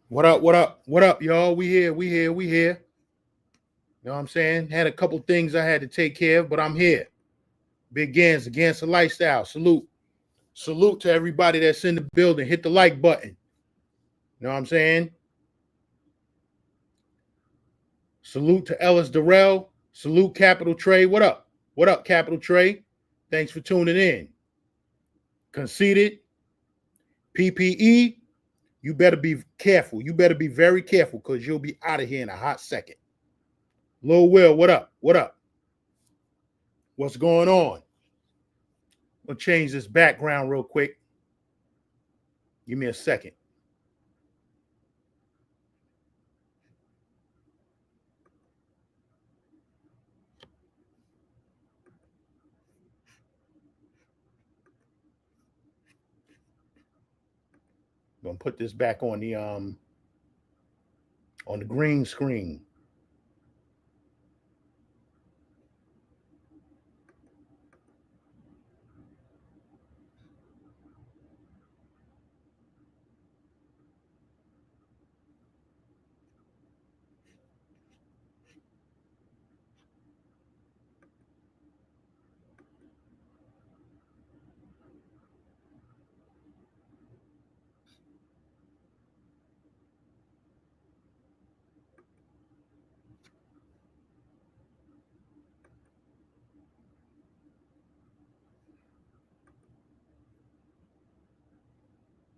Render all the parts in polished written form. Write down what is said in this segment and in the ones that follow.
What up? What up? What up, y'all? We here. We here. We here. You know what I'm saying? Had a couple things I had to take care of, but I'm here. Big Gans against the lifestyle. Salute. Salute to everybody that's in the building. Hit the like button. You know what I'm saying? Salute to Ellis Durrell. Salute Capital Trey. What up? What up, Capital Trey? Thanks for tuning in. Conceited. PPE. You better be careful. You better be very careful because you'll be out of here in a hot second. Lil Will, what up? What up? What's going on? I'm going to change this background real quick. Give me a second. I'm going to put this back on the green screen.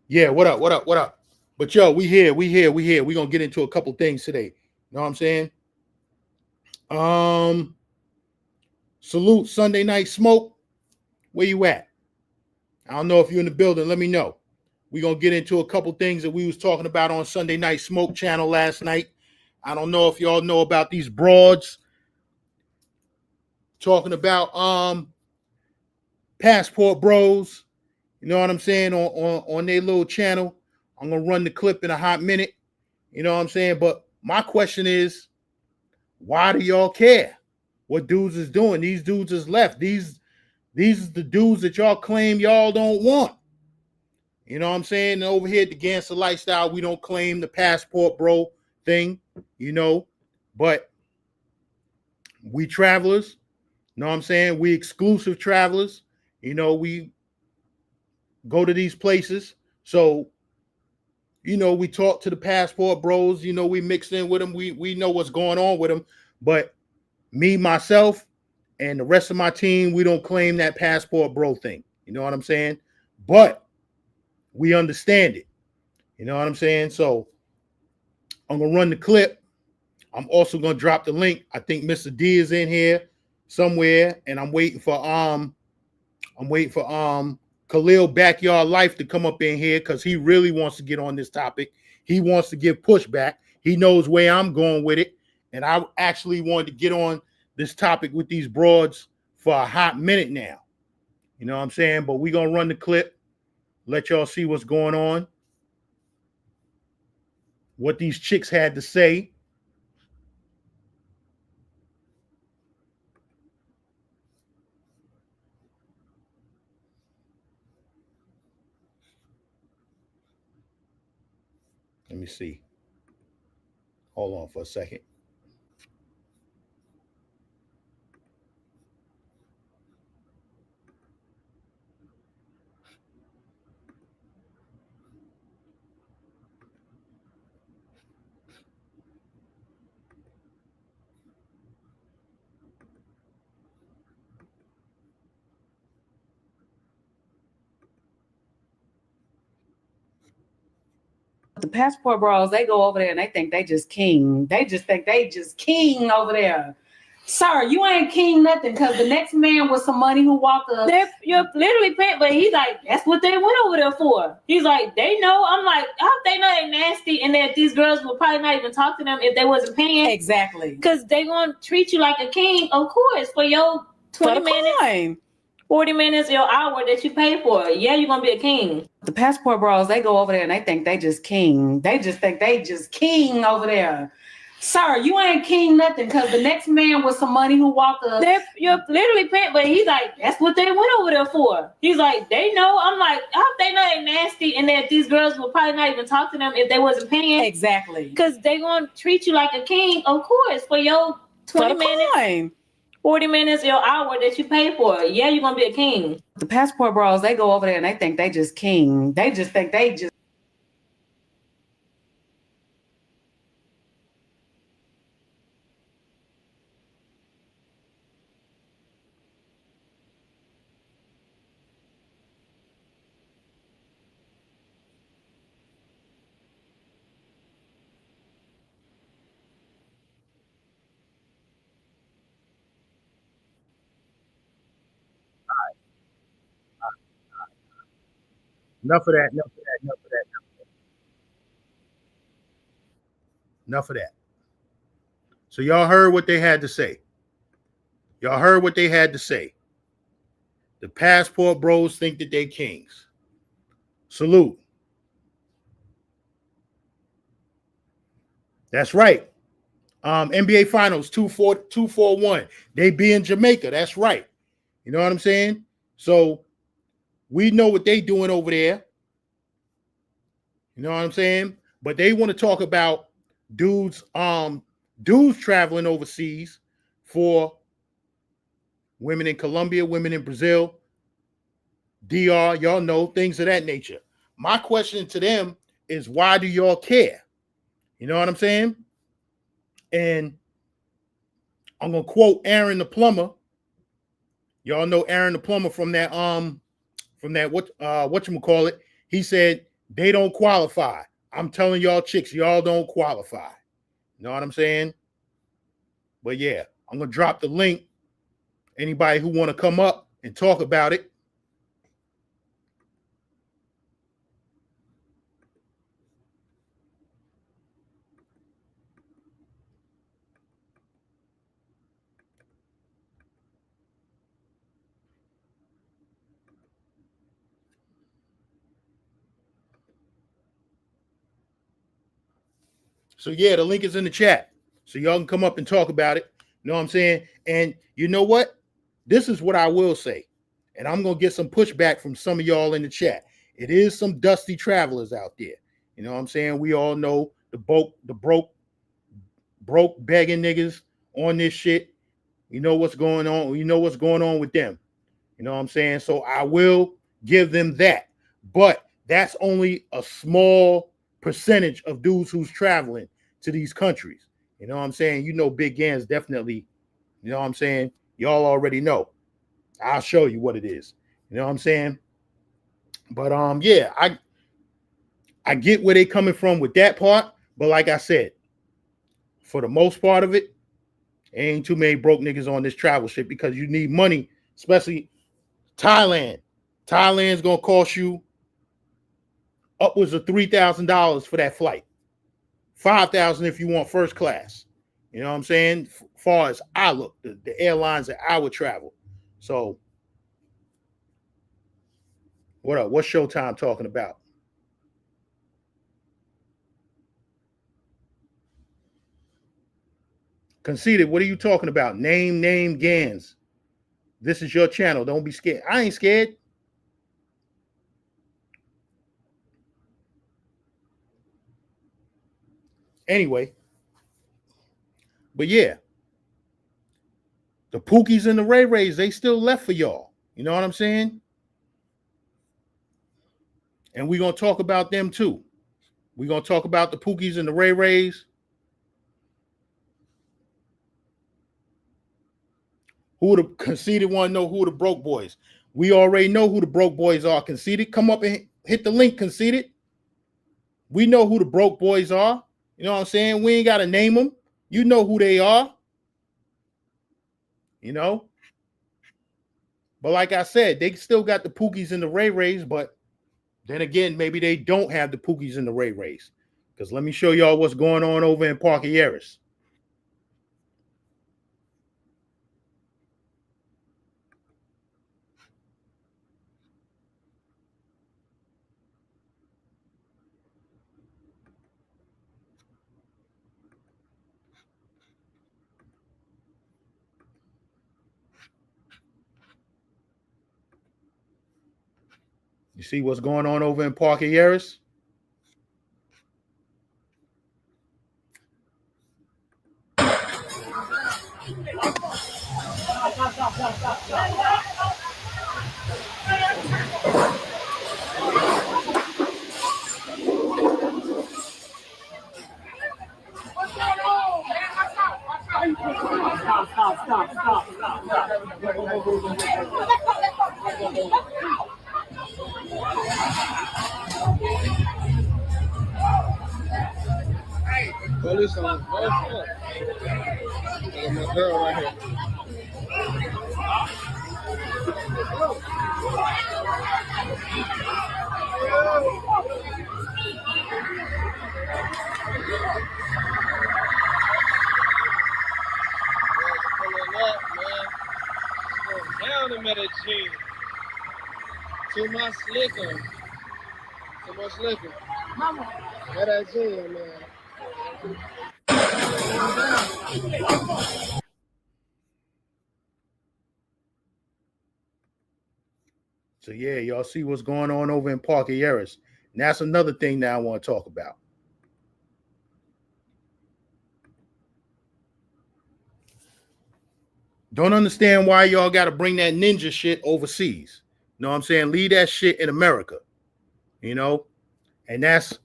Yeah, what up? What up? What up? But yo, we here. We here. We here. We're going to get into a couple things today. You know what I'm saying? Salute Sunday Night Smoke. Where you at? I don't know if you're in the building. Let me know. We're going to get into a couple things that we was talking about on Sunday Night Smoke channel last night. I don't know if y'all know about these broads talking about Passport Bros. You know what I'm saying? On their little channel. I'm going to run the clip in a hot minute. You know what I'm saying? But my question is, why do y'all care what dudes is doing? These dudes is left. These is the dudes that y'all claim y'all don't want. You know what I'm saying? And over here at the Gangster Lifestyle, we don't claim the Passport Bro thing, you know. But we travelers, you know what I'm saying? We exclusive travelers. You know, we go to these places. So, you know, we talk to the Passport Bros. You know, we mix in with them. We know what's going on with them. But me, myself, and the rest of my team, we don't claim that Passport Bro thing. You know what I'm saying? But we understand it. You know what I'm saying? So I'm going to run the clip. I'm also going to drop the link. I think Mr. D is in here somewhere, and I'm waiting for Khalil Backyard Life to come up in here because he really wants to get on this topic. He wants to give pushback. He knows where I'm going with it. And I actually wanted to get on this topic with these broads for a hot minute now. You know what I'm saying? But we're going to run the clip, let y'all see what's going on, what these chicks had to say. Let me see. Hold on for a second. The passport bros, they go over there and they think they just king. They just think they just king over there. Sir, you ain't king nothing because the next man with some money who walked up, you're literally paying, but he's like, that's what they went over there for. He's like, they know. I'm like, I hope they know they nasty and that these girls will probably not even talk to them if they wasn't paying. Exactly. Because they gonna treat you like a king, of course, for your 20 minutes. 40 minutes, your hour that you pay for. Yeah, you're gonna be a king. The passport bros, they go over there and they think they just king. They just think they just king over there. Sir, you ain't king nothing because the next man with some money who walked up, you're literally paying, but he's like, that's what they went over there for. He's like, they know. I'm like, I hope they know they nasty and that these girls will probably not even talk to them if they wasn't paying. Exactly. Because they gonna treat you like a king, of course, for your 20 minutes. 40 minutes, your hour that you pay for. Yeah, you're gonna be a king. The passport bros, they go over there and they think they just king. They just think they just. Enough of that. Enough of that. Enough of that. Enough of that. So y'all heard what they had to say. Y'all heard what they had to say. The passport bros think that they kings. Salute. That's right. NBA Finals 2-4-1. They be in Jamaica. That's right. You know what I'm saying? So we know what they doing over there. You know what I'm saying? But they want to talk about dudes traveling overseas for women in Colombia, women in Brazil, DR, y'all know, things of that nature. My question to them is, why do y'all care? You know what I'm saying? And I'm gonna quote Aaron the plumber. Y'all know Aaron the plumber from that whatchamacallit. He said they don't qualify. I'm telling y'all chicks, y'all don't qualify. You know what I'm saying? But yeah, I'm gonna drop the link. Anybody who want to come up and talk about it. So yeah, the link is in the chat. So y'all can come up and talk about it. You know what I'm saying? And you know what? This is what I will say. And I'm gonna get some pushback from some of y'all in the chat. It is some dusty travelers out there. You know what I'm saying? We all know the broke begging niggas on this shit. You know what's going on. You know what's going on with them. You know what I'm saying? So I will give them that. But that's only a small percentage of dudes who's traveling to these countries. You know what I'm saying? You know, Big Gans definitely, you know what I'm saying? Y'all already know. I'll show you what it is. You know what I'm saying? But yeah, I get where they coming from with that part. But like I said, for the most part of it, ain't too many broke niggas on this travel shit because you need money, especially Thailand. Thailand's gonna cost you upwards of $3,000 for that flight. $5,000 if you want first class. You know what I'm saying? Far as I look, the airlines that I would travel. So, what up? What's Showtime talking about? Conceited, what are you talking about? Name Gans. This is your channel. Don't be scared. I ain't scared. Anyway, but yeah, the Pookies and the Ray Rays, they still left for y'all. You know what I'm saying? And we're going to talk about them too. We're going to talk about the Pookies and the Ray Rays. Who the conceited one know who the broke boys? We already know who the broke boys are. Conceited, come up and hit the link, Conceited. We know who the broke boys are. You know what I'm saying? We ain't got to name them. You know who they are. You know? But like I said, they still got the Pookies and the Ray Rays, but then again, maybe they don't have the Pookies and the Ray Rays. Because let me show y'all what's going on over in Parker Yarris. You see what's going on over in Parker Yarris? Stop. Police on my girl right here. Down in Medellin. Too much liquor. Mama. Medellin, man. So yeah, y'all see what's going on over in Parker Yarris. And that's another thing that I want to talk about. Don't understand why y'all got to bring that ninja shit overseas. You know what I'm saying? Leave that shit in America. You know? And that's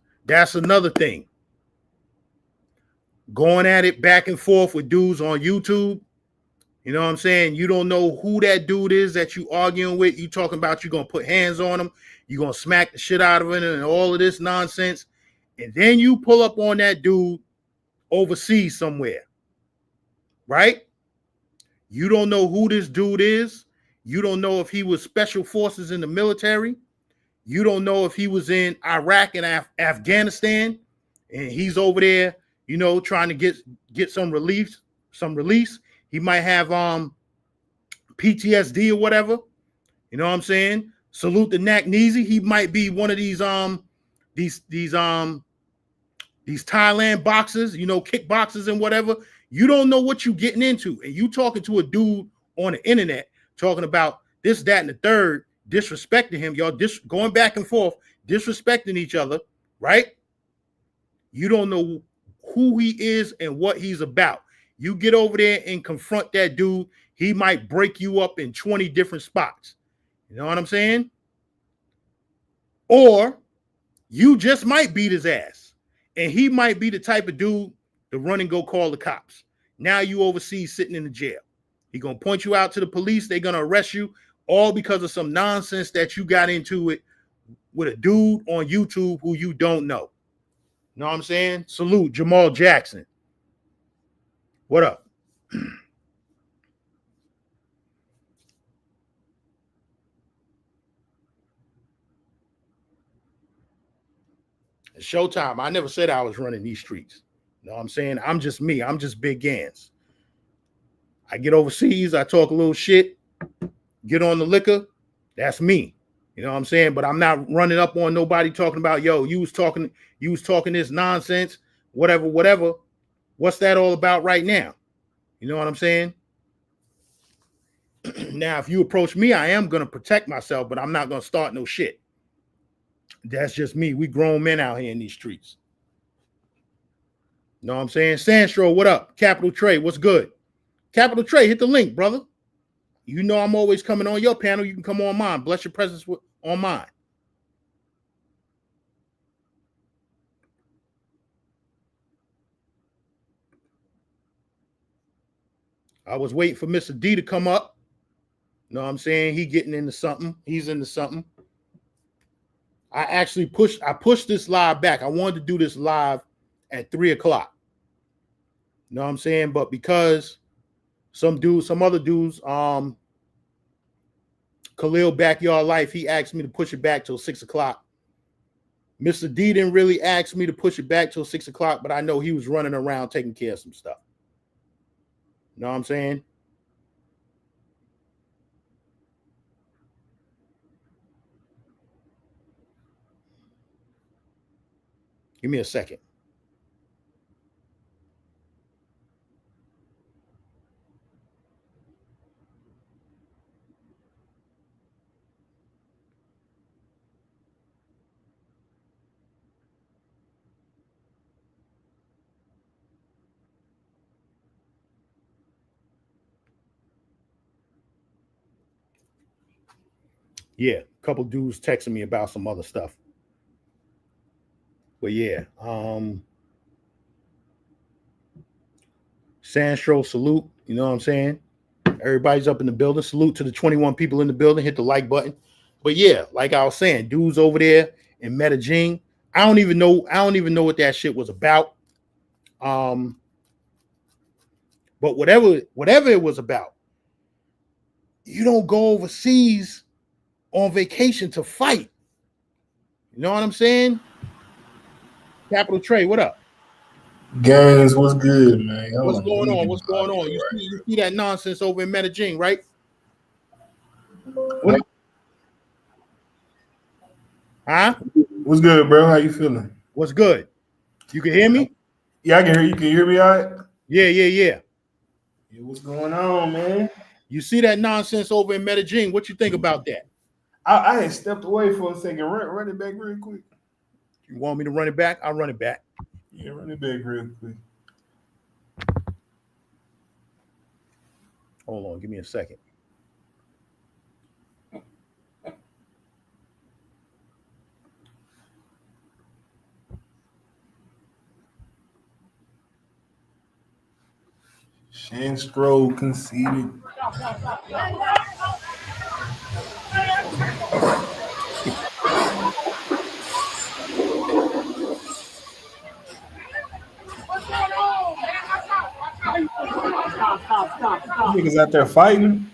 another thing. Going at it back and forth with dudes on YouTube. You know what I'm saying? You don't know who that dude is that you arguing with. You talking about you going to put hands on him. You're going to smack the shit out of him and all of this nonsense. And then you pull up on that dude overseas somewhere. Right? You don't know who this dude is. You don't know if he was special forces in the military. You don't know if he was in Iraq and Afghanistan. And he's over there, you know, trying to get some relief, some release. He might have PTSD or whatever. You know what I'm saying? Salute the Nakneezy. He might be one of these Thailand boxers, you know, kickboxers and whatever. You don't know what you're getting into. And you talking to a dude on the internet talking about this, that, and the third, disrespecting him, y'all going back and forth, disrespecting each other, right? You don't know who he is and what he's about. You get over there and confront that dude, he might break you up in 20 different spots. You know what I'm saying? Or you just might beat his ass. And he might be the type of dude to run and go call the cops. Now you overseas sitting in the jail. He's going to point you out to the police. They're going to arrest you all because of some nonsense that you got into it with a dude on YouTube who you don't know. You know what I'm saying? Salute Jamal Jackson. What up? It's showtime. I never said I was running these streets. You know what I'm saying? I'm just me. I'm just Big Gans. I get overseas. I talk a little shit. Get on the liquor. That's me. You know what I'm saying? But I'm not running up on nobody talking about, yo, you was talking this nonsense, whatever. What's that all about right now? You know what I'm saying? Now, if you approach me, I am going to protect myself, but I'm not going to start no shit. That's just me. We grown men out here in these streets. Know what I'm saying? Sandstro, what up? Capital Trade, what's good? Capital Trade, hit the link, brother. You know I'm always coming on your panel. You can come on mine. Bless your presence on mine. I was waiting for Mr. D to come up. Know what I'm saying? He getting into something. He's into something. I pushed this live back. I wanted to do this live at 3:00. Know what I'm saying? But because some other dudes, Khalil Backyard Life, he asked me to push it back till 6:00. Mr. D didn't really ask me to push it back till 6:00, but I know he was running around taking care of some stuff. Know what I'm saying? Give me a second. Yeah, a couple dudes texting me about some other stuff. But yeah, Sandstro, salute. You know what I'm saying? Everybody's up in the building. Salute to the 21 people in the building. Hit the like button. But yeah, like I was saying, dudes over there in Medellin. I don't even know what that shit was about. But whatever it was about, you don't go overseas on vacation to fight. You know what I'm saying? Capital Trade, what up? Games, what's good, man? What's going on? What's going on? You see that nonsense over in Medellin, right? What? Huh? What's good, bro? How you feeling? What's good? You can hear me? Yeah, I can hear you. Can you hear me all right? Yeah. Yeah, what's going on, man? You see that nonsense over in Medellin. What you think about that? I had stepped away for a second. Run it back real quick. You want me to run it back? I'll run it back. Yeah, run it back real quick. Hold on, give me a second. Sandstro conceded. Stop. Niggas out there fighting.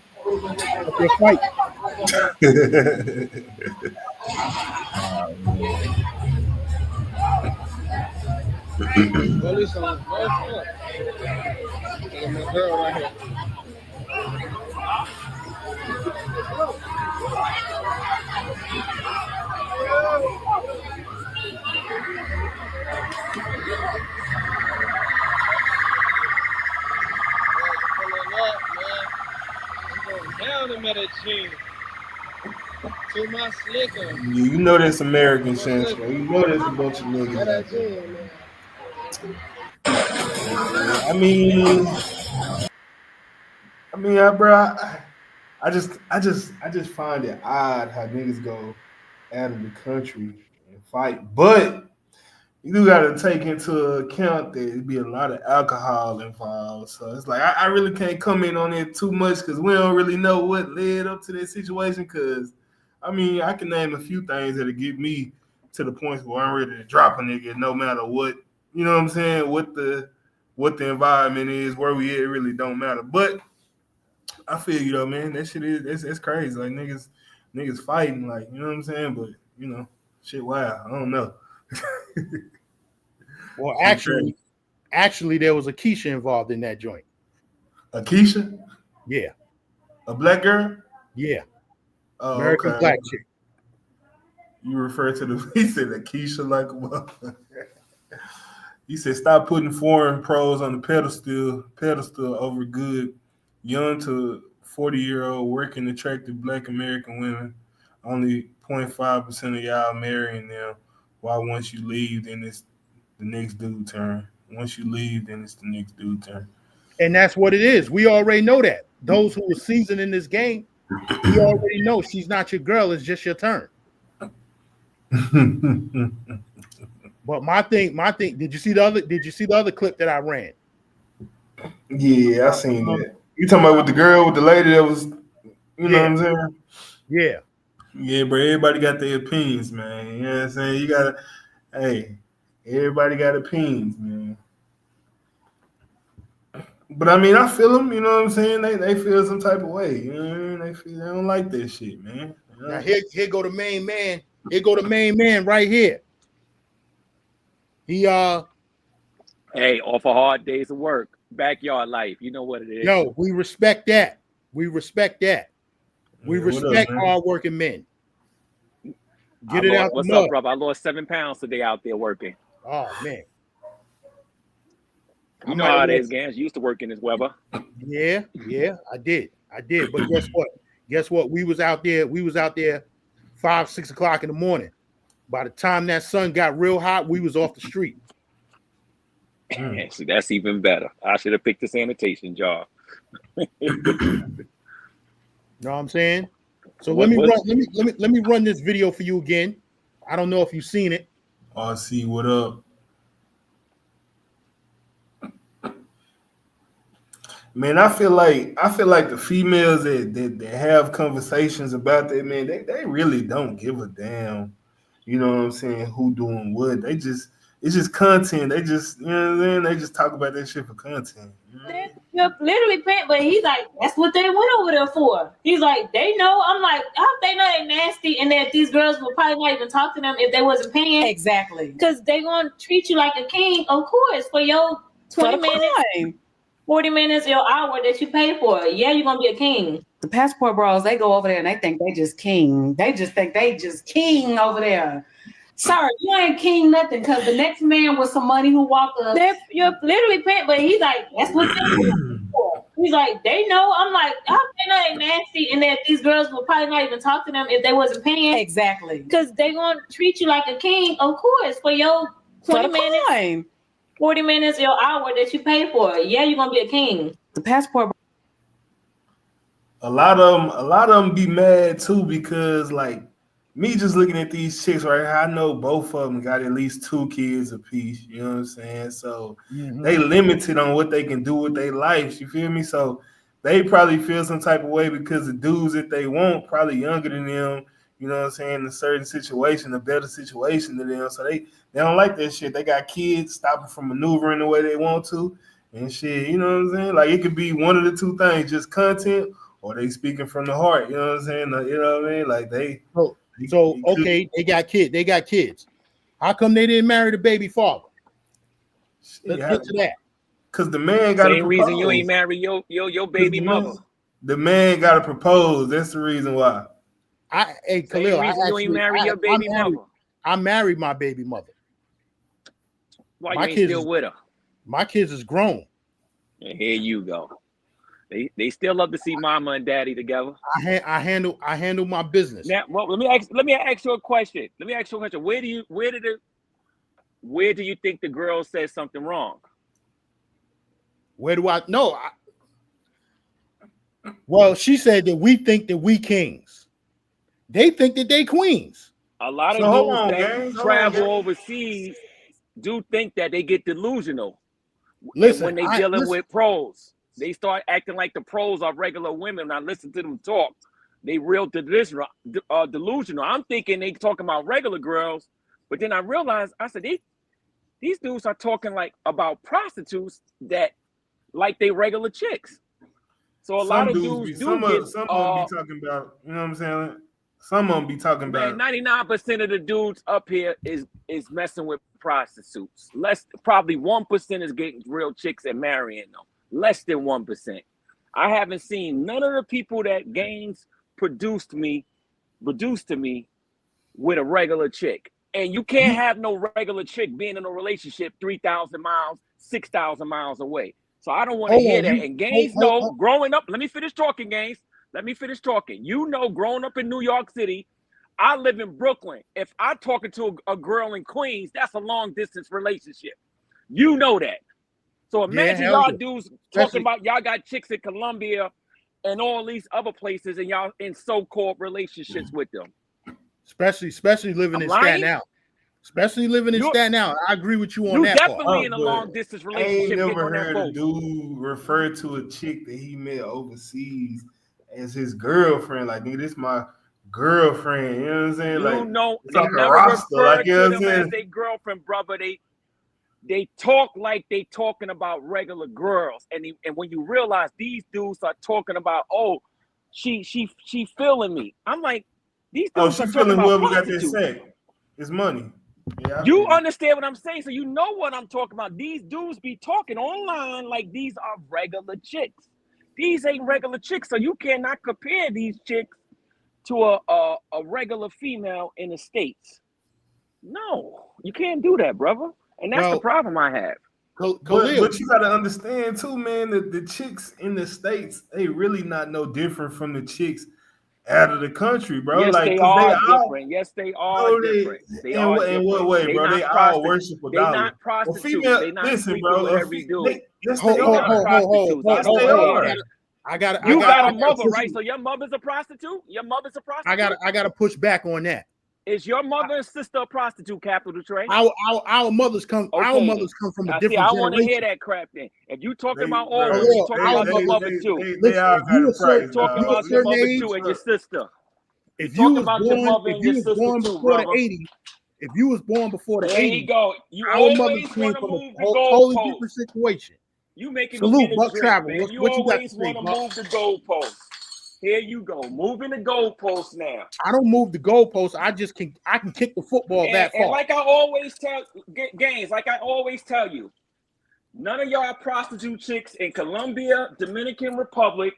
They're fighting. Police on both. My girl right here. Down in Medellin. To my slicker. You know that's American, Sandstro. You know there's a bunch of niggas. Medellin, man. Bro, I just find it odd how niggas go out of the country and fight, but you do got to take into account that it'd be a lot of alcohol involved. So it's like I really can't comment on it too much because we don't really know what led up to that situation. Because I can name a few things that'll get me to the point where I'm ready to drop a nigga, no matter what. You know what I'm saying? What the environment is, where we at, it really don't matter. But I feel you though, man. That shit it's crazy. Like niggas fighting, like, you know what I'm saying? But shit, wow. I don't know. Well, actually, there was a Keisha involved in that joint. A Keisha? Yeah. A black girl? Yeah. Oh, American okay. black chick. You refer to he said a Keisha like a motherfucker. He said, stop putting foreign pros on the pedestal over good, young to 40-year-old working attractive black American women. Only 0.5% of y'all marrying them. Why once you leave, then it's the next dude turn. once you leave, then it's the next dude's turn. And that's what it is. We already know that. Those who are seasoned in this game, we already know she's not your girl. It's just your turn. But my thing. Did you see the other clip that I ran? Yeah, I seen that. You talking about with the girl, with the lady that was, you know what I'm saying? Yeah. Yeah, but everybody got their opinions, man. You know what I'm saying? You got, hey, everybody got opinions, man. But I mean, I feel them. You know what I'm saying? They feel some type of way. You know what I mean? They don't like that shit, man. You know? Now here go the main man. Here go the main man right here. He Hey, off a hard days of work, backyard life. You know what it is. Yo, we respect that. We respect that. We respect hardworking men. Get it out. What's up, brother? I lost 7 pounds today out there working. Oh man. You know how it is, Gans. You used to work in this weather. Yeah, I did. But guess what? We was out there 5, 6 o'clock in the morning. By the time that sun got real hot, we was off the street. See, that's even better. I should have picked the sanitation job. Know what I'm saying? So let me run this video for you again. I don't know if you've seen it. RC, what up? Man, I feel like the females that have conversations about that, man, they really don't give a damn. You know what I'm saying? Who doing what? It's just content. They just, you know what I'm saying? They just talk about that shit for content. You're literally paying, but he's like, that's what they went over there for. He's like, they know. I'm like, I hope they know they nasty and that these girls will probably not even talk to them if they wasn't paying. Exactly. Because they gonna treat you like a king, of course, for your 20 minutes, 40 minutes, your hour that you pay for. Yeah, you're gonna be a king. The passport bros, they go over there and they think they just king. They just think they just king over there. Sir, you ain't king nothing because the next man with some money who walked up, you're literally paying, but he's like, that's what they're for. He's like, they know. I'm like, I hope they know they nasty and that these girls will probably not even talk to them if they wasn't paying. Exactly. Because they gonna treat you like a king, of course, for your 20 minutes, 40 minutes, your hour that you pay for. Yeah, you're gonna be a king. The passport. A lot of them be mad too because like me just looking at these chicks right here, I know both of them got at least 2 kids apiece. You know what I'm saying? So they limited on what they can do with their lives. You feel me? So they probably feel some type of way because the dudes that they want probably younger than them. You know what I'm saying? In a certain situation, a better situation than them. So they don't like that shit. They got kids stopping from maneuvering the way they want to and shit. You know what I'm saying? Like it could be one of the two things, just content or they speaking from the heart. You know what I'm saying? You know what I mean? Like they. So okay, they got kids. How come they didn't marry the baby father? Let's get to that. Because the man got same reason you ain't marry your baby mother. The man got to propose. That's the reason why. Hey Khalil, you ain't marry your baby mother. I married my baby mother. Why you ain't still with her? My kids is grown. And here you go. They still love to see mama and daddy together. I handle my business. Now, well, let me ask you a question. Where do you think the girl said something wrong? Where do I know? Well, she said that we think that we kings. They think that they queens. A lot of dudes that travel overseas do think that they get delusional. Listen, when they dealing with pros. They start acting like the pros are regular women. When I listen to them talk, they real delusional. I'm thinking they talking about regular girls, but then I realized, I said, these dudes are talking like about prostitutes that like they regular chicks. So a lot of dudes some of them be talking about, you know what I'm saying? Some of them be talking about 99% of the dudes up here is messing with prostitutes. Probably 1% is getting real chicks and marrying them. Less than 1%. I haven't seen none of the people that Gaines produced to me with a regular chick. And you can't have no regular chick being in a relationship 3,000 miles, 6,000 miles away. So I don't want to hear that. And Gaines know, growing up, let me finish talking, Gaines. Let me finish talking. You know, growing up in New York City, I live in Brooklyn. If I'm talking to a girl in Queens, that's a long distance relationship. You know that. So imagine y'all yeah. dudes talking about y'all got chicks in Colombia and all these other places, and y'all in so-called relationships with them. Especially living in Staten Island. Especially living in Staten Island. I agree with you on that part. You definitely in a long-distance relationship. I ain't never heard a dude refer to a chick that he met overseas as his girlfriend. Like, nigga, this my girlfriend. You know what I'm saying? You like, know, it's they like never refer to them as their girlfriend, brother. They talk like they talking about regular girls, and when you realize these dudes are talking about, oh, she feeling me. I'm like, these dudes she are feeling talking about whoever got prostitutes. their sex. It's money. Yeah, you understand what I'm saying? So you know what I'm talking about. These dudes be talking online like these are regular chicks. These ain't regular chicks, so you cannot compare these chicks to a regular female in the States. No, you can't do that, brother. And that's the problem I have. But you got to understand too, man, that the chicks in the States, they really not no different from the chicks out of the country, bro. Yes, like, they are different. Yes, they are different. They are different. In what way, bro? They all worship a dollar. They not prostitutes. They not listen, bro. with every dude. Yes, they are. Prostitutes. Yes, they are. You got a mother, right? So your mother's a prostitute? Your mother's a prostitute? I gotta push back on that. Is your mother and sister a prostitute, Capital Trey? Our mothers come. Okay, our mothers come from a different generation. I want to hear that crap. Then, if you talking about all, you talking about your mother too. They are talking about your mother too and your sister. If you was born before the 80s, if you was born before the 80s, there you go. You our mothers came from a totally different situation. You making salute Buck Travel. You always want to move the goalposts. Here you go, moving the goalposts now. I don't move the goalposts. I can kick the football that far. And like I always tell games, like I always tell you, none of y'all prostitute chicks in Colombia, Dominican Republic,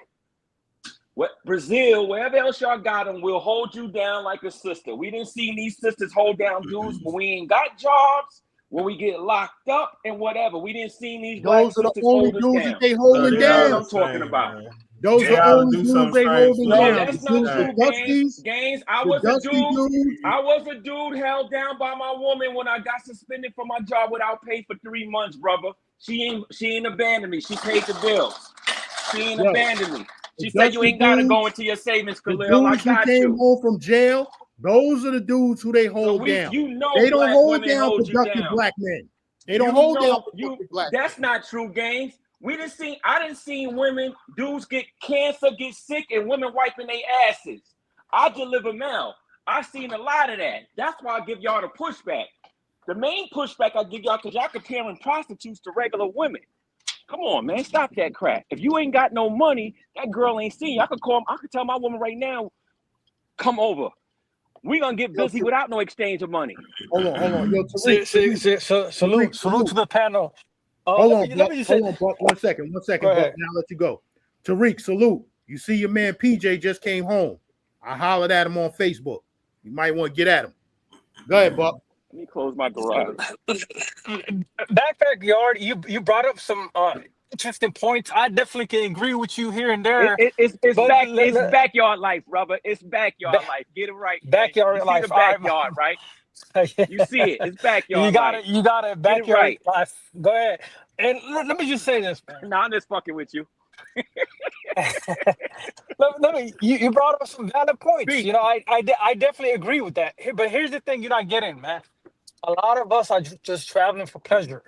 Brazil, wherever else y'all got them, will hold you down like a sister. We didn't see these sisters hold down dudes when we ain't got jobs, when we get locked up and whatever. We didn't see these black sisters hold us down. That they holding down. That's what I'm talking about. Man. Those are only dudes they holding down. That's not true, Gaines. I was a dude held down by my woman when I got suspended from my job without pay for 3 months, brother. She ain't abandoned me. She paid the bills. She ain't abandoned me. She said you ain't gotta go into your savings, Khalil. I got you. Came home from jail. Those are the dudes who they hold down. You know, they don't hold down productive black men. They don't hold down productive black men. That's not true, Gaines. I didn't see women, dudes get cancer, get sick, and women wiping their asses. I deliver mail. I seen a lot of that. That's why I give y'all the pushback. The main pushback I give y'all, because y'all comparing prostitutes to regular women. Come on, man, stop that crap. If you ain't got no money, that girl ain't seen you. I could tell my woman right now, come over. We gonna get busy without no exchange of money. Hold on. Yo, salute to the panel. Hold on, Buck. One second, Buck. Now I'll let you go. Tariq, salute. You see your man PJ just came home. I hollered at him on Facebook. You might want to get at him. Go ahead, Buck. Let me close my garage. Backpack Yard, you brought up some interesting points. I definitely can agree with you here and there. It's backyard life, brother. It's backyard life. Get it right. Backyard life. The backyard, right? You see it. It's backyard. You got it. Backyard life. Go ahead. And let me just say this, man. No, I'm just fucking with you. You brought up some valid points. You know, I definitely agree with that. But here's the thing you're not getting, man. A lot of us are just traveling for pleasure.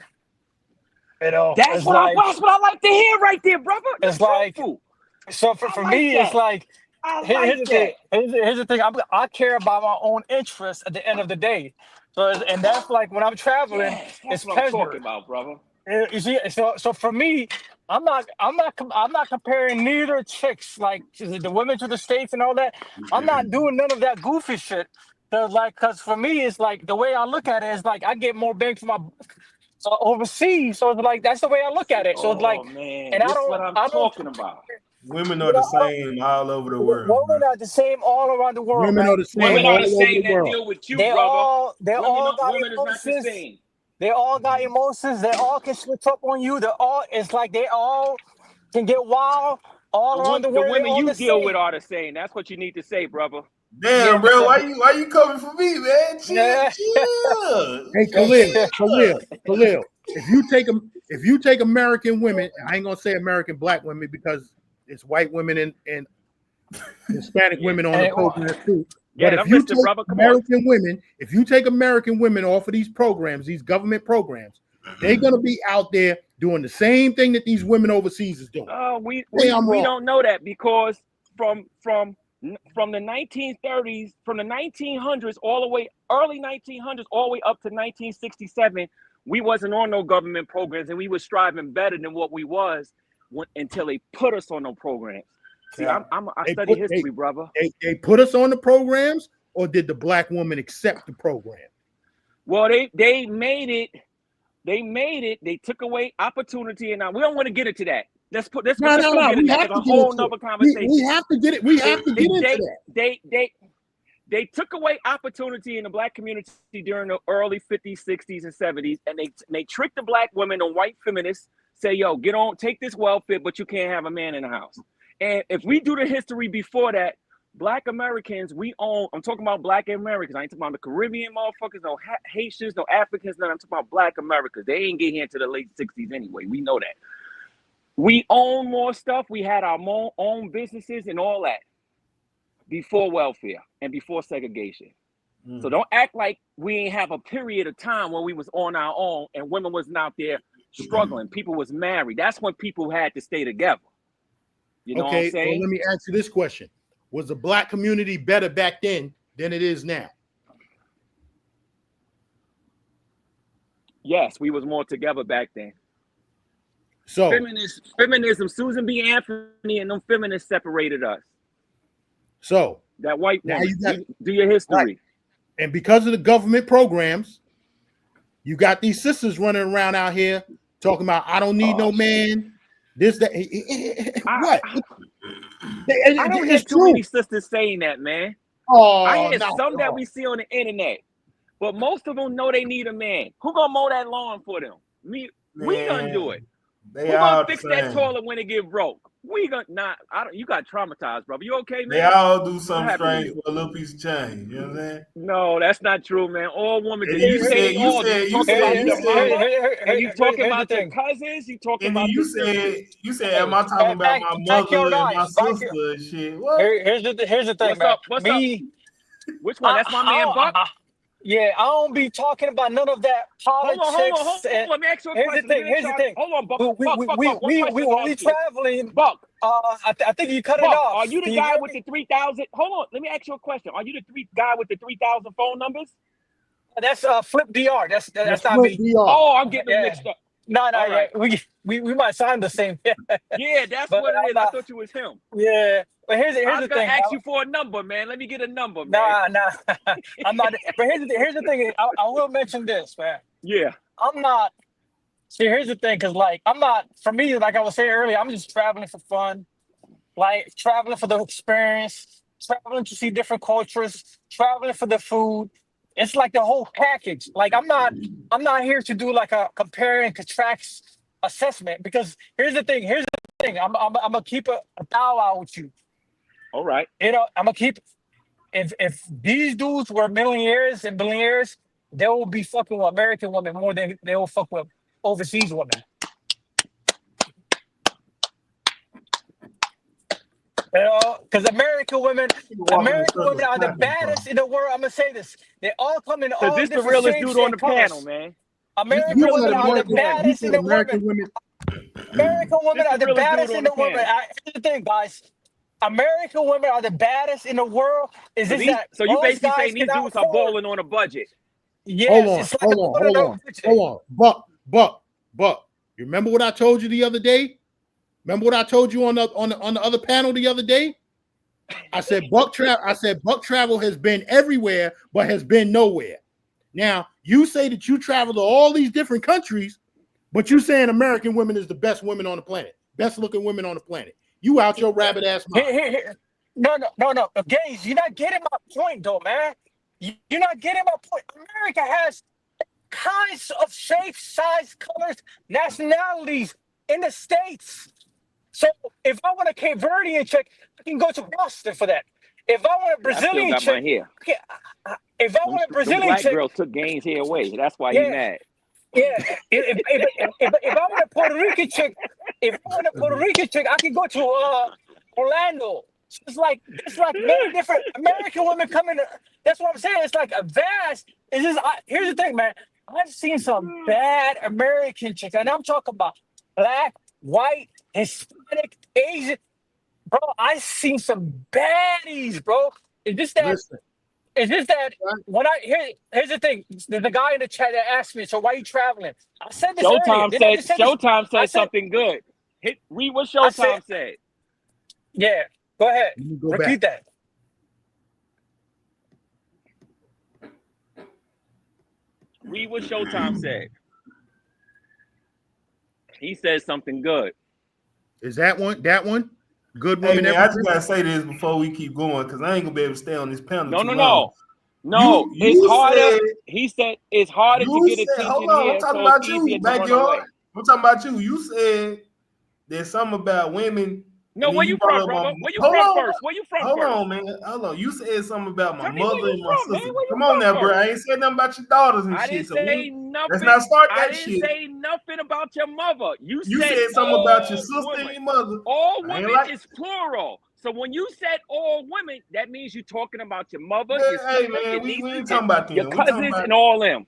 You know, that's what I like to hear right there, brother. It's like, so for me, it's like, here's the thing. I care about my own interests at the end of the day. So, and that's like when I'm traveling, it's pleasure. What I'm talking about, brother. You see, so for me, I'm not comparing neither chicks like the women to the States and all that. I'm not doing none of that goofy shit. Cause for me, it's like the way I look at it is like I get more bang for my buck overseas. So it's like that's the way I look at it. So it's like, man, and I'm talking about. Women are the same all over the world. Women are the same all around the world. Women are the same all over the world. That deal with you, brother. They all got emotions. They all got emotions. They all can switch up on you. It's like they all can get wild. all around the The world. women you the deal same. with are the same. That's what you need to say, brother. Damn, Yeah, bro, why you coming for me, man? Chill, Yeah. chill. Hey, Khalil. If you take American women, I ain't gonna say American black women because it's white women and Hispanic women on the program too. Yeah, But if I'm you listening, take brother. Come on. American women, if you take American women off of these programs, these government programs, they're gonna be out there doing the same thing that these women overseas is doing. We I'm wrong. don't know that because from the 1930s, from the 1900s all the way early 1900s all the way up to 1967, we wasn't on no government programs, and we was striving better than what we was until they put us on no programs. See, I study history, brother. They put us on the programs, or did the black woman accept the program? Well, they made it. They took away opportunity, and now we don't want to get into that. Let's get into that. It's a whole nother conversation. We have to get it. We have to get into that. They took away opportunity in the black community during the early 50s, 60s, and 70s, and they tricked the black women and white feminists. Say, yo, get on, take this welfare, but you can't have a man in the house. And if we do the history before that, black Americans, we own, I'm talking about black Americans. I ain't talking about the Caribbean motherfuckers, no Haitians, no Africans, none. I'm talking about black Americans. They ain't get here into the late 60s anyway. We know that. We own more stuff. We had our own businesses and all that before welfare and before segregation. So don't act like we ain't have a period of time when we was on our own and women wasn't out there struggling. People was married. That's when people had to stay together. You know what I'm saying? Well, let me ask you this question. Was the black community better back then than it is now? Yes, we was more together back then. So feminism, Susan B. Anthony and them feminists separated us. So that white woman, do your history. Right. And because of the government programs, you got these sisters running around out here talking about, I don't need no man. This, that. What? I don't hear too many sisters saying that, man. I hear some that we see on the internet, but most of them know they need a man. Who gonna mow that lawn for them? We gonna do it. Who gonna fix that toilet when it get broke? We gonna not. You got traumatized, brother. You okay, man? They all do something strange for a little piece of change. You know what I'm saying? No, that's not true, man. All women do. You said you talking about your mama, and you talking about your cousins. You talking about you said, am I talking about my mother and my sister and shit? What? Here's the thing, man. What's up? Which one? That's my man, Buck. Yeah, I don't be talking about none of that politics. Hold on. Let me ask you a question. Here's the thing. Hold on, Buck. We traveling. Buck. I think you cut it off. Are you the guy with the 3,000? Hold on. Let me ask you a question. Are you the guy with the 3,000 phone numbers? That's Flip DR. That's not me. DR. Oh, I'm getting them mixed up. No, right. We might sign the same. Yeah, that's what it is. I thought you was him. Yeah. But here's the thing. I was gonna ask you for a number, man. Let me get a number, man. Nah. I'm not. But here's the thing. I will mention this, man. Yeah. I'm not. See, here's the thing, because I'm not. For me, like I was saying earlier, I'm just traveling for fun, like traveling for the experience, traveling to see different cultures, traveling for the food. It's like the whole package. Like I'm not here to do like a compare and contrast assessment, because here's the thing. I'm gonna keep a thou out with you. All right. I'm gonna keep. If these dudes were millionaires and billionaires, they will be fucking with American women more than they will fuck with overseas women. Because American women are the baddest in the world. I'm gonna say this. They all come in all different shapes. This the realest dude on the panel, man. American women are the baddest in the world. American women are the baddest in the world. Here's the thing, guys. American women are the baddest in the world. So you basically saying these dudes are balling on a budget? Yes. Hold on. Buck. You remember what I told you the other day? Remember what I told you on the other panel the other day? I said Buck Travel has been everywhere, but has been nowhere. Now you say that you travel to all these different countries, but you saying American women is the best women on the planet, best looking women on the planet. You out your rabbit ass mind. No. Gaze, you're not getting my point, though, man. You're not getting my point. America has kinds of shapes, size, colors, nationalities in the States. So if I want a Cape Verdean chick, I can go to Boston for that. If I want a Brazilian chick, okay, if I want a Brazilian black chick, girl took Gaines hair away. That's why yeah, he mad. Yeah. If I want a Puerto Rican chick, I can go to Orlando. So it's like many different American women coming. That's what I'm saying. It's like a vast. It's just here's the thing, man. I've seen some bad American chicks, and I'm talking about black, white, Hispanic, Asian. Bro, I've seen some baddies, bro. It's just that. Listen. It's just that when here's the thing. There's a guy in the chat that asked me, so why are you traveling? I said this earlier. Showtime said something good. Read what Showtime said. Yeah, go ahead. Repeat that. Read what Showtime said. He said something good. Is that one? Good women. Hey, man, I just gotta say this before we keep going because I ain't gonna be able to stay on this panel. No. It's harder. He said it's harder to get attention. Hold on, here, I'm talking so about you, backyard. I'm talking about you. You said there's something about women. No, where you from, brother? Where you from first? Hold on, man. Hold on. You said something about my mother and my sister. Man, come on now, bro. I ain't said nothing about your daughters and shit. I didn't say nothing. Let's not start that shit. I didn't say nothing about your mother. You said something about your sister and your mother. All women is plural. So when you said all women, that means you're talking about your mother, your sister, man, your we ain't talking about them. Your cousins and all them.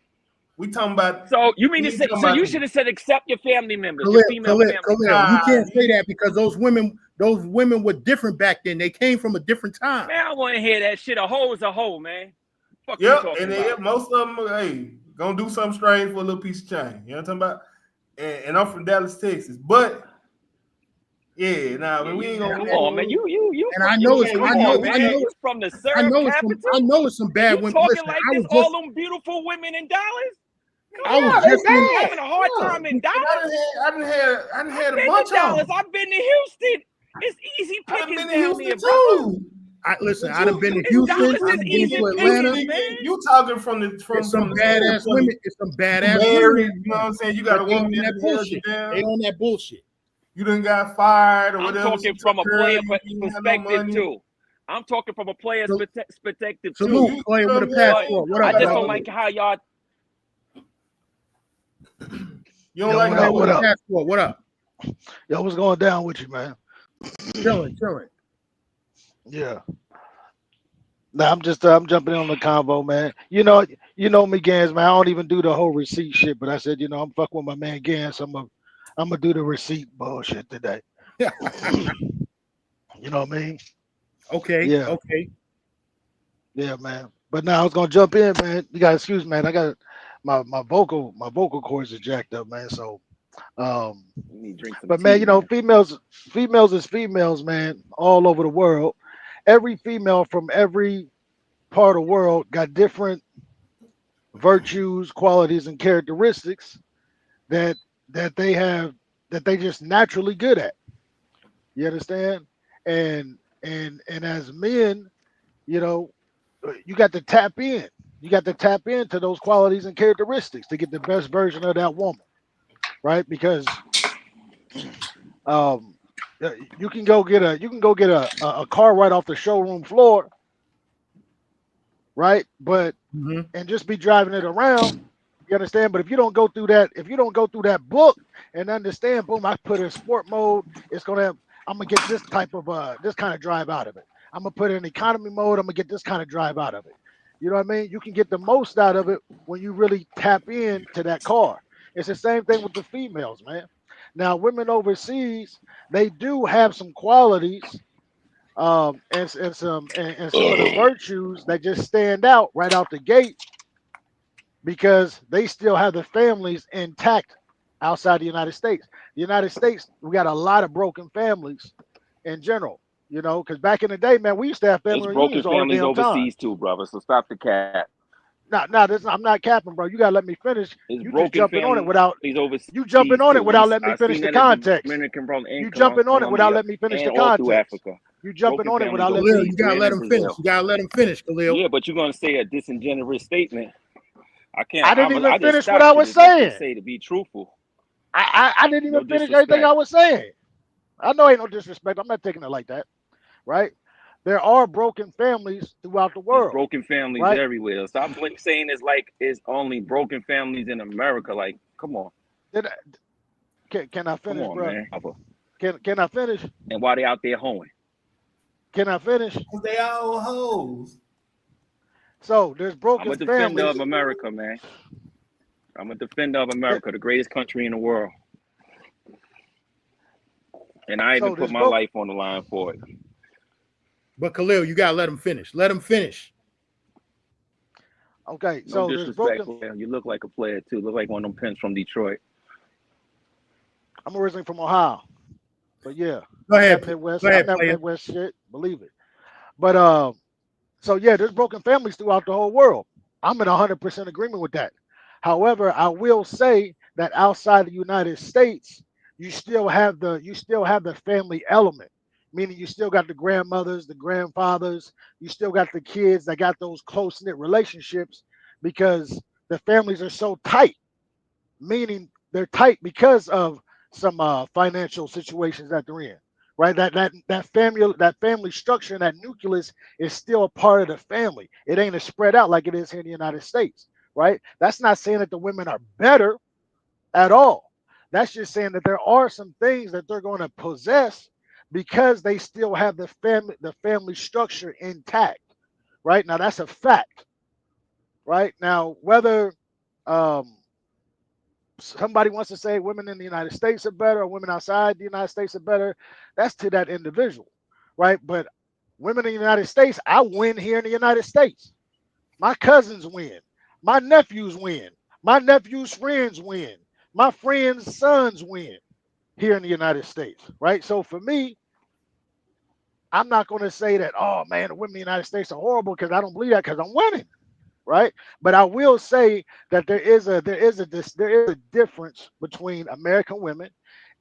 We talking about. So you mean to say? So you should have said accept your family members, Khalil, your female family. You can't say that because those women were different back then. They came from a different time. Man, I want to hear that shit. A hoe is a hoe, man. Fuck yep, and then most of them, gonna do something strange for a little piece of change. You know what I'm talking about? And I'm from Dallas, Texas, but yeah, we ain't gonna. Come on, man. You. And I know it's from the syrup capital. I know it's some bad women. Talking like this, all them beautiful women in Dallas. I was just having a hard time in Dallas. I didn't had a bunch of Dallas. I've been to Houston. It's easy pickings down there, too. I'd have been to Houston. I've been to Atlanta. You talking from some badass women. It's some badass women. You know what I'm saying? You got a woman that bullshit. They on that bullshit. You done got fired or whatever. I'm talking from a player perspective too. I'm talking from a player's perspective too. Salute, player with a passport. What up? I just don't like how y'all. You don't like how what up? Passport. What up? Yo, what's going down with you, man? Chilling. Yeah. Nah, I'm jumping in on the convo, man. You know me, Gans, man. I don't even do the whole receipt shit, but I said, I'm fucking with my man Gans. I'm gonna do the receipt bullshit today. You know what I mean? Okay. Yeah. Okay. Yeah, man. But now I was gonna jump in, man. You gotta excuse me, man. I got my vocal cords are jacked up, man. So but man, females is females, man, all over the world. Every female from every part of the world got different virtues, qualities, and characteristics that they have that they just naturally good at. You understand? And as men, you got to tap in. You got to tap into those qualities and characteristics to get the best version of that woman, right? Because you can go get a car right off the showroom floor, right? But and just be driving it around. You understand? But if you don't go through that book and understand, boom, I put in sport mode, I'm gonna get this type of this kind of drive out of it. I'm gonna put it in economy mode, I'm gonna get this kind of drive out of it. You know what I mean? You can get the most out of it when you really tap into that car. It's the same thing with the females, man. Now, women overseas, they do have some qualities and some of the virtues that just stand out right out the gate because they still have the families intact outside the United States. The United States, we got a lot of broken families in general. Because back in the day, man, we used to have family reunions all the damn time. Overseas too, brother. So stop the cap. I'm not capping, bro. You gotta let me finish. You just jumping on it without letting me finish the context. You jumping on it without letting me finish the context. You jumping on it without letting me. You gotta let him finish. You gotta let him finish, Khalil. Yeah, but you're gonna say a disingenuous statement. I can't. I didn't even finish what I was saying. Say to be truthful. I didn't even finish everything I was saying. I know ain't no disrespect. I'm not taking it like that, right? There are broken families throughout the There's world, broken families right? everywhere. Stop saying it's only broken families in America. Like, come on, Can I come finish, on, bro? man. Can I finish? And why they out there hoeing? Can I finish? They all hoes. So there's I'm a broken defender families. of America, man. I'm a defender of That, America, the greatest country in the world. And I even so put there's my broke. life on the line for it. But Khalil, you gotta let him finish. Let him finish. Okay, No so there's disrespect, broken. player. You look like a player too. Look like one of them pins from Detroit. I'm originally from Ohio, but yeah, Go ahead. I'm Midwest. Go ahead, I'm that player. Midwest shit. Believe it. But so yeah, there's broken families throughout the whole world. I'm in 100% agreement with that. However, I will say that outside the United States, you still have the family element, meaning you still got the grandmothers, the grandfathers, you still got the kids that got those close knit relationships because the families are so tight. Meaning they're tight because of some financial situations that they're in. Right, that family structure and that nucleus is still a part of the family. It ain't as spread out like it is here in the United States. Right, that's not saying that the women are better at all. That's just saying that there are some things that they're going to possess because they still have the family structure intact. Right now, that's a fact. Right now, whether um, somebody wants to say women in the United States are better or women outside the United States are better, that's to that individual, right? But women in the United States, I win here in the United States. My cousins win. My nephews win. My nephews' friends win. My friends' sons win here in the United States, right? So for me, I'm not going to say that, oh man, the women in the United States are horrible because I don't believe that because I'm winning, right? But I will say that there is a difference between American women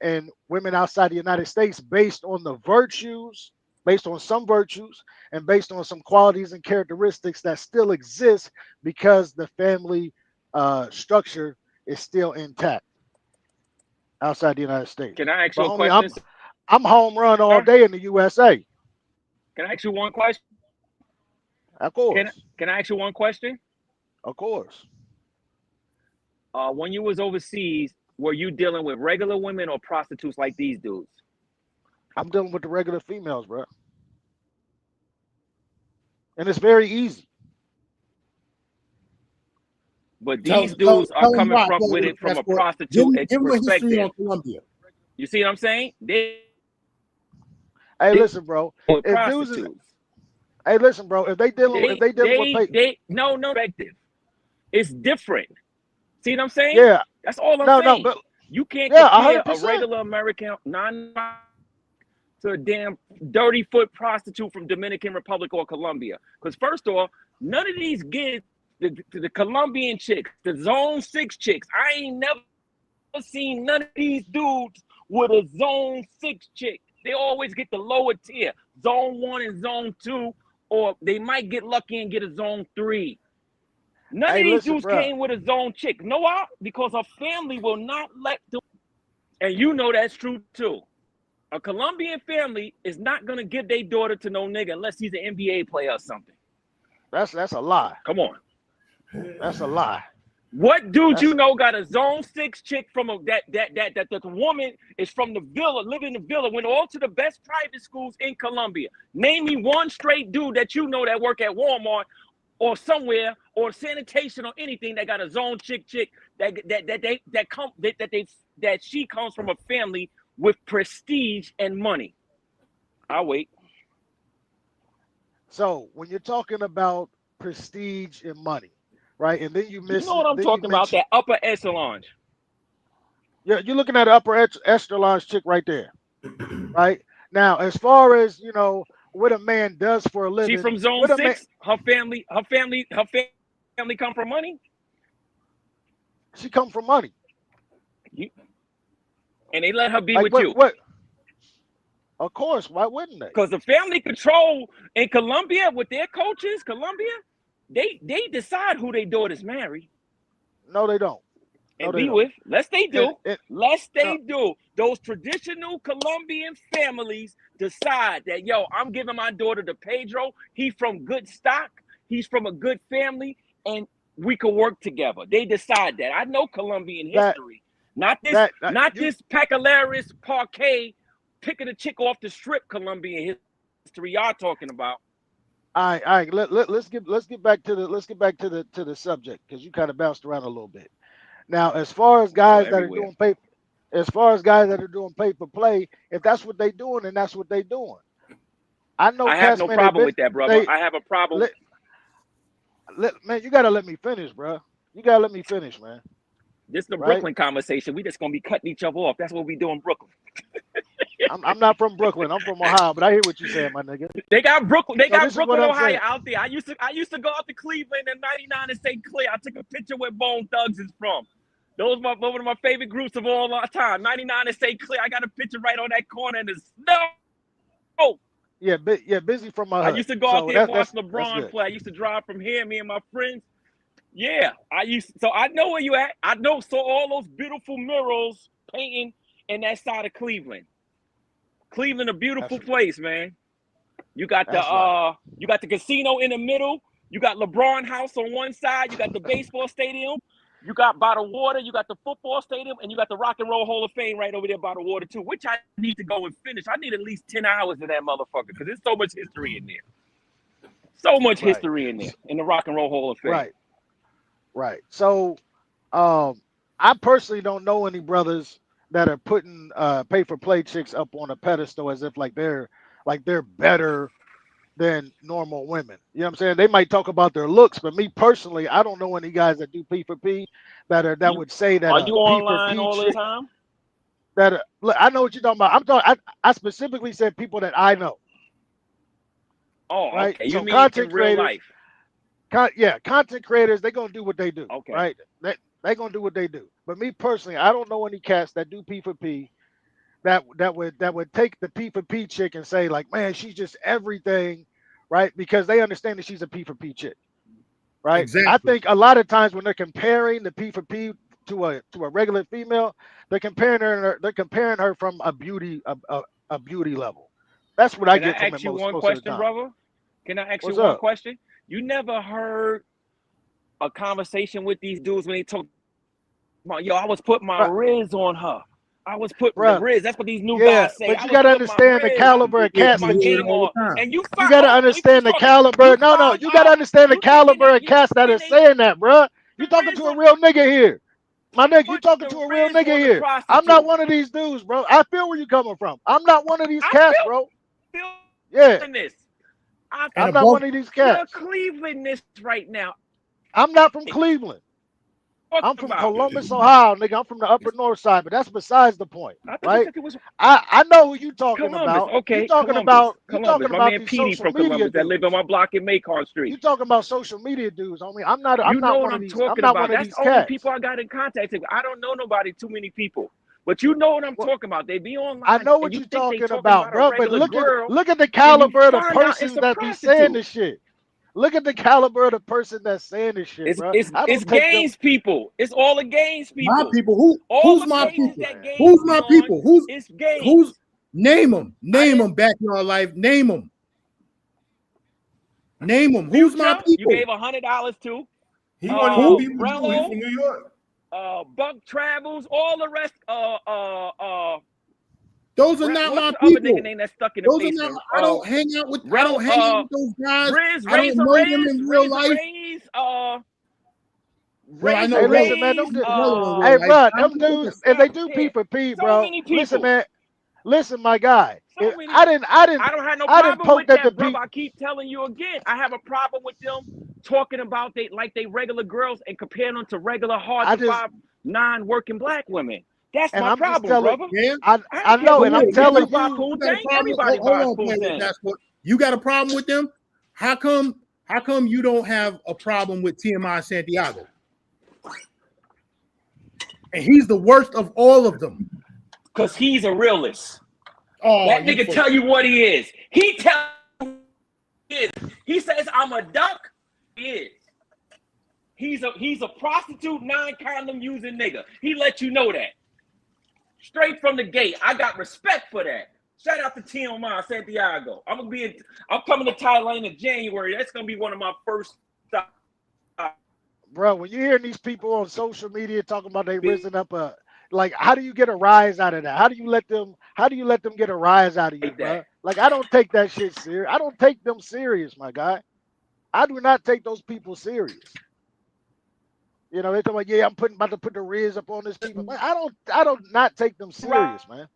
and women outside the United States based on the virtues, based on some virtues, and based on some qualities and characteristics that still exist because the family structure is still intact outside the United States. Can I ask But you a homie, question, I'm home run all sir? day in the USA. Can I ask you one question? Of Can course, Can I ask you one question? of course. When you was overseas, were you dealing with regular women or prostitutes like these dudes? I'm dealing with the regular females, bro, and it's very easy. But Tell, these tell, dudes are tell him coming why. from Go with ahead, it from a passport. Give prostitute him, give him a history on perspective. Colombia. You see what I'm saying? Hey, They listen, bro. with If dudes is prostitutes. Hey, listen, bro. If they dealing with pay, They no perspective. It's different. See what I'm saying? yeah, That's all I'm no, saying. but You can't yeah, compare a 100%. regular American non to a damn dirty foot prostitute from Dominican Republic or Colombia. Because first off, none of these get the Colombian chicks, the Zone 6 chicks. I ain't never seen none of these dudes with a Zone 6 chick. They always get the lower tier, Zone 1 and Zone 2, or they might get lucky and get a Zone 3. None of Hey, these listen, dudes bro. came with a Zone chick. Know why? Because her family will not let them. And you know that's true too. A Colombian family is not gonna give their daughter to no nigga unless he's an NBA player or something. That's a lie. Come on. That's a lie. What dude That's you know got a Zone 6 chick from that the woman is from the villa, living in the villa, went all to the best private schools in Colombia. Name me one straight dude that you know that work at Walmart or somewhere or sanitation or anything that got a Zone chick that she comes from a family with prestige and money. I'll wait. so when you're talking about prestige and money, right? And then You know what I'm then you talking about? mention, That upper echelon. yeah, you're looking at an upper echelon chick right there, right? Now, as far as what a man does for a She living, from Zone what a man, 6. Her family come from money. she come from money. You, and they let her be Like with you. what? Of course, why wouldn't they? Because the family control in Colombia with their coaches, Colombia, they decide who their daughters marry. No, they don't. and be with. Lest they do. Lest they do. Those traditional Colombian families decide that, yo, I'm giving my daughter to Pedro. He's from good stock. He's from a good family, and we could work together. They decide that. I know Colombian history. Not this Pacalaris Parquet picking a chick off the strip Colombian history y'all talking about. All right. Let's get back to the subject, because you kind of bounced around a little bit. Now, as far as guys that are doing pay for play, if that's what they doing, then that's what they doing. I know. I have no problem with that, brother. I have a problem. Man, you gotta let me finish, bro. You gotta let me finish, man. This is the Brooklyn conversation. We just gonna be cutting each other off. That's what we do in Brooklyn. I'm not from Brooklyn. I'm from Ohio, but I hear what you're saying, my nigga. They got Brooklyn. They got Brooklyn, Ohio out there. I used to go out to Cleveland and 99 and St. Clair. I took a picture where Bone Thugs is from. Those are one of my favorite groups of all our time. 99 and St. Clair. I got a picture right on that corner in the snow. Oh. Yeah, busy from my. I used to go out there and watch LeBron play. I used to drive from here, me and my friends. Yeah, so I know where you at. I saw all those beautiful murals painting in that side of Cleveland. Cleveland, a beautiful place, man. You got the casino in the middle. You got LeBron house on one side. You got the baseball stadium. You got by the water. You got the football stadium, and you got the Rock and Roll Hall of Fame right over there by the water too. Which I need to go and finish. I need at least 10 hours of that motherfucker because there's so much history in there. So much history in there in the Rock and Roll Hall of Fame. Right. So, I personally don't know any brothers that are putting pay for play chicks up on a pedestal as if they're better than normal women. You know what I'm saying? They might talk about their looks, but me personally, I don't know any guys that do P for P that would say that. Are you online all the time? Look, I know what you're talking about. I specifically said people that I know. Oh, right. Okay. You so mean content in real creators, life? Content creators, they're gonna do what they do. Okay. Right. They're gonna do what they do. But me personally, I don't know any cats that do P for P that would take the P for P chick and say like, man, she's just everything, right? Because they understand that she's a P for P chick, right? Exactly. I think a lot of times when they're comparing the P for P to a regular female, they're comparing her from a beauty level. That's what I get from it. Can I ask you one question, brother? Can I ask you one question? You never heard a conversation with these dudes when they talk about, yo, I was putting my Riz on her. I was putting the Riz. That's what these new guys say. But you gotta understand the caliber of cats. And you gotta understand the caliber. No, you gotta understand the caliber of cats that are saying that, bro. You talking to a real nigga here. My nigga, you talking to a real nigga here. I'm not one of these dudes, bro. I feel where you coming from. I'm not one of these cats, bro. Yeah. I'm not one of these cats. You're Clevelandness right now. I'm not from Cleveland. I'm from Columbus, Ohio, nigga. I'm from the upper north side, but that's besides the point, right? I know who you talking about. Okay, you talking about my man Petey from Columbus that live on my block in Macon Street. You talking about social media dudes? I mean, I'm not one of these. That's the only people I got in contact with. I don't know nobody, too many people. But you know what I'm talking about. They be online. I know what you're talking about, bro. But look at the caliber of the persons that be saying this shit. Look at the caliber of the person that's saying this shit, bro. It's games people. It's all the games people. My people. Who's my people? Who's my people? Who's name them? Name them, Backyard Life. Name them. Name them. Who's my people? You gave $100 to. He wasn't even people. He's from New York. Buck Travels, all the rest. Those are not my people. Name that's stuck in the basement? I don't hang out with. I don't hang out with those guys. I don't know them in real life. Hey, listen, man. Hey, bro, them dudes, if they do P for P, bro. Listen, man. Listen, my guy. I don't have no problem with that, bro. I keep telling you again. I have a problem with them talking about they regular girls and comparing them to regular hard to five non-working black women. That's my problem, brother. I know, and I'm telling you. Everybody You got a problem with them? How come you don't have a problem with TMI Santiago? And he's the worst of all of them. Because he's a realist. Oh, that nigga tell you what he is. He tells you he is. He says, I'm a duck. He is. He's a prostitute, non-condom using nigga. He let you know that. Straight from the gate. I got respect for that. Shout out to Tioma Santiago. I'm coming to Thailand in January. That's gonna be one of my first stops. Bro, when you hear these people on social media talking about they risen up like, how do you get a rise out of that? How do you let them get a rise out of you, bro? Like, I don't take that shit serious. I don't take them serious, my guy. I do not take those people serious. You know, they talking about, yeah, I'm about to put the Riz up on this people. Man, I don't not take them serious, man.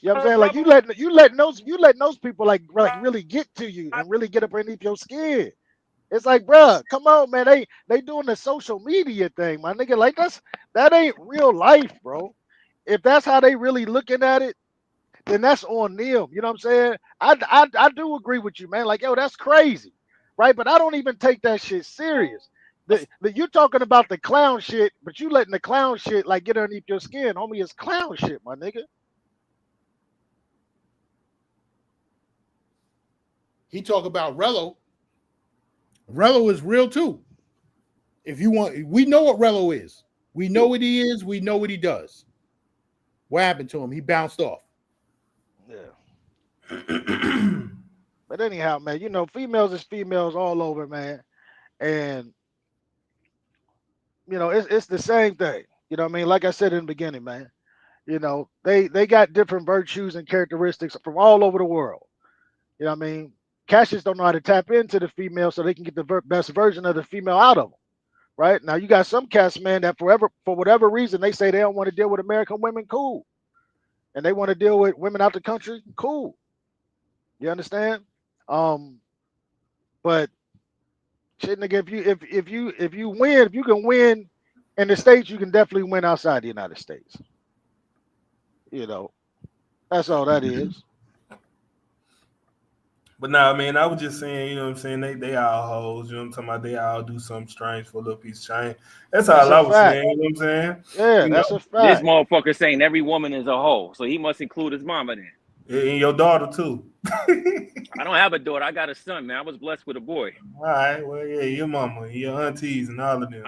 You know what I'm saying? Like, you letting those people like really get to you and really get up underneath your skin. It's like, bro, come on, man. They doing the social media thing, my nigga. Like, that ain't real life, bro. If that's how they really looking at it, then that's on them. You know what I'm saying? I do agree with you, man. Like, yo, that's crazy, right? But I don't even take that shit serious. You're talking about the clown shit, but you letting the clown shit like get underneath your skin, homie. It's clown shit, my nigga. He talk about Rello. Rello is real too. If you want, we know what Rello is. We know what he is. We know what he does. What happened to him? He bounced off. Yeah. But anyhow, man, you know, females is females all over, man. And you know, it's the same thing. You know what I mean? Like I said in the beginning, man. You know, they got different virtues and characteristics from all over the world. You know what I mean? Cats just don't know how to tap into the female so they can get the best version of the female out of them. Right? Now, you got some cats, man, that for whatever reason, they say they don't want to deal with American women, cool. And they want to deal with women out the country, cool. You understand? But shit, nigga, if you can win in the States, you can definitely win outside the United States. You know, that's all that is. But nah, man, I was just saying, you know what I'm saying? They all hoes, you know what I'm talking about? They all do something strange for a little piece of chain. That's all I was saying, you know what I'm saying? Yeah, that's a fact. This motherfucker saying every woman is a hoe, so he must include his mama then. And your daughter too. I don't have a daughter. I got a son, man. I was blessed with a boy. All right, well, yeah, your mama, your aunties, and all of them.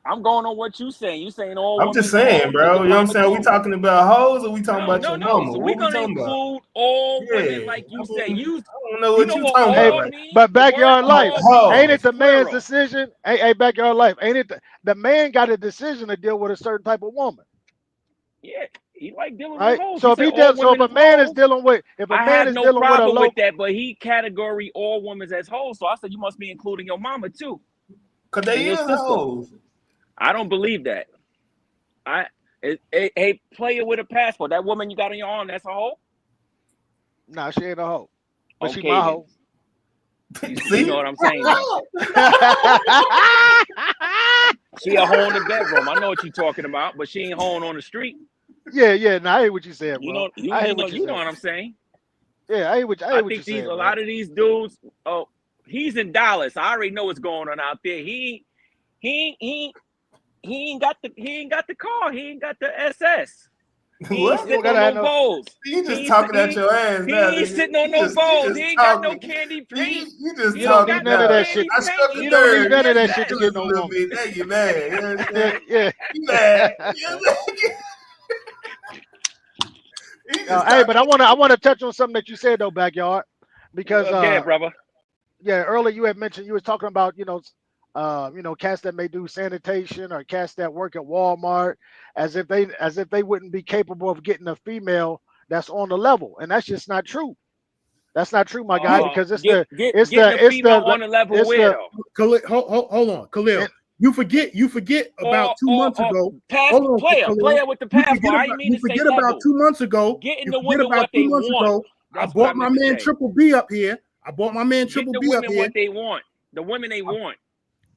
I'm going on what you saying. You saying all. I'm just saying, bro. You know what I'm saying? Are we talking about hoes or we talking about your mama? So we're gonna include all women, like you say. I don't know what you talking about. But backyard life, ain't it the man's decision? Hey, backyard life, ain't it the man got a decision to deal with a certain type of woman? Yeah, he like dealing right? with hoes. So if a man is dealing with, problem with that, but he category all women as hoes. So I said you must be including your mama too, cause they is hoes. I don't believe that. Hey, player with a passport. That woman you got on your arm, that's a hoe? Nah, she ain't a hoe. But okay, she my hoe. You know what I'm saying? She a hoe in the bedroom. I know what you're talking about, but she ain't hoeing on the street. Yeah. Nah, I hear what you said, bro. You know what I'm saying? Yeah, I hear what I you think said. A lot of these dudes, he's in Dallas. I already know what's going on out there. He ain't got the car. He ain't got the SS. He ain't sitting on no bowls. You just talking at your ass. He ain't sitting on no bowls. He ain't got no candy paint. You just talking none of that shit. You don't need none of that shit to get no woman. Now you mad. Yeah. You mad. Hey, but I want to touch on something that you said though, backyard, because brother. Yeah, earlier you had mentioned you was talking about cats that may do sanitation or cats that work at Walmart, as if they wouldn't be capable of getting a female that's on the level, and that's just not true. That's not true, my guy, because it's the on the level where hold on, Khalil. You forget about 2 months ago. Player with the passport. You forget about 2 months ago. Getting the women what they want. I bought my man Triple B up here. What they want. The women they want.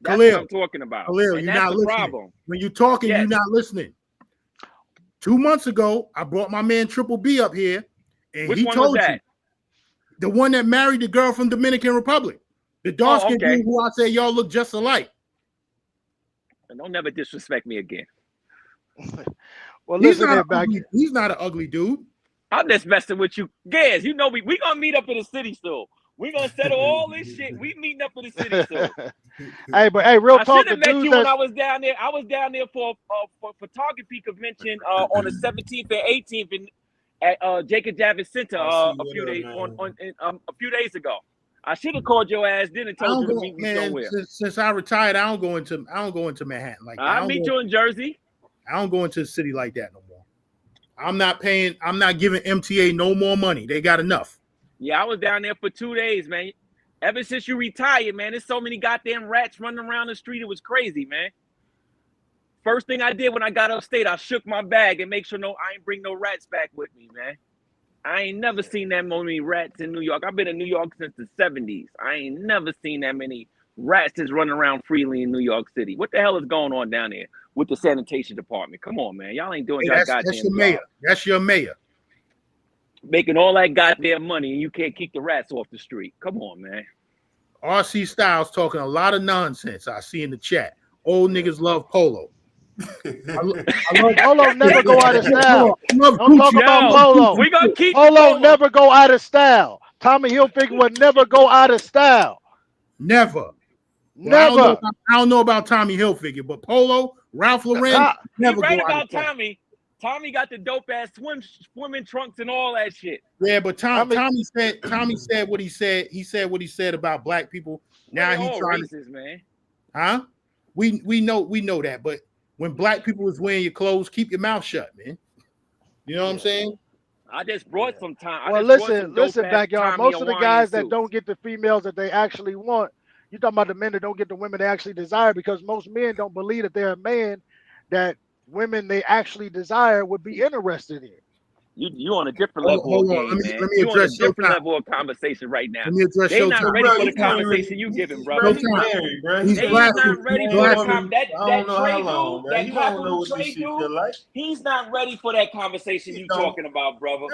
That's Khalil, what I'm talking about. Khalil, and you're that's not the listening. problem. When you're talking, you're not listening. 2 months ago, I brought my man Triple B up here, and Which he one told was that? you the one that married the girl from Dominican Republic, the dark-skinned dude who I say y'all look just alike. And don't never disrespect me again. Well, listen here, back. He's not an ugly dude. I'm just messing with you. Gaz, you know we gonna meet up in the city still. We're gonna settle all this shit. We meeting up in the city soon. Hey, but hey, real I talk. should have met you when I was down there. I was down there for photography convention on the 17th and 18th at Jacob Javits Center a few days ago. I should have called your ass then and told you to meet me somewhere. Since I retired, I don't go into Manhattan like that. I'll meet you in Jersey. I don't go into the city like that no more. I'm not giving MTA no more money. They got enough. Yeah, I was down there for 2 days, man. Ever since you retired, man, there's so many goddamn rats running around the street. It was crazy, man. First thing I did when I got upstate, I shook my bag and make sure I ain't bring no rats back with me, man. I ain't never seen that many rats in New York. I've been in New York since the 70s. I ain't never seen that many rats just running around freely in New York City. What the hell is going on down there with the sanitation department? Come on, man. Y'all ain't doing your goddamn that's your mayor. job. That's your mayor. Making all that goddamn money and you can't keep the rats off the street. Come on, man. RC Styles talking a lot of nonsense. I see in the chat. Old niggas love Polo. Polo never go out of style. Don't talk about Polo. We gonna keep Polo never go out of style. Tommy Hilfiger would never go out of style. Never. Never. Well, I don't know about Tommy Hilfiger, but Polo, Ralph Lauren, never right go about out of style. Tommy. Tommy got the dope ass swimming trunks and all that shit. Yeah, but Tommy said what he said. He said what he said about black people. Now he's trying racist, man. Huh? We know that, but when black people is wearing your clothes, keep your mouth shut, man. You know what I'm saying? I just brought some time. Well, listen, backyard. Most of the guys that don't get the females that they actually want, you talking about the men that don't get the women they actually desire, because most men don't believe that they're a man that women they actually desire would be interested in. You on a different level of game, man. You on a different level of conversation right now. They're not ready for the conversation you giving, brother. They're not ready for that Trey dude. He's not ready for that conversation you talking about, brother.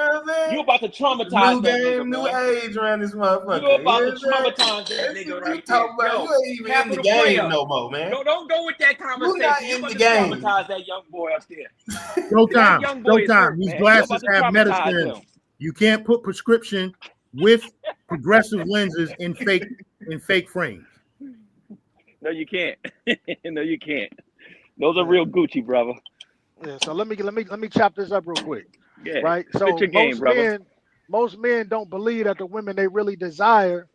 You about to traumatize that nigga, new age around this motherfucker. You about to traumatize that nigga right there. You ain't even in the game no more, man. Don't go with that conversation. You about to traumatize that young boy up there. No time. These glasses have medicine. You can't put prescription with progressive lenses in fake frames. No, you can't. No, you can't. Those are real Gucci, brother. Yeah. So let me chop this up real quick. Yeah. Right. So most men don't believe that the women they really desire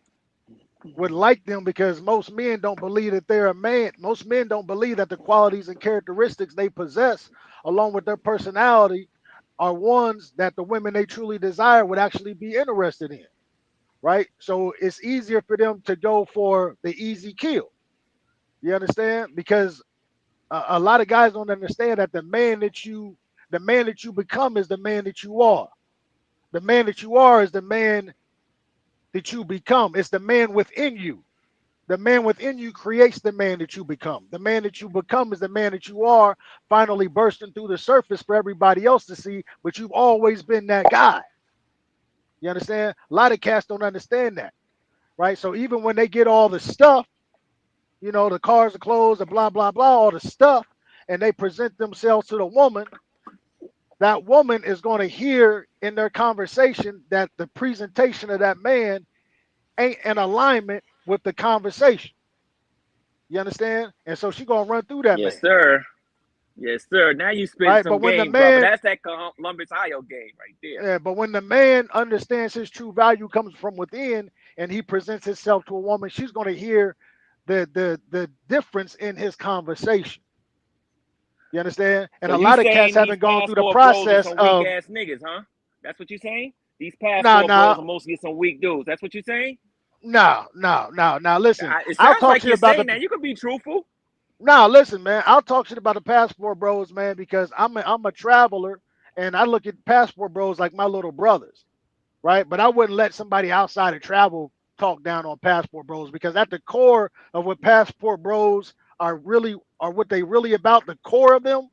would like them, because most men don't believe that they're a man. Most men don't believe that the qualities and characteristics they possess, along with their personality, are ones that the women they truly desire would actually be interested in, right? So it's easier for them to go for the easy kill. You understand? Because a lot of guys don't understand that the man that you become is the man that you are. The man that you are is the man that you become. It's the man within you. The man within you creates the man that you become. The man that you become is the man that you are, finally bursting through the surface for everybody else to see, but you've always been that guy. You understand? A lot of cats don't understand that, right? So even when they get all the stuff, you know, the cars, the clothes, the blah, blah, blah, all the stuff, and they present themselves to the woman, that woman is going to hear in their conversation that the presentation of that man ain't in alignment with the conversation. You understand? And so she gonna run through that. Yes, sir. Yes, sir. Now you spit some game, brother. That's that Columbus, Ohio game right there. Yeah, but when the man understands his true value comes from within, and he presents himself to a woman, she's gonna hear the difference in his conversation. You understand? And so a lot of cats haven't gone through the process of weak ass niggas, huh? That's what you're saying? These passport bros are mostly some weak dudes. That's what you're saying? No. Listen, I'll talk to you about that. You can be truthful. No, listen, man. I'll talk shit about the passport bros, man, because I'm a traveler, and I look at passport bros like my little brothers, right? But I wouldn't let somebody outside of travel talk down on passport bros, because at the core of what passport bros are what they really about, the core of them,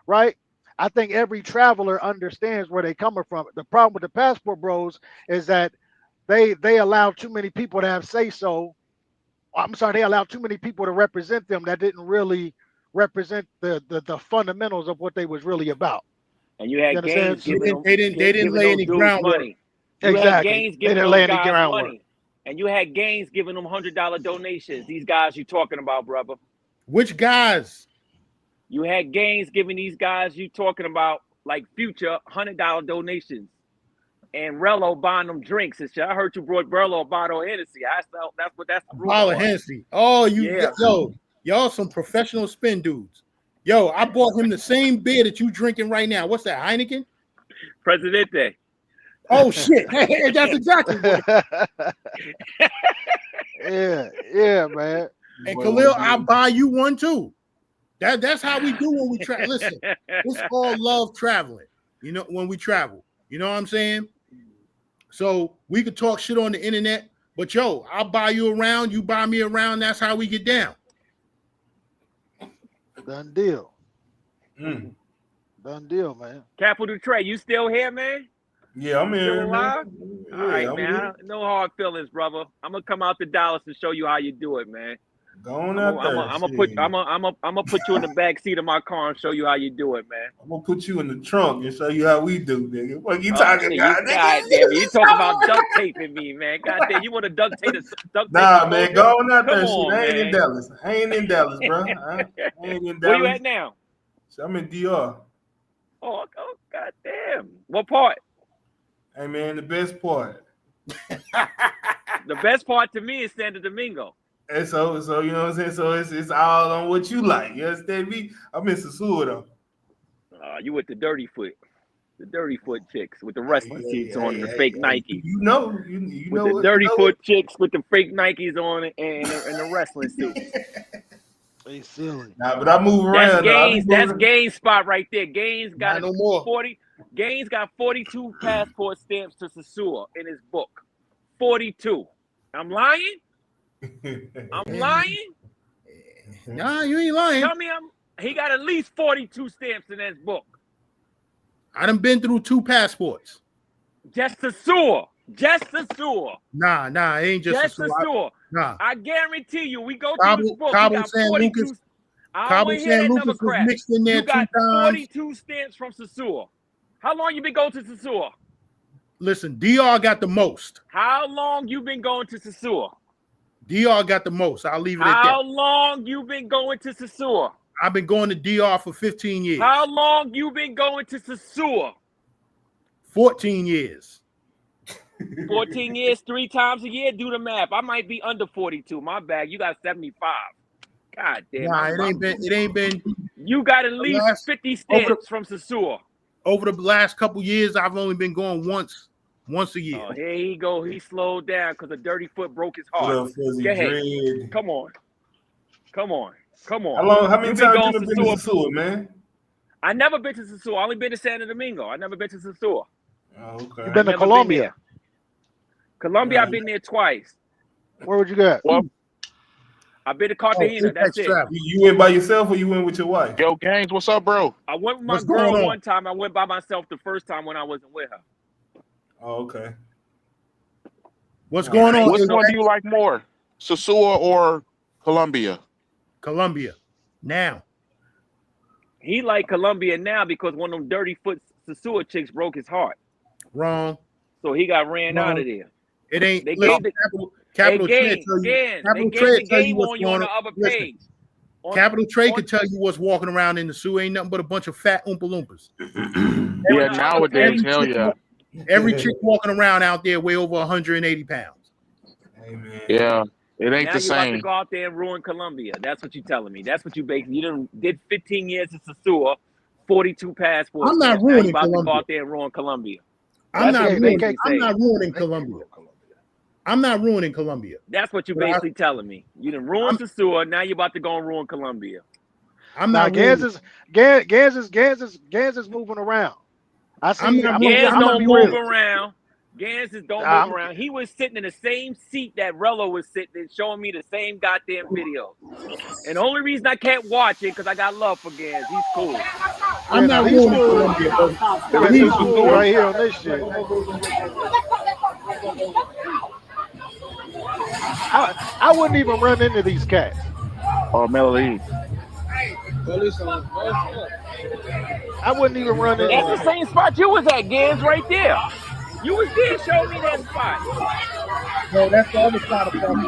right? I think every traveler understands where they're coming from. The problem with the passport bros is that they allow too many people to have say-so. I'm sorry, they allow too many people to represent them that didn't really represent the fundamentals of what they was really about. And you had Gaines they didn't lay any groundwork. Exactly. They didn't lay any groundwork. and you had Gaines giving them $100 donations. These guys you talking about, brother? Which guys? You had Gaines giving these guys you talking about, like Future, $100 donations, and Rello buying them drinks and shit. I heard you brought Rello a bottle of Hennessy. I felt that's the bottle of Hennessy. Oh, y'all some professional spin dudes. Yo, I bought him the same beer that you drinking right now. What's that, Heineken? Presidente. Oh shit, that's exactly what. Yeah, man. And Khalil, I'll buy you one too. That's how we do when we travel. Listen, it's all love traveling. You know, when we travel. You know what I'm saying? So we could talk shit on the internet, but yo, I'll buy you around, you buy me around. That's how we get down. Done deal. Done deal, man. Capital Trey, you still here, man? Yeah, I'm here. All right, I'm man. here. No hard feelings, brother. I'm gonna come out to Dallas and show you how you do it, man. Going out there. I'm gonna put you in the back seat of my car and show you how you do it, man. I'm gonna put you in the trunk and show you how we do, nigga. What you talking about? Goddamn, you talking about duct taping me, man? Goddamn, you want to duct tape? Nah, man, going out there. On, I ain't in Dallas. I ain't in Dallas, bro. I ain't in Dallas. Where you at now? So I'm in DR. Oh, goddamn. What part? Hey, man, the best part. The best part to me is Santo Domingo. And so you know what I'm saying? So it's all on what you like. You understand me? I'm in Sasua though. You with the dirty foot chicks with the wrestling suits on and the fake Nikes. You know the dirty foot chicks with the fake Nikes on and the wrestling suits. They silly. Nah, but I move around. That's Gaines spot right there. Gaines got no more. 40. Gaines got 42 passport stamps to Sasua in his book. 42. I'm lying? I'm lying? Nah, you ain't lying. Tell me he got at least 42 stamps in his book. I done been through 2 passports. Just Sasua. Nah, it ain't just Sasua. Nah. I guarantee you, we go through this book. Cabo San Lucas. Cabo San Lucas was mixed in there you 2 got times. 42 stamps from Sasua. How long you been going to Sasua? Listen, DR got the most. How long you been going to Sasua? DR got the most. I'll leave it at that. How long you been going to Sasua? I've been going to DR for 15 years. How long you been going to Sasua? 14 years. 14 years, 3 times a year. Do the math. I might be under 42. My bad. You got 75. God damn. Nah, it ain't been. You got at least 50 stamps from Sasua. Over the last couple years, I've only been going once a year. Oh, here he go. He slowed down because a dirty foot broke his heart. Go ahead. Come on. How many times you been to Sasua, man? I never been to Sasua. I only been to Santo Domingo. I never been to Sasua. Oh, okay. You been to Colombia? Colombia, I've been there twice. Where would you go? Well, I've been to Cartagena. That's it. You went by yourself or you went with your wife? Yo, Gaines, what's up, bro? I went with my girl one time. I went by myself the first time when I wasn't with her. Oh, okay. What's going on? Which one do you like more, Sasua or Colombia? Colombia. Now. He like Colombia now because one of them dirty foot Sasua chicks broke his heart. Wrong. So he got ran out of there. It ain't. They listen, gave Capital Trade tell you what's going on. Capital Trade could tell you what's walking around in the Sue ain't nothing but a bunch of fat Oompa Loompas. Yeah, nowadays, hell yeah. Every chick walking around out there weigh over 180 pounds. Amen. Yeah, it ain't now the you about same. to go out there and ruin Colombia. That's what you're telling me. That's what you basically did 15 years in Sasua, 42 passports. I'm not now ruining you about Colombia. to go out there and ruin Colombia. I'm not ruining Colombia. I'm not ruining Colombia. That's what you're basically telling me. You done ruined Sasua. Now you're about to go and ruin Colombia. I'm not. Gans is moving around. I see. Gans don't move around. Gans don't move around. He was sitting in the same seat that Rello was sitting in, showing me the same goddamn video. And the only reason I can't watch it because I got love for Gans. He's cool. I'm not ruining Colombia. He's cool right here on this shit. I wouldn't even run into these cats. Oh, Melody. I wouldn't even run into. That's the same spot you was at, Gans, right there. You was there showing me that spot. No, that's the other side of Park.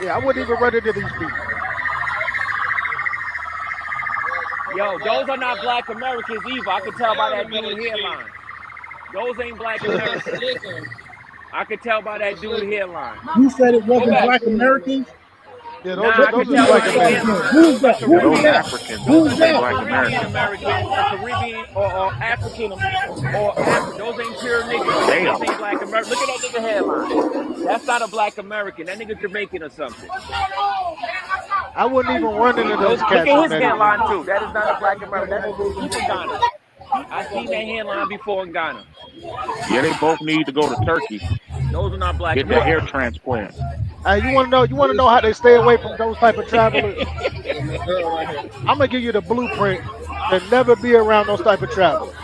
Yeah, I wouldn't even run into these people. Yo, those are not black Americans either. I can tell by that dude's hairline. Those ain't black Americans. I can tell by that dude's hairline. You said it wasn't black Americans? Yeah, Nah, I those can are tell black by the Americans. hairline. Who's that? Those Those are Africans. Who's Those that? ain't black Caribbean Americans. Americans or Caribbean or African or African. Those ain't pure niggas. Damn. Those ain't black American. Look at that nigga hairline. That's not a black American. That nigga Jamaican or something. I wouldn't even run into those Look cats at on his that hairline event. too. That is not a black American. He's from Ghana. I seen that hairline before in Ghana. Yeah, they both need to go to Turkey. Those are not black Get that hair Americans. transplant. Hey, you want to know how they stay away from those type of travelers? I'm gonna give you the blueprint to never be around those type of travelers.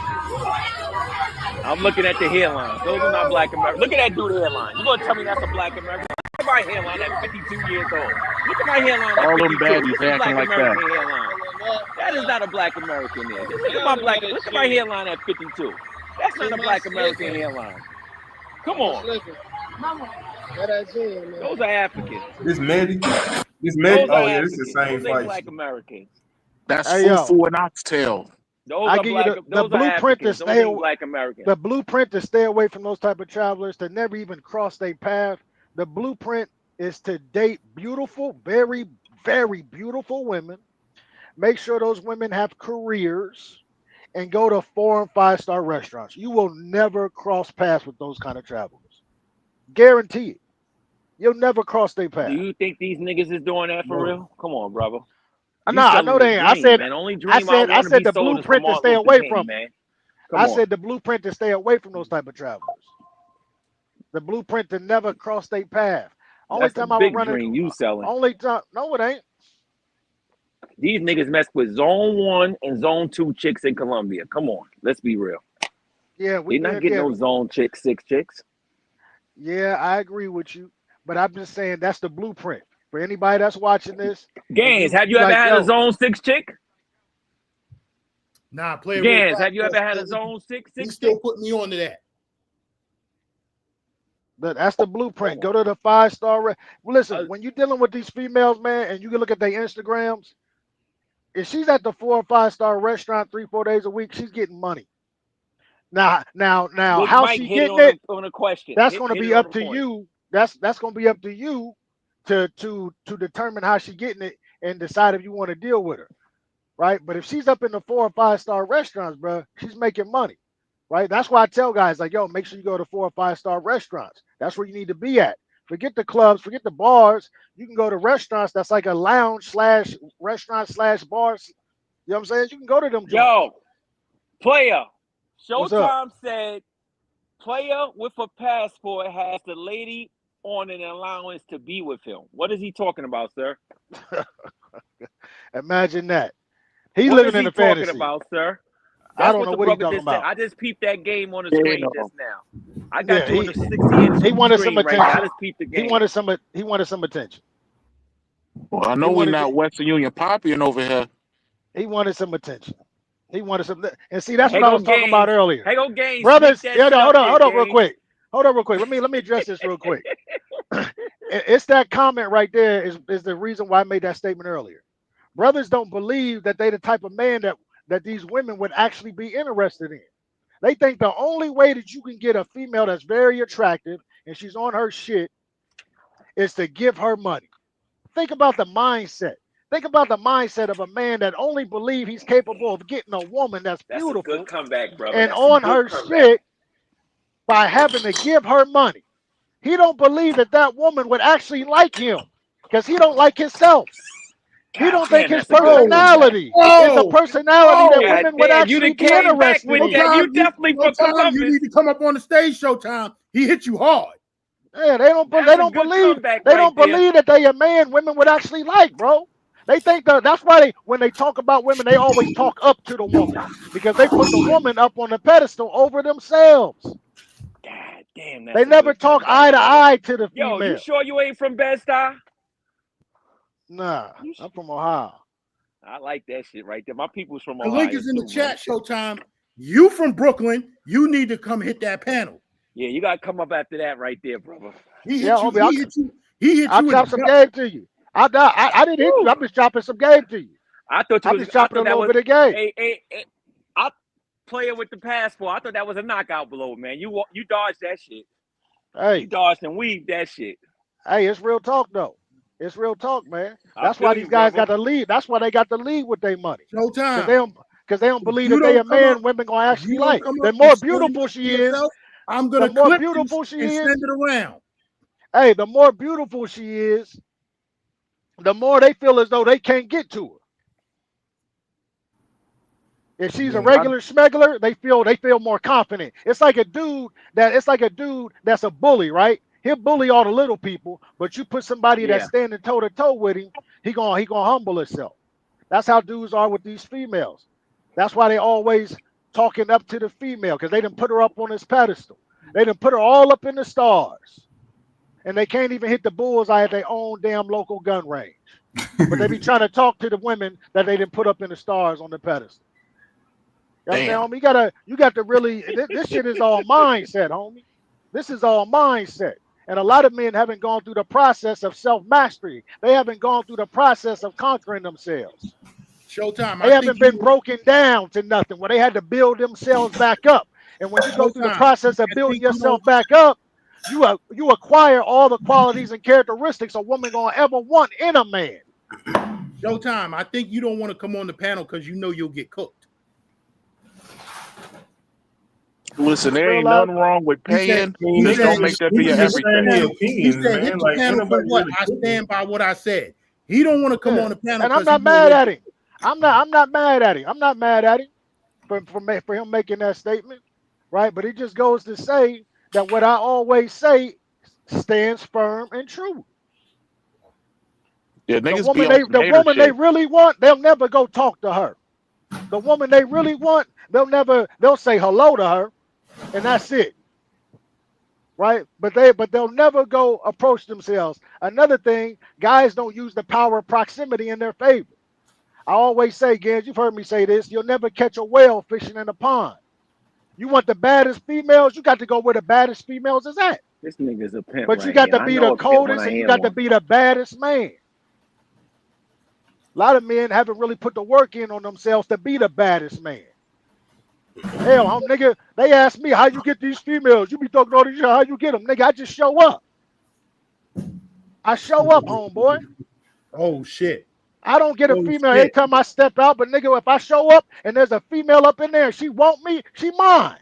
I'm looking at the hairline. Those are not black Americans. Look at that dude's hairline. You gonna tell me that's a black American? Look at my hairline at 52 years old. Look at my hairline at All them 52. baddies This is black acting like American hairline. That is not a black American there. Look at my black. Look at my hairline at 52. That's not a black American hairline. Come on. Those are Africans. This Medi. This Those Medi. are Oh yeah, this is the Africans. same Those ain't fight. black Americans. That's Hey, yo. fufu and oxtail. Those I are give black. you the Those are blueprint to Africans. Those stay ain't black Americans. the blueprint to stay away from those type of travelers, to never even cross their path. The blueprint is to date beautiful, very, very beautiful women. Make sure those women have careers and go to 4 and 5 star restaurants. You will never cross paths with those kind of travelers. Guarantee it. You'll never cross their path. Do you think these niggas is doing that for real? Come on, brother. No, I know they ain't. I said man. Only dream I said want to be the sold is blueprint from to stay Martin Luther away King, from. man. Come I on. said the blueprint to stay away from those type of travelers. The blueprint to never cross their path. Only That's time the I big would run dream into you selling. only time. No, it ain't. These niggas mess with zone 1 and zone 2 chicks in Colombia. Come on, let's be real. Yeah, They're not getting no zone 6 chicks. Yeah, I agree with you. But I'm just saying that's the blueprint. For anybody that's watching this. Gans, have you ever had a zone 6 chick? Nah, play Gans, have you ever had a zone 6 He chick? still put me on to that. But that's the blueprint. Go to the 5 star. Listen, when you're dealing with these females, man, and you can look at their Instagrams, if she's at the 4 or 5 star restaurant 3-4 days a week, she's getting money. Now, Big how Mike she hit getting it it? on a question. That's going to Hit be it on up the to point. you. That's going to be up to you to determine how she getting it and decide if you want to deal with her, right? But if she's up in the 4 or 5 star restaurants, bro, she's making money, right? That's why I tell guys like, yo, make sure you go to 4 or 5 star restaurants. That's where you need to be at. Forget the clubs, forget the bars. You can go to restaurants that's like a lounge / restaurant / bars. You know what I'm saying? You can go to them. Yo, player. What's up? Showtime said, player with a passport has the lady on an allowance to be with him. What is he talking about, sir? Imagine that. He What living is he in a talking fantasy. about, sir? I That's don't know what he's brother talking just said. about. I just peeped that game on the Yeah, screen no. just now. I got Yeah, you on the 60-inch he wanted some screen right there. I attention. just peeped the game. He wanted some attention. Well, I know He we're wanted not to- Western Union popping over here. He wanted some attention. He wanted some, and see that's Hey, what I go was talking Gaines. about earlier. Hey, go Gaines. Brothers, Sneak that yeah, shit no, up hold on real Gaines. quick. Hold on real quick. Let me address this real quick. It's that comment right there is the reason why I made that statement earlier. Brothers don't believe that they the type of man that these women would actually be interested in. They think the only way that you can get a female that's very attractive and she's on her shit is to give her money. Think about the mindset. Think about the mindset of a man that only believes he's capable of getting a woman that's That's a beautiful good comeback, brother. and That's a on good her comeback. shit by having to give her money. He don't believe that woman would actually like him because he don't like himself. He don't think his that's a good personality is a Oh, personality that God women would damn, you actually done be came back interested with in. that. You definitely for Showtime, you Columbus. need to come up on the stage, Showtime. He hit you hard. Yeah, they don't That's a good believe comeback they right don't there. believe that they a man women would actually like, bro. They think that's why when they talk about women, they always talk up to the woman because they put the woman up on the pedestal over themselves. God damn, that's They a never good talk comeback, eye to brother. eye to the Yo, female. you sure you ain't from Bed-Stuy? Nah, I'm from Ohio. I like that shit right there. My people's from The Ohio link is in the too, chat, Showtime. You from Brooklyn, you need to come hit that panel. Yeah, you gotta come up after that right there, brother. He hit Yeah, you. homie, He hit you. He hit I'll you in chop the some gut. game to you. I didn't hit you. I'm just chopping some game to you. I thought you I'm was. just I chopping a thought that little was. bit of game. Hey, I player with the passport. I thought that was a knockout blow, man. You dodged that shit. Hey, You dodged and weaved that shit. hey, it's real talk though. It's real talk, man. I That's why feel these you, guys brother. got to lead. That's why they got to lead with their money. Showtime. Because they don't believe you that they don't a come man. up- Women gonna If you actually don't like. come The up more and show beautiful she is, yourself, I'm gonna the more clip beautiful you she and is. send it around. Hey, the more beautiful she is, the more they feel as though they can't get to her. If she's a regular schmegler, they feel more confident. It's like a dude that's a bully, right? He'll bully all the little people, but you put somebody that's standing toe to toe with him, he gonna humble himself. That's how dudes are with these females. That's why they always talking up to the female, because they done put her up on this pedestal. They done put her all up in the stars. And they can't even hit the bullseye at their own damn local gun range. But they be trying to talk to the women that they didn't put up in the stars on the pedestal. You know what I'm saying, homie? You got to really, this shit is all mindset, homie. This is all mindset. And a lot of men haven't gone through the process of self-mastery. They haven't gone through the process of conquering themselves. Showtime. They haven't been broken down to nothing where they had to build themselves back up. And when you go through the process of building yourself back up, you acquire all the qualities and characteristics a woman gonna ever want in a man. Showtime. I think you don't want to come on the panel because you know you'll get cooked. Listen, there ain't nothing wrong with paying. Just don't make that be everything. He said, hit the panel for what? I stand by what I said. He don't want to come on the panel. And I'm not mad at him. I'm not mad at him. I'm not mad at him for him making that statement, right? But it just goes to say that what I always say stands firm and true. Yeah, the woman they really want, they'll never go talk to her. The woman they really want, they'll say hello to her, and that's it. Right? But they'll never go approach themselves. Another thing, guys don't use the power of proximity in their favor. I always say, Gans, you've heard me say this, you'll never catch a whale fishing in a pond. You want the baddest females, you got to go where the baddest females is at. This nigga's a pimp. But you got to be the coldest and you got to be the baddest man. A lot of men haven't really put the work in on themselves to be the baddest man. Hell, nigga, they ask me how you get these females. You be talking all this shit, how you get them? Nigga, I just show up. I show up, homeboy. Oh, shit. I don't get a female every time I step out, but nigga, if I show up and there's a female up in there and she want me, she mine.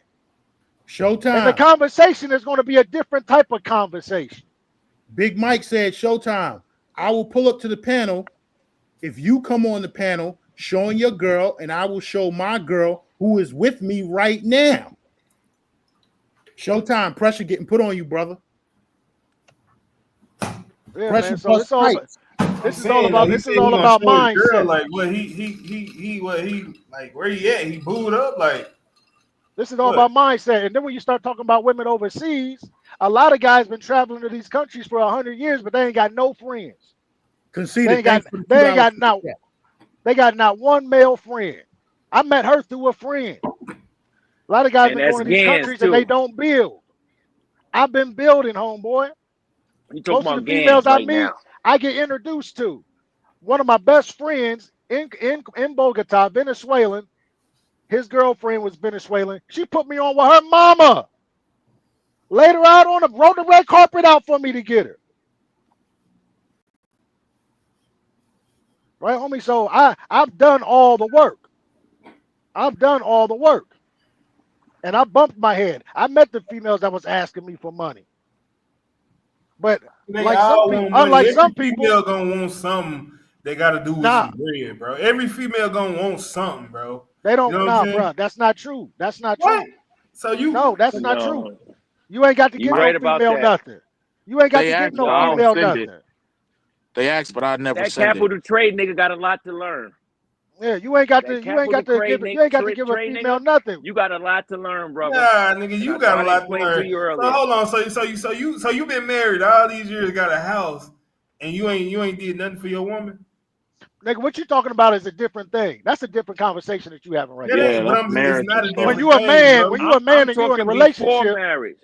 Showtime. And the conversation is going to be a different type of conversation. Big Mike said, Showtime, I will pull up to the panel if you come on the panel showing your girl, and I will show my girl who is with me right now. Showtime, pressure getting put on you, brother. Yeah, pressure, man, so it's all, this is all about mindset. Girl, like what he like where he at? He booed up like. This is all about mindset. And then when you start talking about women overseas, a lot of guys been traveling to these countries for 100 years, but they ain't got no friends. Conceded. They got not one male friend. I met her through a friend. A lot of guys been going to these countries and they don't build. I've been building, homeboy. Most of the females I meet, I get introduced to. One of my best friends in Bogota, Venezuelan, his girlfriend was Venezuelan. She put me on with her mama. Laid her out on rolled the red carpet out for me to get her. Right, homie? So I've done all the work. I've done all the work. And I bumped my head. I met the females that was asking me for money. But unlike some people, female gonna want something they gotta do with some bread, bro. Every female gonna want something, bro. They don't bro. That's not true. That's not true. So that's not true. You ain't got to give no female nothing. You ain't got to give no female nothing. They asked, but I never that send capital trade nigga got a lot to learn. Yeah, you ain't got to give a female nothing. You got a lot to learn, brother. Yeah, nigga, you got a lot to learn. So hold on, so you been married all these years, got a house, and you ain't did nothing for your woman. Nigga, what you talking about is a different thing. That's a different conversation that you having right now. Yeah, that's marriage. When you a man and you in a relationship, marriage.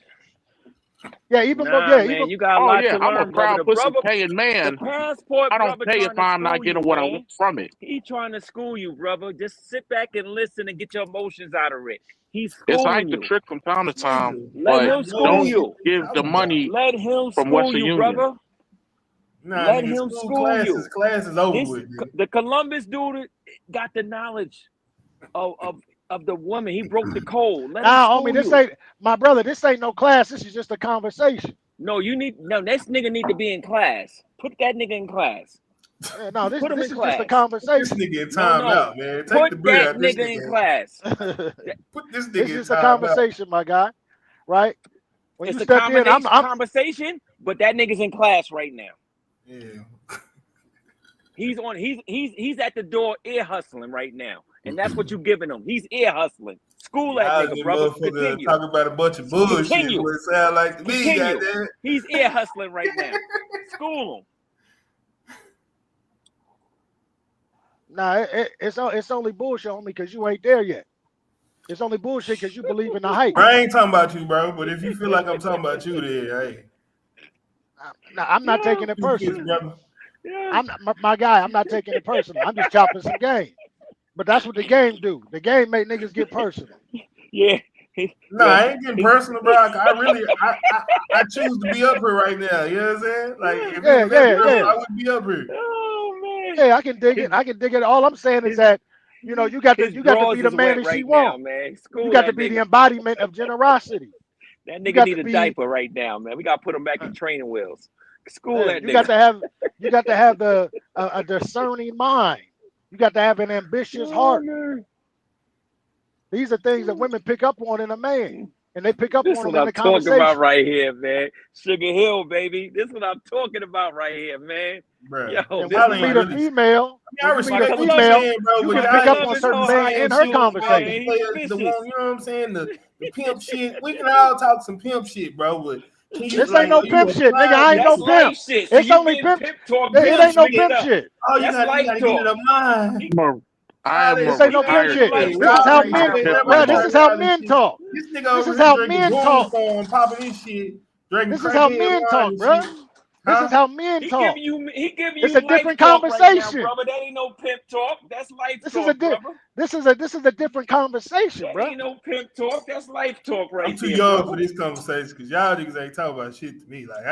Yeah, even Nah, yeah, man, even you got a Oh lot yeah, to I'm a learn, brother. proud The pussy brother, paying the man. passport I don't brother pay if trying to I'm not school getting you, what I man. want from it. He trying to school you, brother. Just sit back and listen and get your emotions out of it. He's It's schooling like the you. trick from time to time, Nigga, Let but him I know school the don't shit you. they give the talking about. money Let him from school Western you, Union. brother. Nah, Let nigga, him school school you. class is over This with, nigga. the Columbus dude got the knowledge of the woman. He broke the code. Let him nah, school homie, this you. ain't my brother. This ain't no class. This is just a conversation. No, this nigga need to be in class. Put that nigga in class. Yeah, no, Put him this in is just a class. This conversation. nigga in No, time no. out, man. Take Put the beer that out this nigga in nigga. class. Put this It's nigga in just a time out. conversation, my guy. Right? When It's you a step in, I'm conversation, but that nigga's in class right now. Yeah. He's at the door ear hustling right now. And that's what you giving him. He's ear hustling. School that Y'all nigga, this brother. motherfucker Continue. talking about a bunch of bullshit. Continue. What it sound like to me, Continue. goddamn. He's ear hustling right now. School him. nah, it's only bullshit, homie, because you ain't there yet. It's only bullshit because you believe in the hype. I ain't talking about you, bro. But if you feel like I'm talking about you, then hey. Nah, I'm not taking it You feel, personal. brother. I'm my guy. I'm not taking it personal. I'm just chopping some game. But that's what the game do. The game make niggas get personal. Yeah. No, I ain't getting personal, bro. I choose to be up here right now. You know what I'm saying? Like if it was that personal, I wouldn't be up here. Oh man. Yeah, I can dig it. I can dig it. All I'm saying is that you know you got to be the man that she wants. Man. You got to be the embodiment of generosity. That nigga need a diaper right now, man. We gotta put him back in training wheels. School that you nigga. You got to have the a discerning mind. You got to have an ambitious heart. Man. These are things that women pick up on in a man, and they pick up This on is them what in the I'm talking conversation. about right here, man. Sugar Hill, baby. This is what I'm talking about right here, man. Bro, yo, and when you meet a female, I respect what you're saying, bro. You can pick up on certain things in her conversation. You know what I'm saying? The pimp shit. We can all talk some pimp shit, bro. But this ain't no pimp shit, nigga. I ain't no pimp. It's only pimp. It ain't no pimp shit. Oh, you gotta get it up mine. This ain't no pimp shit. This is how men, bro. This is how men talk. This is how men talk. Popping this shit. This is how men talk, bro. This is how men talk. He give you it's a different conversation. Right now, brother. That ain't no pimp talk. That's life talk, brother. This is a different conversation, that bro. Ain't no pimp talk. That's life talk right I'm too there, young brother. for this conversation because y'all niggas ain't talking about shit to me. Like,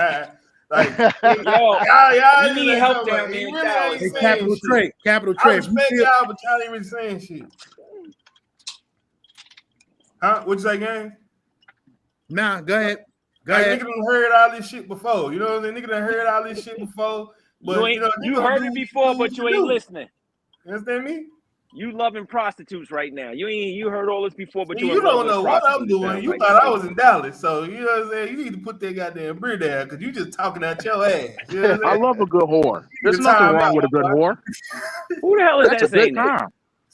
yo, y'all you need help down there in Dallas. Really Capital Trade. Capital Trade. I respect y'all, but y'all ain't really saying shit. Huh? What you say, gang? Nah, go ahead. Nigga done heard all this shit before. You know what I'm saying? Nigga done heard all this shit before. But you heard it before, but you ain't listening. You understand me? You loving prostitutes right now. You heard all this before, but you don't know what I'm doing. You thought I was in Dallas, so you know what I'm saying. You need to put that goddamn beer down because you just talking out your ass. You know I love a good whore. There's nothing wrong with a good whore. Who the hell is That's that saying that?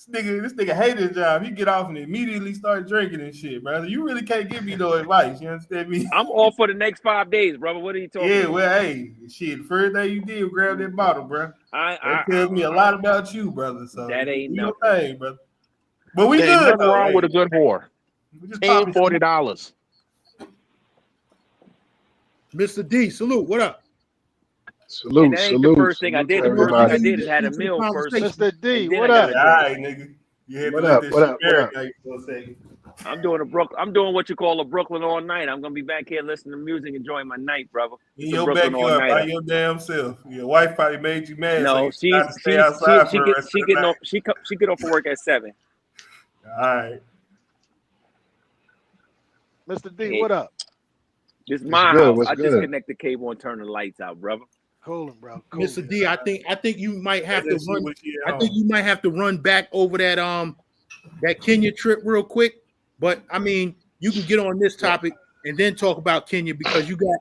This nigga hate his job. He get off and immediately start drinking and shit, brother. You really can't give me no advice. You understand me? I'm off for the next 5 days, brother. What are you talking about? Yeah, well, hey, shit. The first thing you did was grab that bottle, bro. That tells me a lot about you, brother. So that ain't your nothing, thing, brother. But we Ain't good nothing though. wrong with a good whore. Pay $40. Mr. D, salute. What up? Salute, that ain't the first thing I did. The first thing I did is had a meal first. Mr. D, what up? All right, nigga. You had to let this shit marinate for a second. I'm doing what you call a Brooklyn all night. I'm gonna be back here listening to music, enjoying my night, brother. In your backyard by your damn self. Your wife probably made you mad. No, so she get off of work at 7. All right. Mr. D, what up? This is my house. I disconnect the cable and turn the lights out, brother. Coolin', bro. Mr. D, I think you might have to run. I think you might have to run back over that that Kenya trip real quick. But I mean, you can get on this topic and then talk about Kenya because you got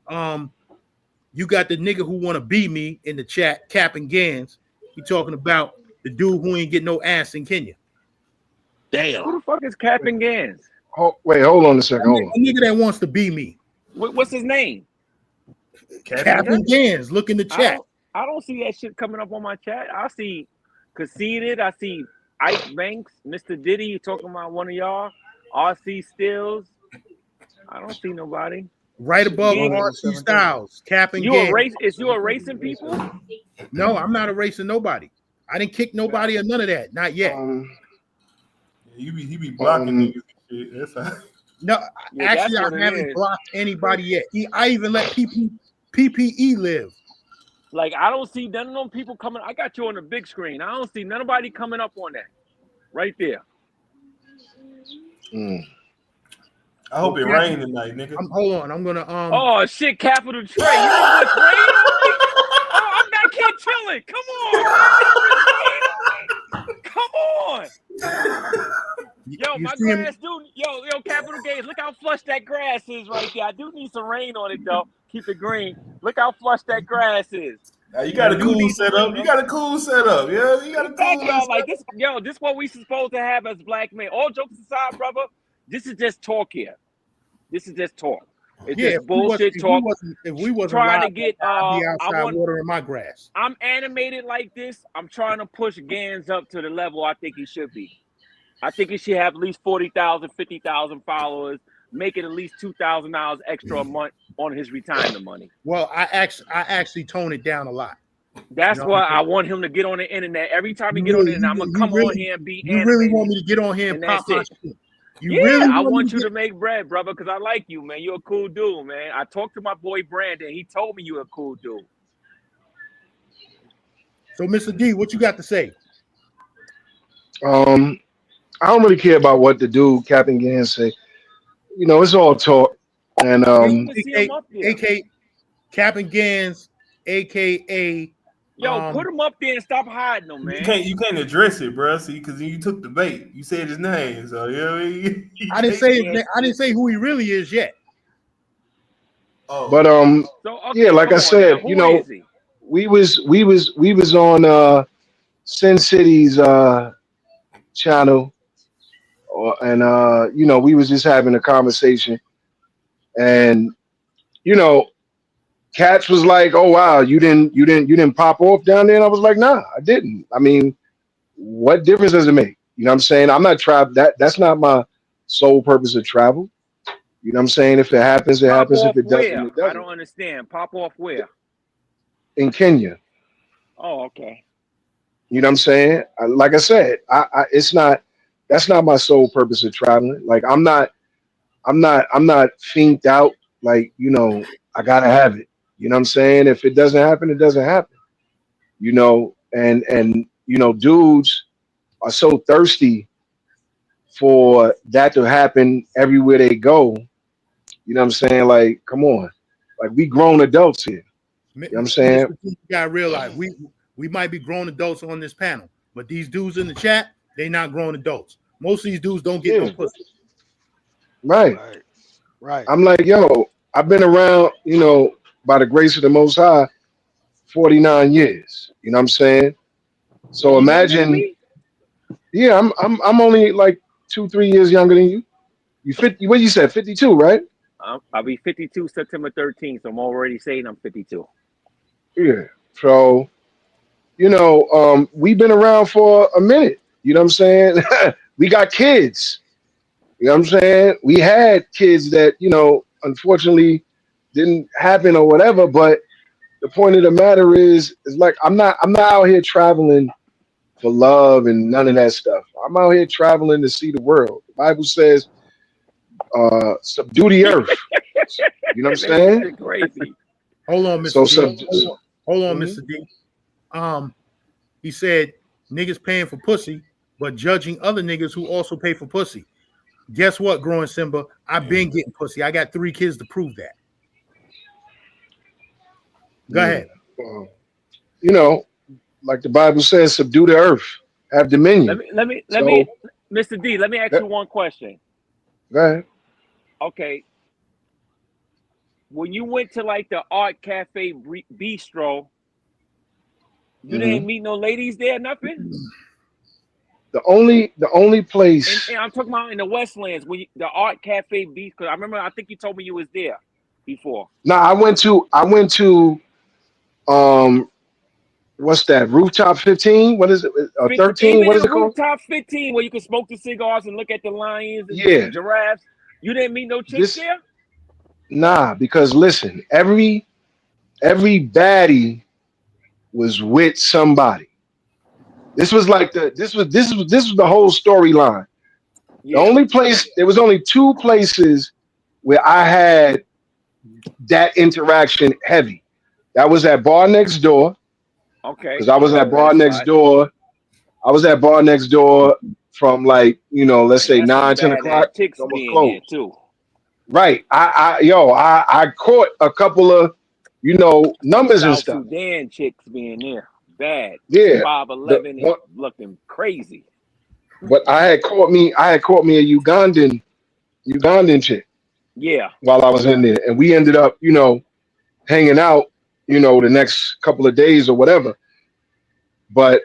the nigga who want to be me in the chat, Cap and Gans. He talking about the dude who ain't get no ass in Kenya. Damn. Who the fuck is Cap and Gans? Wait, hold on a second. Hold on. A nigga that wants to be me. What's his name? Cap and Gans. Look in the chat. I don't see that shit coming up on my chat. I see Conceited. I see Ike Banks, Mr. Diddy. You talking about one of y'all? RC Stills. I don't see nobody. Right above RC Styles, Cap and Gans. Is you erasing people? No, I'm not erasing nobody. I didn't kick nobody or none of that. Not yet. He be blocking niggas and shit. That's how. No, actually, I haven't blocked anybody yet. I even let PPE live. Like, I don't see none of them people coming. I got you on the big screen. I don't see nobody coming up on that. Right there. I hope it rain tonight, nigga. Hold on, I'm gonna Oh shit, Capital Trey. You know what's rain? Oh, I'm back here chilling. Come on. Yo, my grass dude. Yo, Capital Games. Look how flush that grass is right there. I do need some rain on it though. Keep it green. Look how flush that grass is. Now you got a cool setup. You got a cool setup. Yeah, you got a cool setup. Like this. Yo, this is what we supposed to have as black men. All jokes aside, brother. This is just talk here. This is just talk. It's just bullshit talk. If we wasn't trying to get outside watering my grass. I'm animated like this. I'm trying to push Gans up to the level I think he should be. I think he should have at least 40,000, 50,000 followers, making at least $2,000 extra a month on his retirement money. Well, I actually tone it down a lot. That's why I want him to get on the internet. Every time he get on the internet, I'm gonna come on here and be animated. You really want me to get on here and pop my shit? I want you to make bread, brother, because I like you, man. You're a cool dude, man. I talked to my boy Brandon. He told me you're a cool dude. So, Mr. D, what you got to say? I don't really care about what the dude Captain Gans say. You know, it's all talk. And AKA Captain Gans, AKA put him up there and stop hiding him, man. You can't address it, bro. See, because you took the bait. You said his name, so you know what I mean? I didn't say his name. I didn't say who he really is yet. Oh. But like I said, you know, we was on Sin City's channel, and you know, we was just having a conversation, and you know, Cats was like, "Oh wow, you didn't pop off down there," and I was like, "Nah, I didn't. I mean, what difference does it make? You know what I'm saying? I'm not that's not my sole purpose of travel. You know what I'm saying? If it happens, it happens. If it doesn't, it doesn't. I don't understand. Pop off where? In Kenya. Oh, okay. You know what I'm saying? Like I said, that's not my sole purpose of traveling. Like I'm not fiended out. Like, you know, I gotta have it. You know what I'm saying? If it doesn't happen, it doesn't happen. You know, and you know, dudes are so thirsty for that to happen everywhere they go. You know what I'm saying? Like, come on. Like, we grown adults here. You know what I'm saying? You gotta realize we might be grown adults on this panel, but these dudes in the chat, they not grown adults. Most of these dudes don't get no pussy. Right. I'm like, yo, I've been around, you know, by the grace of the Most High, 49 years. You know what I'm saying? So imagine, yeah, I'm only like 2-3 years younger than you. You 50? What you said? 52, right? I'll be 52 September 13th. So I'm already saying I'm 52. Yeah. So, you know, we've been around for a minute. You know what I'm saying? We got kids. You know what I'm saying? We had kids that, you know, unfortunately didn't happen or whatever. But the point of the matter is like I'm not out here traveling for love and none of that stuff. I'm out here traveling to see the world. The Bible says, subdue the earth. You know what I'm saying? Crazy. Hold on, Mr. D. Hold on, Mr. D. He said niggas paying for pussy, but judging other niggas who also pay for pussy. Guess what, Growing Simba? I've been getting pussy. I got 3 kids to prove that. Go ahead. You know, like the Bible says, subdue the earth, have dominion. Let me, Mr. D, let me ask you one question. Go ahead. Okay. When you went to like the Art Cafe Bistro, you didn't meet no ladies there, nothing? The only place, and I'm talking about in the Westlands, the Art Cafe Bistro. Because I remember, I think you told me you was there before. No, I went to what's that? Rooftop 15? What is it? 13? What is it called? Rooftop 15, where you can smoke the cigars and look at the lions and the giraffes. You didn't meet no chicks there? Nah, because listen, every baddie was with somebody. This was like this was the whole storyline. Yeah. The only place, there was only two places where I had that interaction heavy. That was at Bar Next Door. Okay. Because I was at Bar Next Door. I was at Bar Next Door from like, let's say 9, 10 o'clock. Chicks Almost being closed. there too. Right. I caught a couple of, numbers and stuff. Sudan chicks being there. Bad. Yeah. 5'11" and looking crazy. But I had caught me a Ugandan chick. Yeah. While I was in there. And we ended up, hanging out, the next couple of days or whatever. But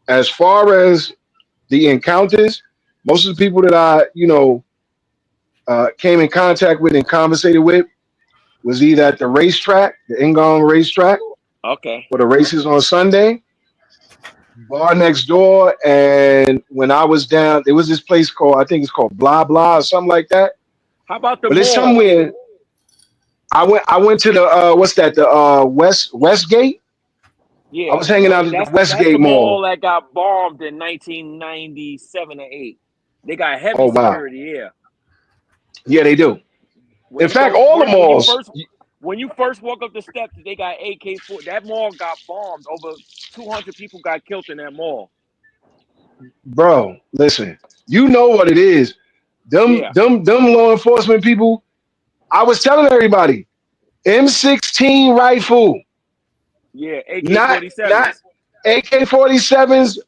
as far as the encounters, most of the people that I, came in contact with and conversated with was either at the racetrack, the Ngong racetrack. Okay. For the races on Sunday. Bar Next Door, and when I was down, there was this place called, I think it's called Blah Blah or something like that. How about the But mall? it's somewhere. I went to the what's that? The Westgate. Yeah, I was hanging out at the Westgate Mall. That got bombed in 1997 or 8. They got heavy Oh, wow. security. Yeah. Yeah, they do. In fact, all the malls. When you first walk up the steps, they got AK-40. That mall got bombed. Over 200 people got killed in that mall. Bro, listen. You know what it is. Them law enforcement people. I was telling everybody, M16 rifle. Yeah, AK-47s. Not AK-47s,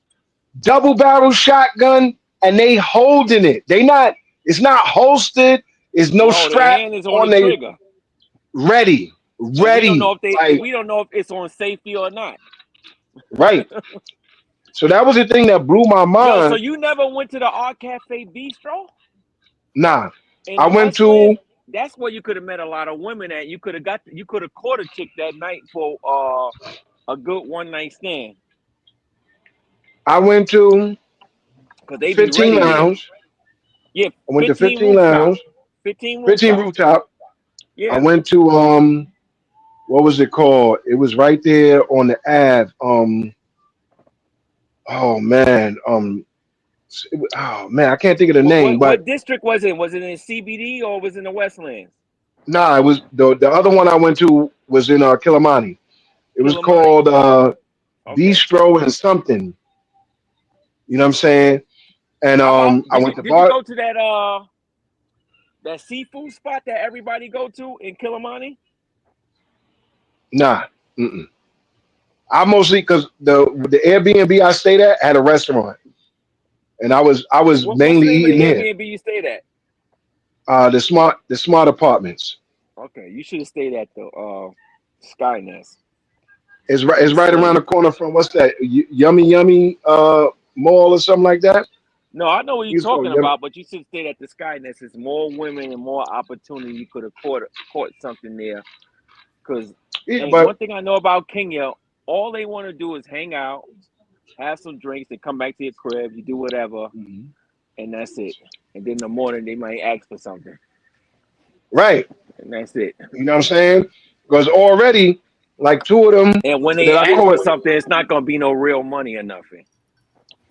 double barrel shotgun, and they holding it. It's not holstered. It's no strap hand is on the trigger. Ready. We don't know if it's on safety or not. Right. So that was the thing that blew my mind. So you never went to the Art Cafe Bistro? Nah. I went to. That's where you could have met a lot of women at. You could have caught a chick that night for a good one night stand. I went to 15 Lounge. Yeah, I went to 15 Lounge. 15 Rooftop. Yeah. I went to what was it called? It was right there on the Ave. Oh man, I can't think of the name. What district was it? Was it in CBD or was it in the Westlands? Nah, it was the other one I went to was in Kilimani. It was called Bistro and something. You know what I'm saying? And I went to Did you go to that seafood spot that everybody go to in Kilimani? Nah. I mostly, because the Airbnb I stayed at had a restaurant, and I was mainly eating there. Airbnb you stayed at? The smart apartments. Okay, you should have stayed at the Skynest. It's right around the corner from what's that? Yummy Mall or something like that. No, I know what you're talking about, but you should have stayed at the Skynest. It's more women and more opportunity. You could have caught something there. Because one thing I know about Kenya, all they want to do is hang out, have some drinks, and come back to your crib. You do whatever, and that's it. And then in the morning, they might ask for something. Right. And that's it. You know what I'm saying? Because already, like 2 of them. And when they ask for something, it's not going to be no real money or nothing.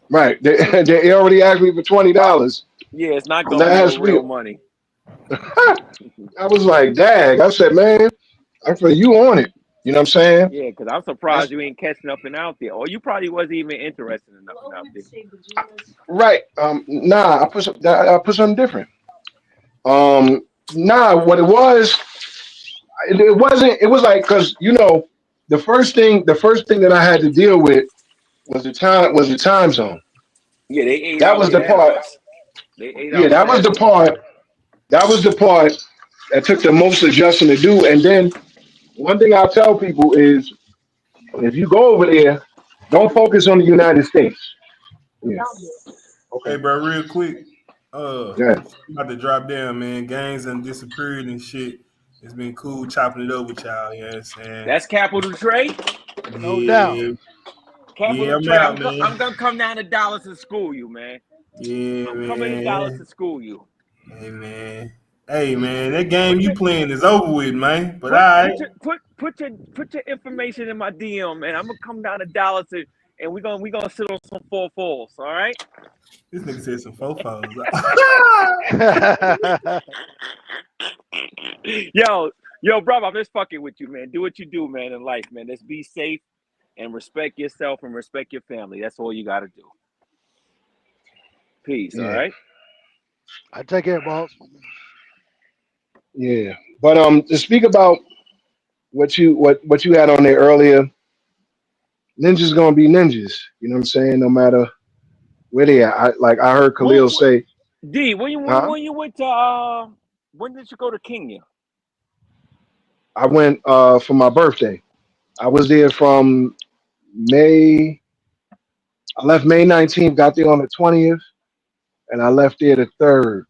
Right. They already asked me for $20. Yeah, it's not going to be no real money. I was like, dang. I said, man, I feel you on it. You know what I'm saying? Yeah, because I'm surprised you ain't catching up and out there. Or you probably wasn't even interested in nothing out there. Right. Nah, I put something different. Nah, what it was like, because the first thing that I had to deal with was the time zone. Yeah, they ate. That was the part. That was the part. That was the part that took the most adjusting to do. And then one thing I'll tell people is, if you go over there, don't focus on the United States. Yeah. Okay, bro, real quick. Yeah. I'm about to drop down, man. Gangs and disappeared and shit. It's been cool chopping it up with y'all. You know what I'm saying? That's capital trade. No doubt. Capital trade. I'm gonna come down to Dallas and school you, man. Yeah, I'm coming to Dallas to school you. Hey, man. Hey man, that game you playing is over with, man. But all right. Put your information in my DM, man. I'm gonna come down to Dallas and we're gonna sit on some 4-4s, all right? This nigga said some 4-4s. Yo, bro, I'm just fucking with you, man. Do what you do, man, in life, man. Just be safe and respect yourself and respect your family. That's all you gotta do. Peace, all right? I take care, boss. Yeah, but to speak about what you had on there earlier, ninjas gonna be ninjas. You know what I'm saying? No matter where they at. I heard Khalil say. D, when you went to when did you go to Kenya? I went for my birthday. I was there from May. I left May 19th, got there on the 20th, and I left there the 3rd,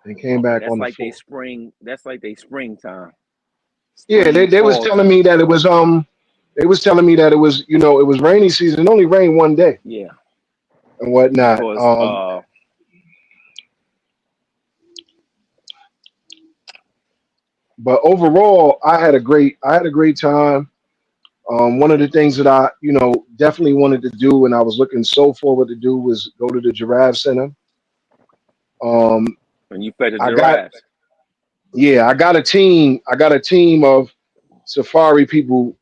and came back on the 4th. That's like they springtime. Yeah, they was telling me that it was they was telling me that it was, you know, it was rainy season. It only rained one day. Yeah. And whatnot. But overall, I had a great time. One of the things that I, you know, definitely wanted to do and I was looking so forward to do was go to the Giraffe Center. And you fed the giraffes. I got a team of safari people.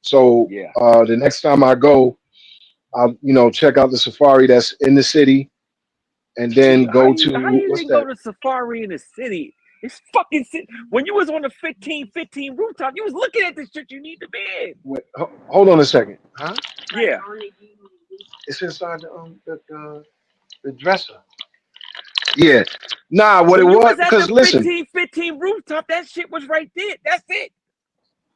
So the next time I go, I'll, you know, check out the safari that's in the city and then go to how you didn't go to safari in the city? It's fucking city. When you was on the 15 rooftop, you was looking at this shit you need to be in. Wait, hold on a second. Huh? Yeah. It's inside the dresser. Yeah. Nah, what when it was because listen, 15 rooftop, that shit was right there. That's it.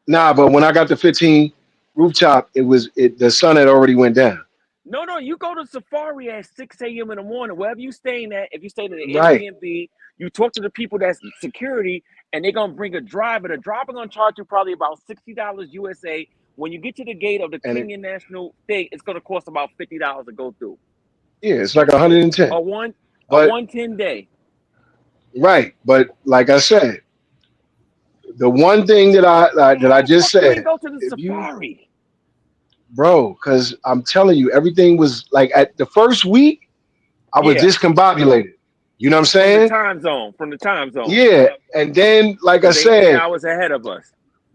Nah, but when I got the 15 rooftop, the sun had already went down. No, you go to safari at 6 a.m. in the morning, wherever you staying at. If you stay in the Airbnb, you talk to the people that's security, and they're gonna bring a driver. The driver gonna charge you probably about $60 USA. When you get to the gate of the Kenyan National thing, it's gonna cost about $50 to go through. Yeah, it's like 110. A 110 day. Right, but like I said, the one thing that I just said, go to the safari. Bro, because I'm telling you, everything was like at the first week, I was discombobulated. You know what I'm saying? From the time zone. Yeah, and then like I said, hours ahead of us.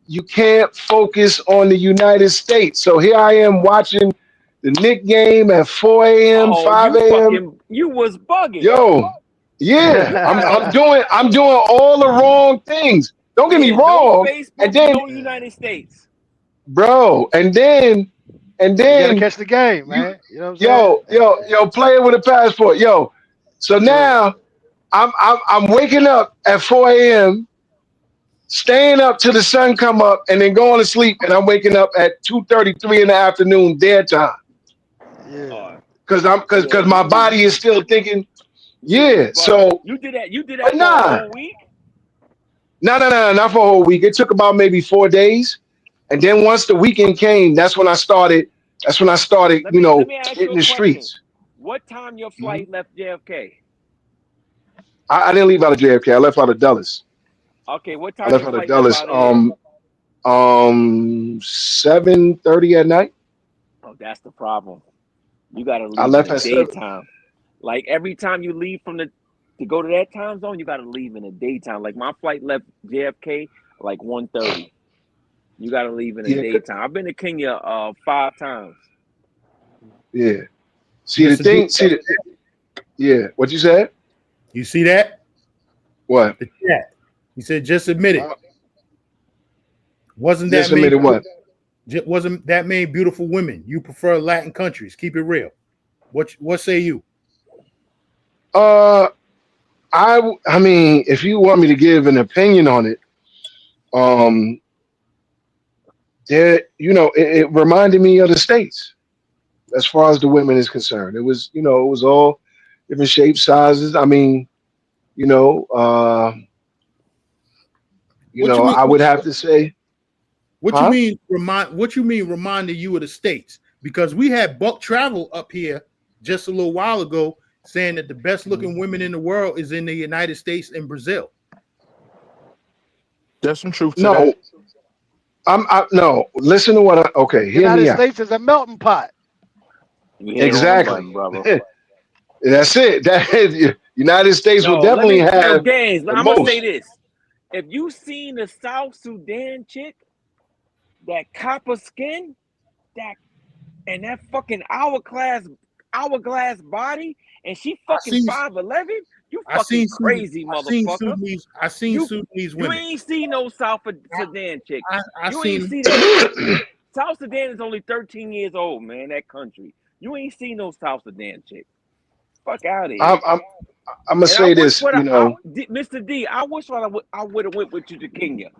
You can't focus on the United States. So here I am watching the Knicks game at 4 a.m., 5 a.m. You was bugging. Yo, yeah, I'm doing all the wrong things. Don't get me wrong. And then no United States, bro, and then you gotta catch the game, man. You know what I'm saying? Yo, play it with a passport, yo. So now I'm waking up at 4 a.m., staying up till the sun come up, and then going to sleep, and I'm waking up at 2:33 in the afternoon their time. Yeah, because my body is still thinking. Yeah, so you did that for a whole week. No, not for a whole week. It took about maybe 4 days, and then once the weekend came, that's when I started. You know, hitting the streets. What time your flight left JFK? I didn't leave out of JFK. I left out of Dulles. Okay, what time? I left out of Dulles. 7:30 at night. Oh, that's the problem. You gotta leave in the daytime. Like every time you leave to go to that time zone, you gotta leave in the daytime. Like my flight left JFK like 1:30. You gotta leave in the daytime. I've been to Kenya 5 times. Yeah. Yeah. What you said? You see that? What? The chat. He said, just admit it. Wasn't that many beautiful women? You prefer Latin countries. Keep it real. What say you? I mean, if you want me to give an opinion on it, it reminded me of the States as far as the women is concerned. It was all different shapes, sizes. I mean, I would have to say. What you mean reminding you of the States? Because we had Buck Travel up here just a little while ago saying that the best looking women in the world is in the United States and Brazil. There's some truth to No, that. no. Listen to what okay. Hear United me out. States is a melting pot. Exactly. Button, That's it. That United States will definitely have. Games, I'm gonna say this: if you seen the South Sudan chick, that copper skin, and that fucking hourglass body, and she fucking 5'11", you fucking crazy motherfucker. I seen Sudanese women. You ain't seen no South Sudan chick. I you seen ain't see that. South Sudan is only 13 years old, man. That country. You ain't seen no South Sudan chick. Fuck out of here. I'm gonna say this, Mr. D. I wish I would have went with you to Kenya.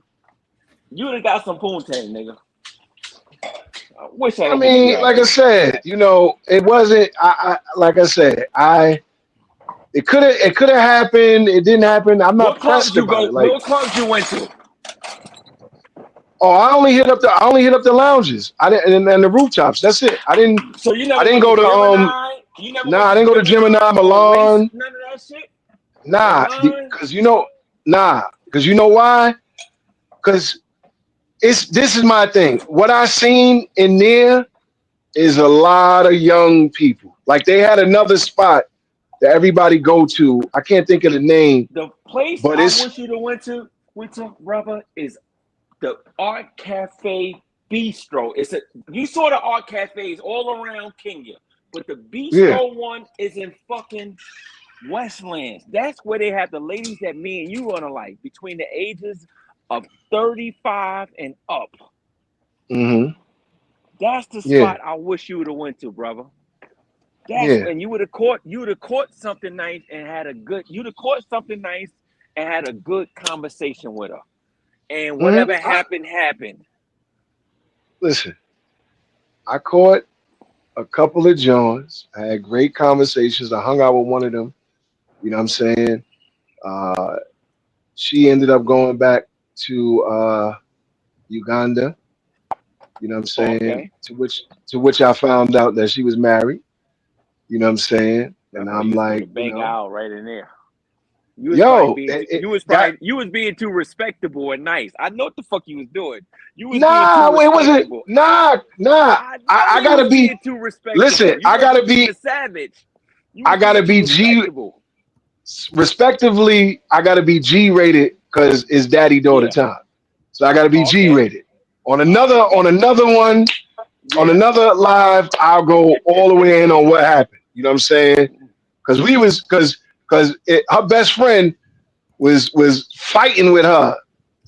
You would have got some poontang, nigga. I wish I mean, like I said, it wasn't. Like I said, it could have happened. It didn't happen. I'm not pressed about it. What clubs you went to? Oh, I only hit up the lounges. I didn't, and the rooftops. That's it. I didn't. So you never I didn't go to I didn't go to Gemini, Milan. None of that shit. Because you know why? Because this is my thing. What I seen in there is a lot of young people. Like they had another spot that everybody go to. I can't think of the name. The place I wish you to went to, brother, is the Art Cafe Bistro. You saw the Art Cafes all around Kenya, but the Bistro one is in fucking Westlands. That's where they have the ladies that me and you gonna like between the ages of 35 and up. Mm-hmm. That's the spot I wish you would have went to, brother. And you would have caught something nice and had a good conversation with her. And whatever happened. Listen, I caught a couple of Johns. I had great conversations. I hung out with one of them. You know what I'm saying? She ended up going back to Uganda. You know what I'm saying? Okay. To which I found out that she was married. You know what I'm saying? And I'm like, bang out right in there. You was being too respectable and nice. I know what the fuck you was doing. You was it wasn't. I gotta be too respectable. Listen, I gotta be a savage. I gotta be respectively. I gotta be G rated because it's daddy daughter time. So I gotta be G rated. On another one, on another live, I'll go all the way in on what happened. You know what I'm saying? Because her best friend was fighting with her,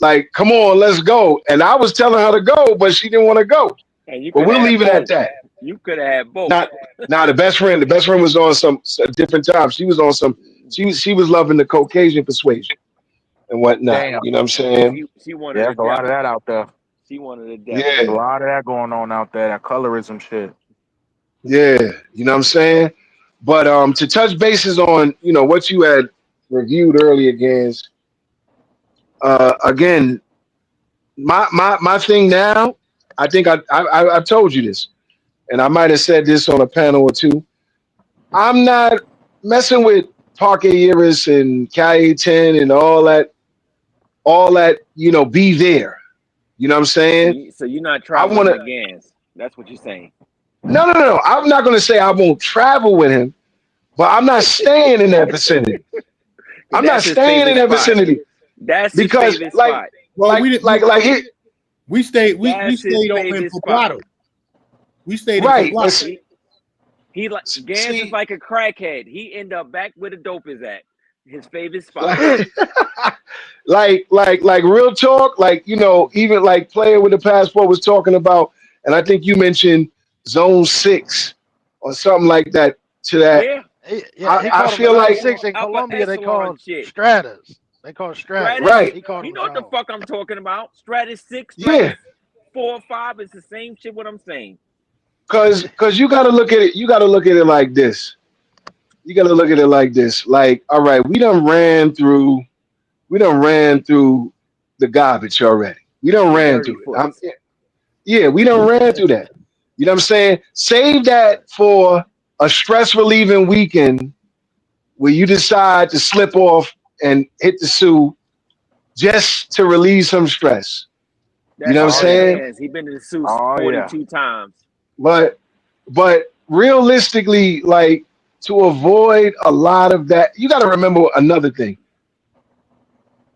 like, come on, let's go. And I was telling her to go, but she didn't want to go. But we'll leave it at that. You could have had both. The best friend was on some different time. She was on some. She was loving the Caucasian persuasion and whatnot. Damn. You know what I'm saying? She wanted there's a lot of that out there. She wanted it. Yeah, a lot of that going on out there. That colorism shit. Yeah, you know what I'm saying. But to touch bases on what you had reviewed earlier, again, my thing now. I think I've told you this, and I might have said this on a panel or two. I'm not messing with Parque Iris and Calle 10 and all that. Be there. You know what I'm saying? So you're not traveling with Gans. That's what you're saying. No. I'm not going to say I won't travel with him, but I'm not staying in that vicinity. I'm not staying in that vicinity. That's because his favorite spot. Well, we stayed in favorite Poblado. We stayed in right. Poblado. Gans is like a crackhead. He end up back where the dope is at. His favorite spot. like real talk, even like Player with the Passport was talking about, and I think you mentioned Zone 6 or something like that to that. Yeah. I feel like 6 in Colombia they call Stratas. They call Stratas. Right. You know what the fuck I'm talking about? Stratus 6, 4 or 5 is the same shit what I'm saying. Cause you gotta look at it. You gotta look at it like this. Like, all right, we done ran through the garbage already. We done ran through it. We done ran through that. You know what I'm saying? Save that for a stress relieving weekend where you decide to slip off and hit the Sioux just to relieve some stress. That's you know what I'm saying? He's been in the suits 42 times. But realistically, like, to avoid a lot of that, you got to remember another thing.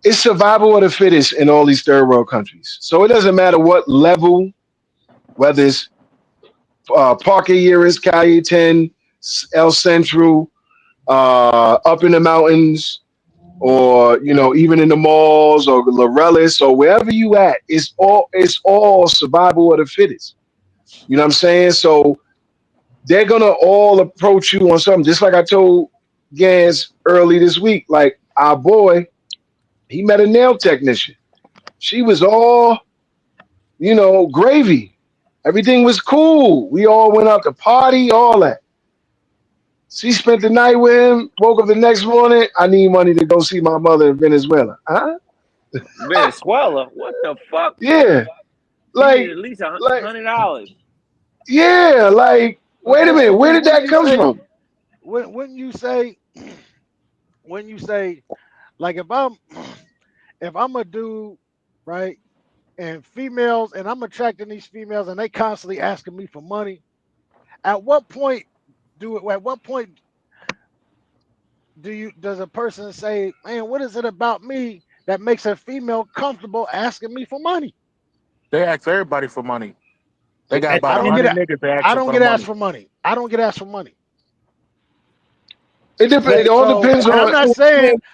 It's survival of the fittest in all these third world countries. So it doesn't matter what level, whether it's Parque Iris, Calle 10, El Central, up in the mountains, or even in the malls or Laurellis or wherever you at. It's all survival of the fittest. You know what I'm saying? So they're gonna all approach you on something, just like I told Gans early this week. Like, our boy, he met a nail technician. She was all, gravy. Everything was cool. We all went out to party, all that. She spent the night with him, woke up the next morning. I need money to go see my mother in Venezuela. Huh? Venezuela? What the fuck? Yeah. Like, at least $100. Yeah, like, wait a minute, where did that come from? When you say, like, if I'm a dude, right, and females, and I'm attracting these females, and they constantly asking me for money, at what point does a person say, man, what is it about me that makes a female comfortable asking me for money? They ask everybody for money. They got about I don't 100 niggas that ask I don't get asked for money. I don't get asked for money. It depends. It all depends on.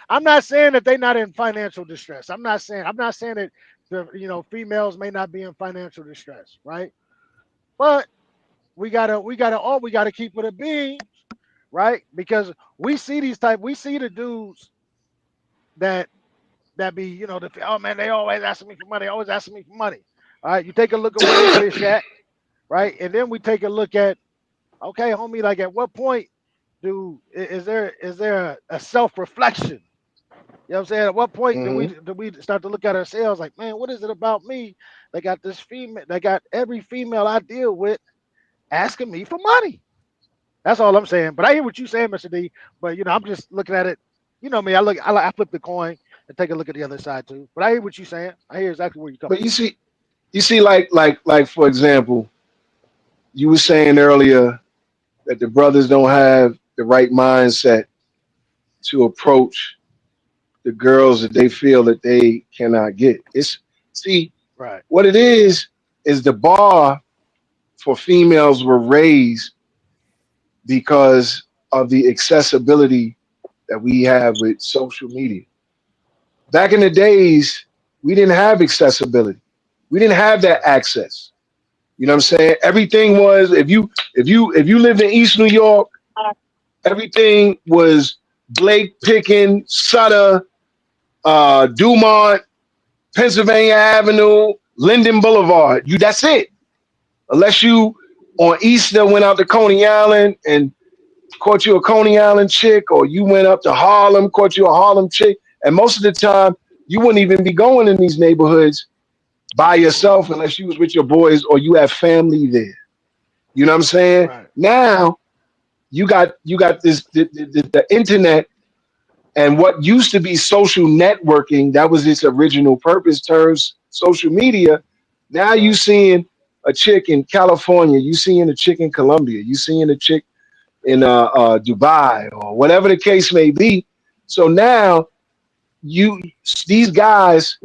I'm not saying that they're not in financial distress. I'm not saying that the females may not be in financial distress, right? But we gotta keep it a being, right? Because we see the dudes that be, oh man, they always asking me for money, always asking me for money. All right, you take a look at where they fish at, right? And then we take a look at, okay, homie, like, at what point is there a self-reflection? You know what I'm saying? At what point do we start to look at ourselves like, man, what is it about me that got this female, that got every female I deal with asking me for money? That's all I'm saying. But I hear what you're saying, Mr. D. But I'm just looking at it. You know me, I flip the coin and take a look at the other side too. But I hear what you're saying. I hear exactly where you're coming. But you see, like for example, you were saying earlier that the brothers don't have the right mindset to approach the girls that they feel that they cannot get. Right. What it is the bar for females were raised because of the accessibility that we have with social media. Back in the days, we didn't have accessibility. We didn't have that access. You know what I'm saying? Everything was, if you lived in East New York, everything was Blake Picken, Sutter, Dumont, Pennsylvania Avenue, Linden Boulevard. That's it. Unless you on Easter went out to Coney Island and caught you a Coney Island chick, or you went up to Harlem, caught you a Harlem chick. And most of the time, you wouldn't even be going in these neighborhoods by yourself unless you was with your boys or you have family there. You know what I'm saying? Right. Now you got this the internet, and what used to be social networking, that was its original purpose, turns social media. Now you seeing a chick in California, you seeing a chick in Colombia, you seeing a chick in Dubai, or whatever the case may be. So now these guys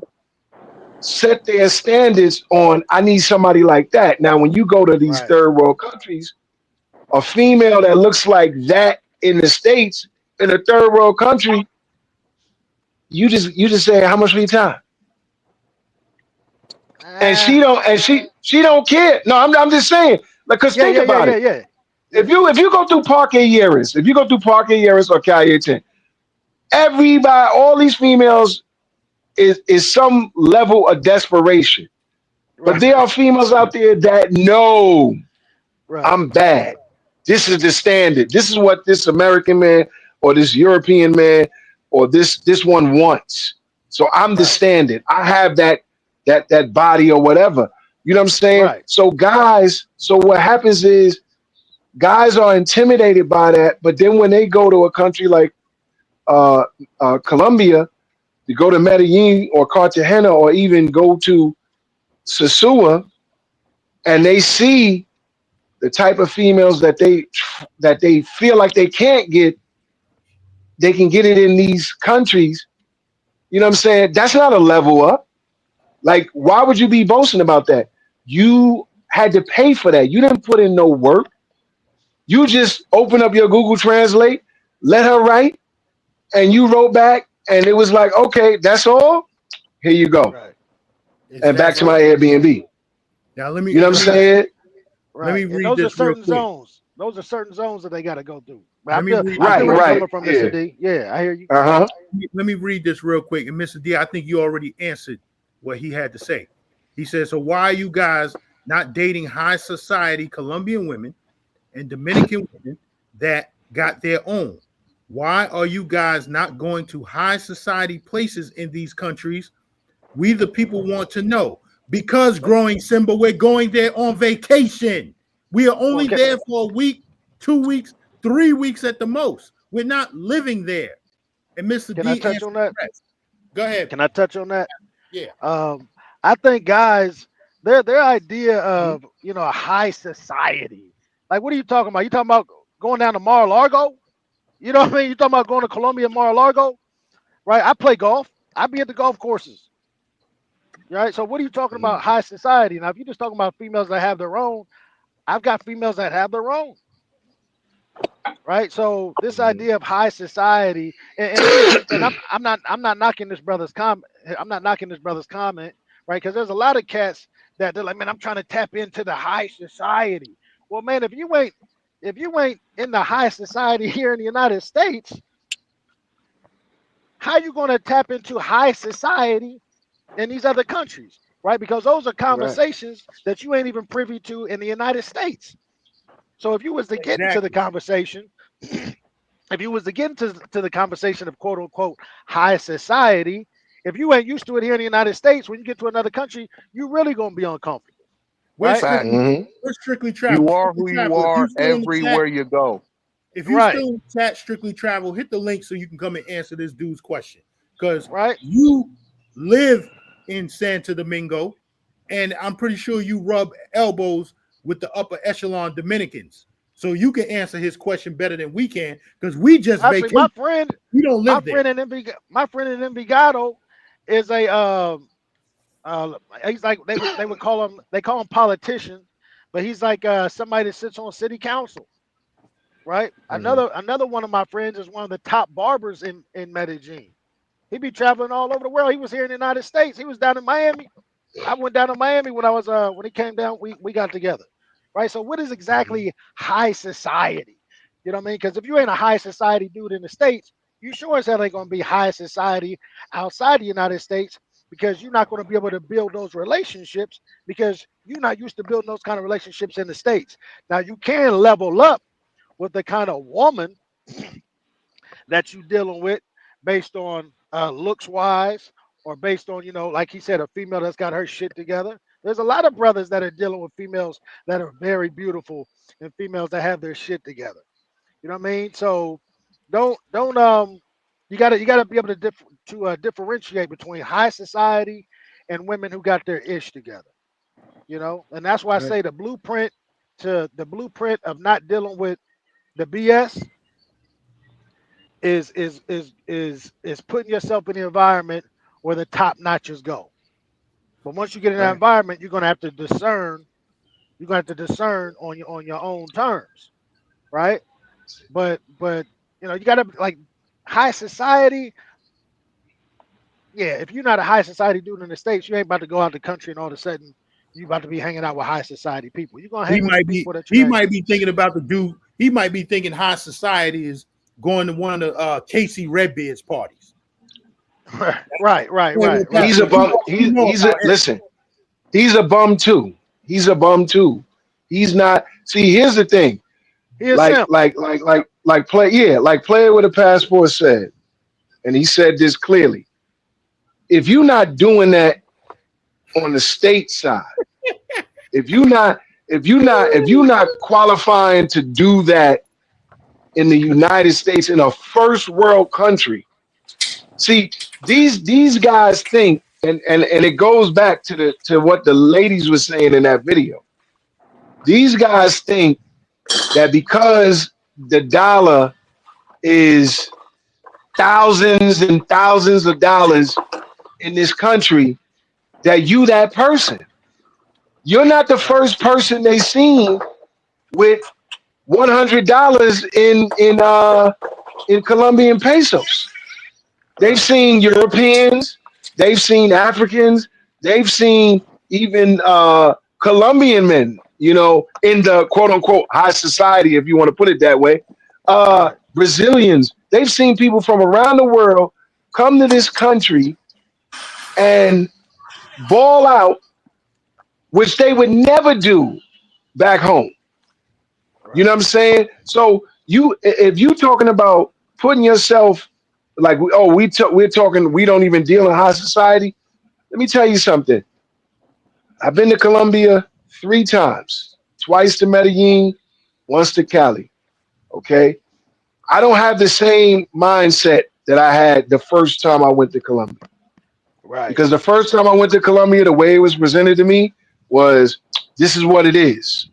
set their standards on, I need somebody like that. Now, when you go to these third world countries, a female that looks like that in the States, in a third world country, you just say, how much for your time? And she don't care. No, I'm just saying, like, cause think about it. Yeah. If you go through Parque Iris, or Calle 10, everybody, all these females is some level of desperation. But there are females out there that know I'm bad. This is the standard. This is what this American man or this European man or this one wants. So I'm the standard. I have that body or whatever. You know what I'm saying? Right. So what happens is guys are intimidated by that, but then when they go to a country like Colombia, to go to Medellin or Cartagena or even go to Sosúa, and they see the type of females that they feel like they can't get, they can get it in these countries. You know what I'm saying? That's not a level up. Like, why would you be boasting about that? You had to pay for that. You didn't put in no work. You just open up your Google Translate, let her write, and you wrote back, and it was like, okay, that's all. Here you go. Right. And back to my Airbnb. Now let me. You know what I'm saying? Right. Let me And read those this are certain real quick. zones. Those are certain zones that they got to go through. I Let me feel, read- I feel where you're Right, coming from, yeah. Mr. D. Yeah, I hear you. Uh-huh. Let me read this real quick. And Mr. D, I think you already answered what he had to say. He says, so why are you guys not dating high society Colombian women and Dominican women that got their own? Why are you guys not going to high society places in these countries? We the people want to know. Because Growing Simba, we're going there on vacation. We are only there for a week, 2 weeks, 3 weeks at the most. We're not living there. And Mr. Can D I touch on that? Go ahead. Can I touch on that? Yeah. I think guys, their idea of a high society. Like, what are you talking about? You talking about going down to Mar-a-Lago? You know what I mean? You talking about going to Colombia, Mar-a-Lago, right? I play golf. I be at the golf courses. Right. So what are you talking about high society? Now, if you're just talking about females that have their own, I've got females that have their own. Right. So this idea of high society, and I'm not knocking this brother's comment. I'm not knocking this brother's comment, right? Because there's a lot of cats that they're like, man, I'm trying to tap into the high society. Well, man, if you ain't in the high society here in the United States, how you going to tap into high society in these other countries, right? Because those are conversations that you ain't even privy to in the United States. So if you was to get into the conversation, if you was to get into the conversation of quote unquote high society, if you ain't used to it here in the United States, when you get to another country, you really gonna be uncomfortable. We're Right? strictly travel. You are who you are everywhere you go. If you're still in the chat, strictly travel, hit the link so you can come and answer this dude's question. Because you live in Santo Domingo, and I'm pretty sure you rub elbows with the upper echelon Dominicans. So you can answer his question better than we can, because we just vacation. My friend, we don't live there. My friend in Envigado is a he's like they would call him, they call him politician, but he's like somebody that sits on city council. Right. Another one of my friends is one of the top barbers in Medellin. He be traveling all over the world. He was here in the United States. He was down in Miami. I went down to Miami when I was when he came down. We got together, right? So what is exactly high society? You know what I mean? Because if you ain't a high society dude in the States, you sure as hell ain't gonna be high society outside the United States, because you're not going to be able to build those relationships because you're not used to building those kind of relationships in the States. Now you can level up with the kind of woman that you're dealing with based on looks wise, or based on, like he said, a female that's got her shit together. There's a lot of brothers that are dealing with females that are very beautiful and females that have their shit together. You know what I mean? So don't you gotta be able to differentiate between high society and women who got their ish together. And that's why I say the blueprint of not dealing with the BS is putting yourself in the environment where the top notches go. But once you get in that environment, you're gonna have to discern. You're gonna have to discern on your own terms, right? But you gotta, like, high society. Yeah, if you're not a high society dude in the States, you ain't about to go out the country and all of a sudden you about to be hanging out with high society people. You're gonna hang with people that he might be thinking about the dude. He might be thinking high society is going to one of the Casey Redbeard's parties. Right. He's a bum. Listen. He's a bum too. He's He's not. See, here's the thing. Like Player with a Passport said, and he said this clearly. If you're not doing that on the state side, if you're not qualifying to do that in the United States, in a first world country, see, these guys think, and it goes back to what the ladies were saying in that video. These guys think that because the dollar is thousands and thousands of dollars in this country, that you that person. You're not the first person they seen with $100 in Colombian pesos. They've seen Europeans, they've seen Africans, they've seen even Colombian men, you know, in the quote unquote high society, if you want to put it that way. Brazilians, they've seen people from around the world come to this country and ball out, which they would never do back home. You know what I'm saying? So if you talking about putting yourself like, we're talking, we don't even deal in high society. Let me tell you something. I've been to Colombia 3 times, twice to Medellin, once to Cali. Okay. I don't have the same mindset that I had the first time I went to Colombia. Right. Because the first time I went to Colombia, the way it was presented to me was, this is what it is.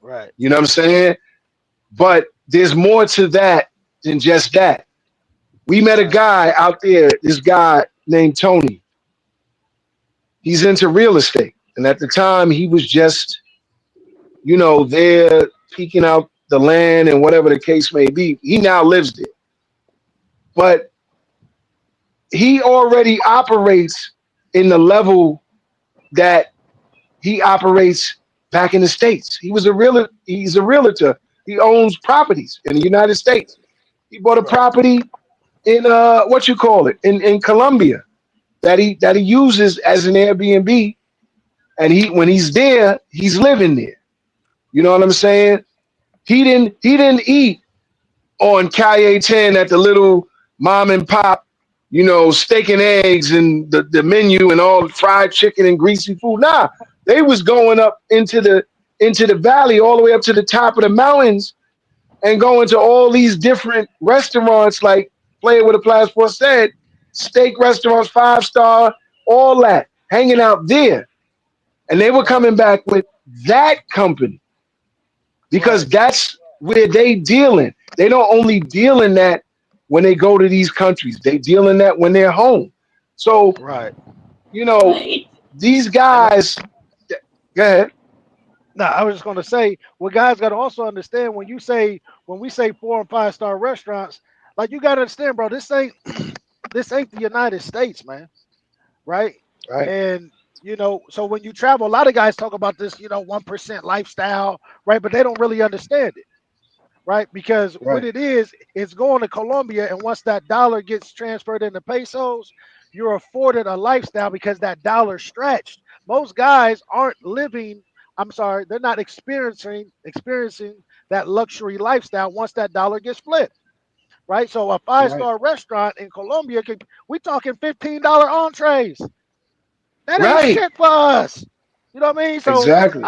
Right. You know what I'm saying? But there's more to that than just that. We met a guy out there, this guy named Tony. He's into real estate. And at the time, he was just, you know, there peeking out the land and whatever the case may be. He now lives there. But he already operates in the level that he operates back in the States. He's a realtor. He owns properties in the United States. He bought a property in in Colombia that he uses as an Airbnb, and when he's there, he's living there. You know what I'm saying? He didn't eat on Calle 10 at the little mom and pop, you know, steak and eggs and the menu and all fried chicken and greasy food. Nah, they was going up into the valley all the way up to the top of the mountains and going to all these different restaurants, like Player with a Passport said, steak restaurants, 5-star, all that, hanging out there. And they were coming back with that company because that's where they dealing. They don't only deal in that when they go to these countries. They deal in that when they're home. So, you know, these guys, go ahead. No, I was just going to say, what guys got to also understand when we say 4 and 5-star restaurants, like, you got to understand, bro, this ain't the United States, man. Right. And, you know, so when you travel, a lot of guys talk about this, you know, 1% lifestyle, right? But they don't really understand it. Right. Because what it is, it's going to Colombia. And once that dollar gets transferred into pesos, you're afforded a lifestyle because that dollar stretched. Most guys aren't living. They're not experiencing that luxury lifestyle once that dollar gets flipped. Right. So a 5-star restaurant in Colombia, we talking $15 entrees. That ain't shit for us. You know what I mean? So exactly.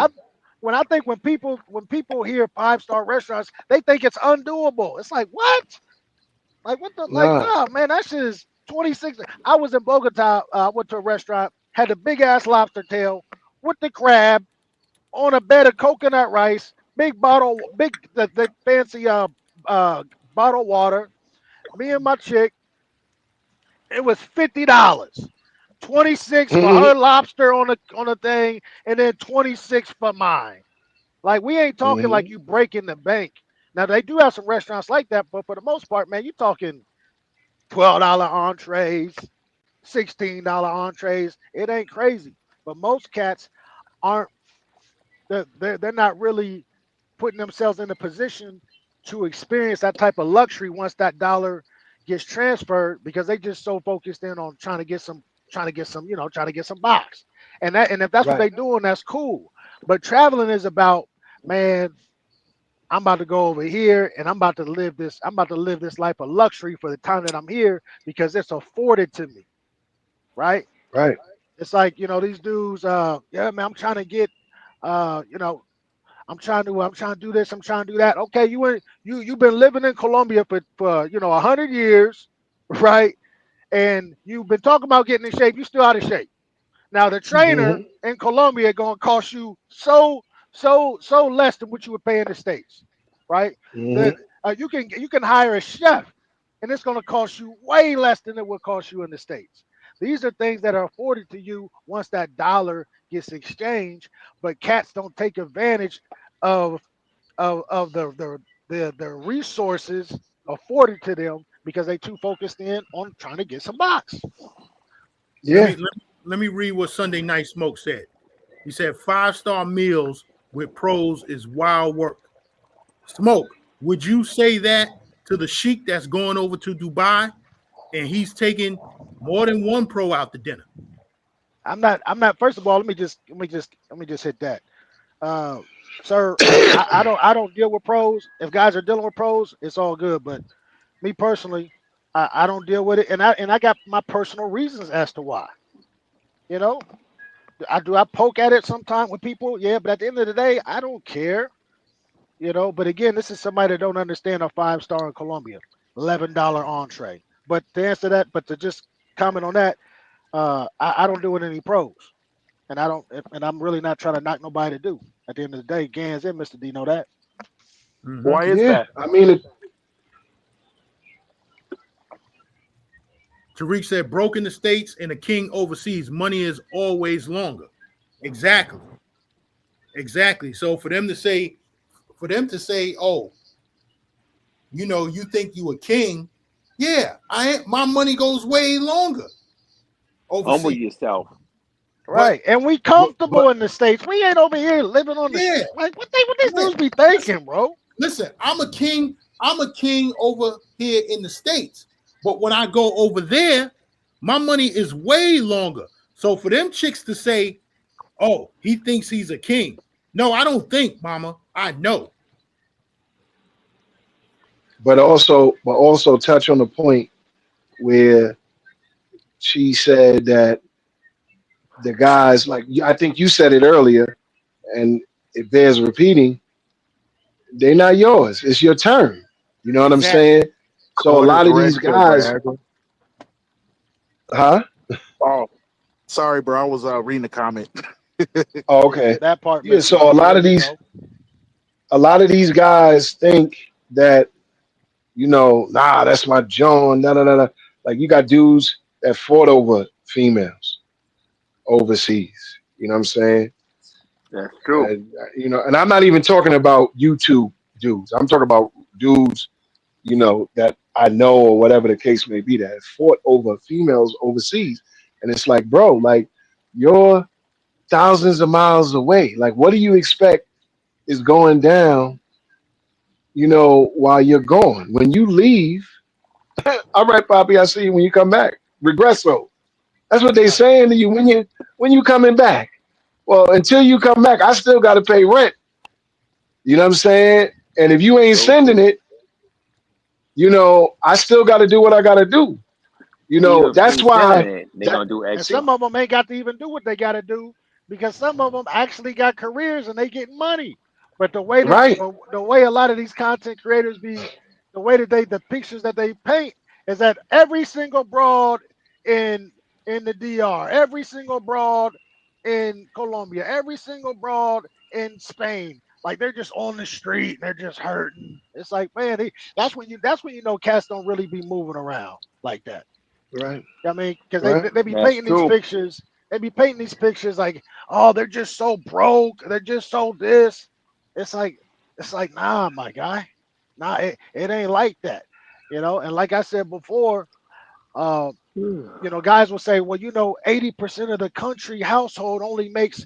when people hear 5-star restaurants, they think it's undoable. It's like, what? Like, what the no, man, that shit is 26. I was in Bogota, went to a restaurant, had a big ass lobster tail with the crab on a bed of coconut rice, the fancy bottled water. Me and my chick, it was $50. 26 for her lobster on a thing, and then 26 for mine. Like, we ain't talking like you breaking the bank. Now, they do have some restaurants like that, but for the most part, man, you talking $12 entrees, $16 entrees. It ain't crazy. But most cats aren't. They're not really putting themselves in a position to experience that type of luxury once that dollar gets transferred, because they just so focused in on trying to get some box. And if that's what they're doing, that's cool. But traveling is about, man, I'm about to go over here and I'm about to live this life of luxury for the time that I'm here because it's afforded to me. Right? Right. It's like, you know, these dudes, man, I'm trying to get I'm trying to do this, I'm trying to do that. Okay, you've been living in Colombia for 100 years, right? and you've been talking about getting in shape, you still out of shape. Now the trainer in Colombia gonna cost you so less than what you would pay in the States, right? You can hire a chef, and it's gonna cost you way less than it would cost you in the States. These are things that are afforded to you once that dollar gets exchanged, but cats don't take advantage of the resources afforded to them because they too focused in on trying to get some box. Yeah. Let me read what Sunday Night Smoke said. He said 5-star meals with pros is wild work. Smoke, would you say that to the sheik that's going over to Dubai and he's taking more than one pro out to dinner? I'm not. First of all, let me just hit that. Sir, I don't deal with pros. If guys are dealing with pros, it's all good. But me personally, I don't deal with it, and I got my personal reasons as to why. You know, I poke at it sometimes with people, yeah, but at the end of the day, I don't care. You know, but again, this is somebody that don't understand a 5-star in Colombia, $11 entree. But to answer that, but to just comment on that, I don't do with any pros, and I'm really not trying to knock nobody to do. At the end of the day, Gans and Mr. D know that. Why is that? I mean, Tariq said, broke in the States and a king overseas, money is always longer. Exactly. So for them to say, oh, you know, you think you a king? Yeah, my money goes way longer overseas. Humble yourself. Right, and we comfortable in the States. We ain't over here living on the like what these dudes be thinking, bro. Listen, I'm a king over here in the States, but when I go over there, my money is way longer. So for them chicks to say, "Oh, he thinks he's a king," no, I don't think, Mama. I know. But also touch on the point where she said that the guys, like I think you said it earlier, and it bears repeating, they're not yours. It's your turn. You know what I'm saying? So a lot of these guys, huh? Oh, sorry, bro. I was reading the comment. Oh, okay. That part. Yeah. So a lot of these guys think that, you know, nah, that's my John. Nah. Like you got dudes that fought over females overseas. You know what I'm saying? That's true. You know, and I'm not even talking about YouTube dudes. I'm talking about dudes, you know, that I know or whatever the case may be, that have fought over females overseas. And it's like, bro, like you're thousands of miles away. Like, what do you expect is going down, you know, while you're gone? When you leave, all right, Poppy, I see you when you come back. Regresso. That's what they saying to you when you coming back. Well, until you come back, I still got to pay rent. You know what I'm saying? And if you ain't sending it, you know, I still got to do what I got to do. You know, that's why they're gonna do extra. And some of them ain't got to even do what they got to do because some of them actually got careers and they getting money. But the way the way a lot of these content creators the way that the pictures that they paint is that every single broad in the DR, every single broad in Colombia, every single broad in Spain, like they're just on the street and they're just hurting. It's like, man, that's when you know cats don't really be moving around like that. Right. I mean, because they be painting these pictures. They be painting these pictures like, oh, they're just so broke. They're just so this. It's like, nah, my guy. Nah, it ain't like that. You know, and like I said before, you know, guys will say, well, you know, 80% of the country household only makes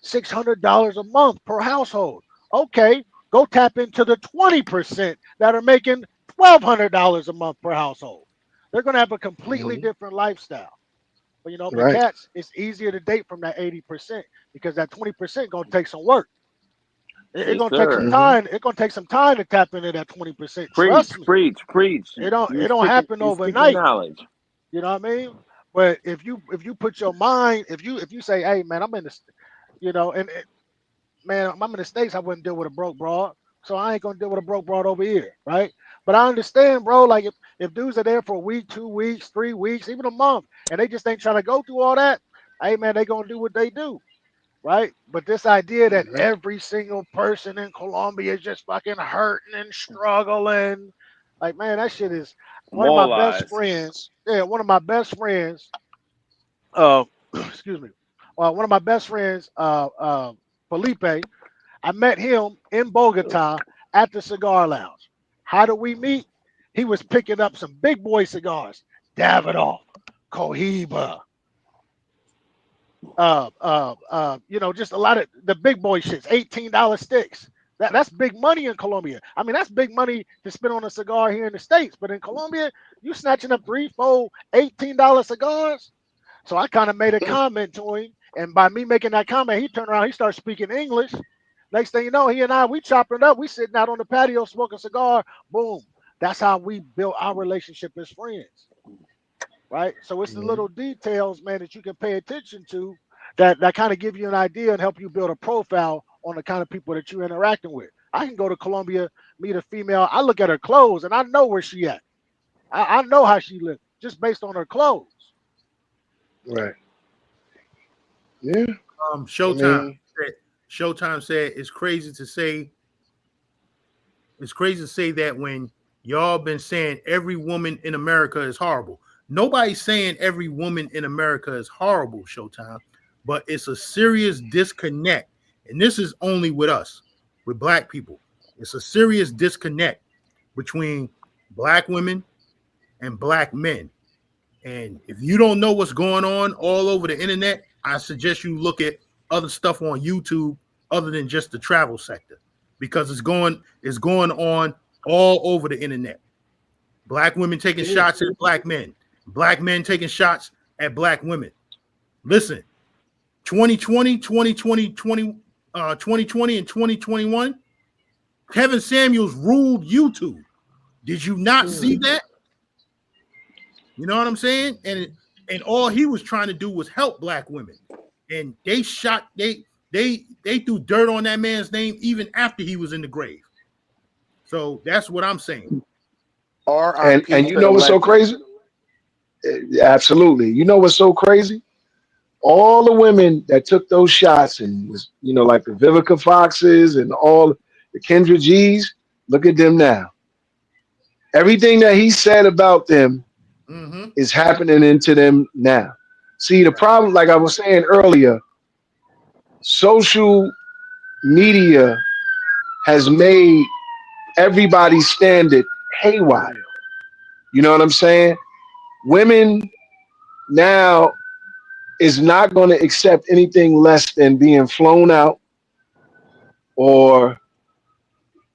$600 a month per household. Okay, go tap into the 20% that are making $1,200 a month per household. They're going to have a completely different lifestyle. But, you know, the cats, it's easier to date from that 80% because that 20% going to take some work. It's going to take some time. It's going to take some time to tap into that 20%. Preach. It don't happen overnight. You know what I mean? But if you put your mind, if you say, hey man, I'm in the, you know, man, I'm in the States, I wouldn't deal with a broke broad. so I ain't gonna deal with a broke broad over here, right? But I understand, bro. Like if dudes are there for a week, 2 weeks, 3 weeks, even a month, and they just ain't trying to go through all that, hey man, they gonna do what they do, right? But this idea that every single person in Colombia is just fucking hurting and struggling, like man, that shit is one of my best friends. Yeah, one of my best friends. Excuse me. One of my best friends, Felipe. I met him in Bogota at the cigar lounge. How do we meet? He was picking up some big boy cigars, Davidoff, Cohiba, just a lot of the big boy shits, $18 sticks. That's big money in Colombia. I mean, that's big money to spend on a cigar here in the States, but in Colombia, you snatching up 3, 4, $18 cigars. So I kind of made a comment to him, and by me making that comment, he turned around, he started speaking English. Next thing you know, he and I, we chopping it up. We sitting out on the patio smoking a cigar. Boom. That's how we built our relationship as friends, right? So it's the little details, man, that you can pay attention to that kind of give you an idea and help you build a profile on the kind of people that you're interacting with. I can go to Colombia, meet a female. I look at her clothes, and I know where she at. I know how she lives just based on her clothes. Right. Yeah. Showtime. Showtime said it's crazy to say that when y'all been saying every woman in America is horrible. Nobody's saying every woman in America is horrible, Showtime, but it's a serious disconnect. And this is only with us, with black people. It's a serious disconnect between black women and black men. And if you don't know what's going on all over the internet, I suggest you look at other stuff on YouTube other than just the travel sector, because it's going on all over the internet. Black women taking shots at black men taking shots at black women. Listen, 2020 and 2021, Kevin Samuels ruled YouTube. Did you not see that? You know what I'm saying? And all he was trying to do was help black women. And they threw dirt on that man's name even after he was in the grave. So that's what I'm saying. And you know what's so crazy? Absolutely. You know what's so crazy? All the women that took those shots and was, like the Vivica Foxes and all the Kendra G's, look at them now. Everything that he said about them is happening into them now. See, the problem, like I was saying earlier, social media has made everybody's standard haywire. You know what I'm saying? Women now is not going to accept anything less than being flown out or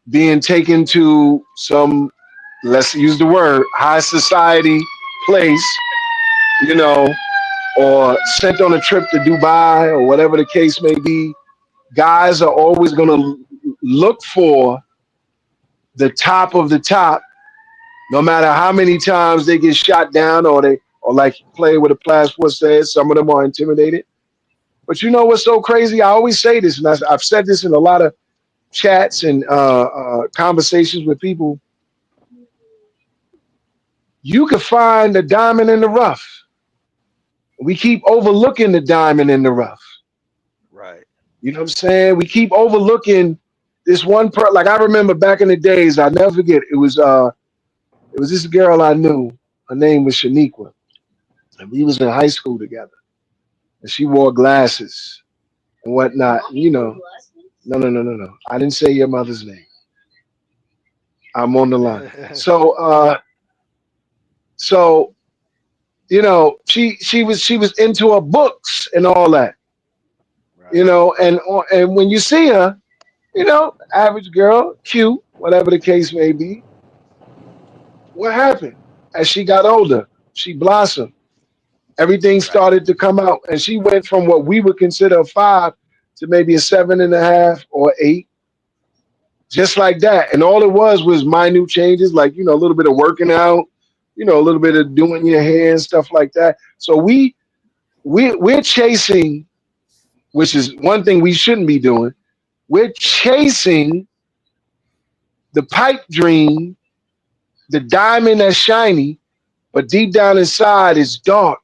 being taken to some, let's use the word, high society place, or sent on a trip to Dubai or whatever the case may be. Guys are always going to look for the top of the top, no matter how many times they get shot down or like play with a passport says, some of them are intimidated. But you know what's so crazy? I always say this, and I've said this in a lot of chats and conversations with people. You can find the diamond in the rough. We keep overlooking the diamond in the rough. Right. You know what I'm saying? We keep overlooking this one like I remember back in the days, I'll never forget, it was this girl I knew. Her name was Shaniqua. And we was in high school together. And she wore glasses and whatnot. No. I didn't say your mother's name. I'm on the line. She was into her books and all that. Right. And when you see her, average girl, cute, whatever the case may be. What happened? As she got older, she blossomed. Everything started to come out, and she went from what we would consider a 5 to maybe a 7.5 or 8, just like that. And all it was minute changes, like a little bit of working out, a little bit of doing your hair and stuff like that. So we're chasing, which is one thing we shouldn't be doing. We're chasing the pipe dream, the diamond that's shiny, but deep down inside it's dark.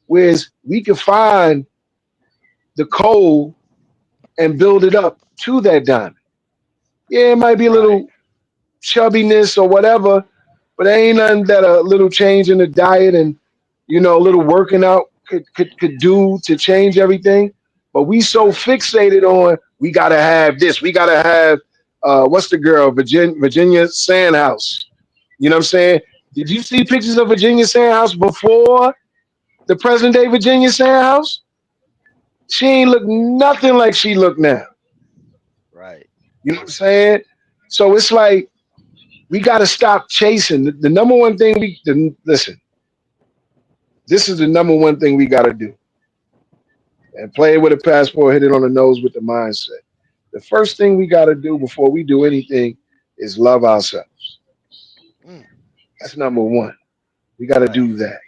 Whereas we can find the coal and build it up to that diamond. Yeah, it might be a little chubbiness or whatever, but there ain't nothing that a little change in the diet and a little working out could do to change everything. But we so fixated on we gotta have this, we gotta have what's the girl, Virginia Sandhouse. You know what I'm saying? Did you see pictures of Virginia Sandhouse before the present day Virginia Sandhouse? She ain't look nothing like she look now. Right. You know what I'm saying? So it's like we got to stop chasing. The number one thing listen, this is the number one thing we got to do. And play it with a passport, hit it on the nose with the mindset. The first thing we got to do before we do anything is love ourselves. That's number one. We got to do that.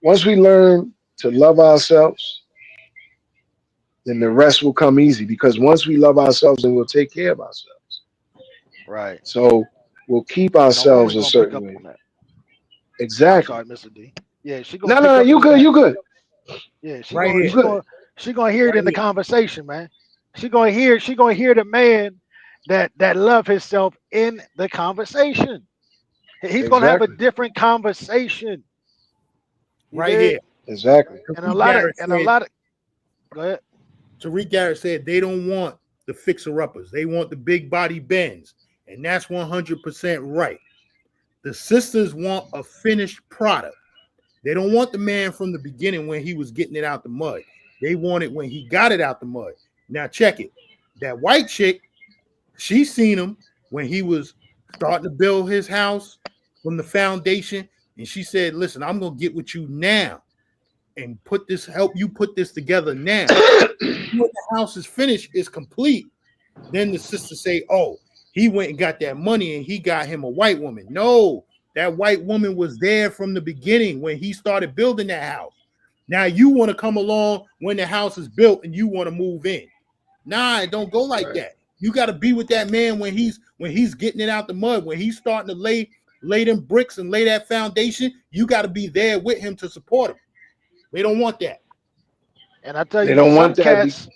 Once we learn to love ourselves, then the rest will come easy, because once we love ourselves, then we'll take care of ourselves. Right. So we'll keep ourselves a certain way. Exactly. I'm sorry, Mr. D. Yeah, she gonna No, you good, you good. Yeah, she gonna hear it in the conversation, man. She gonna hear the man that love himself in the conversation. He's gonna have a different conversation. Here. Exactly. And a lot of go ahead. Tariq Garrett said they don't want the fixer-uppers. They want the big body bends. And that's 100% right. The sisters want a finished product. They don't want the man from the beginning when he was getting it out the mud. They want it when he got it out the mud. Now check it. That white chick, she seen him when he was starting to build his house from the foundation. And she said, listen, I'm going to get with you now and help you put this together now. When the house is finished, is complete. Then the sister say, oh, he went and got that money and he got him a white woman. No, that white woman was there from the beginning when he started building that house. Now you want to come along when the house is built and you want to move in. Nah, it don't go like that. You got to be with that man when he's getting it out the mud, when he's starting to lay them bricks and lay that foundation. You got to be there with him to support him. They don't want that. And I tell you, they don't want that. Cats,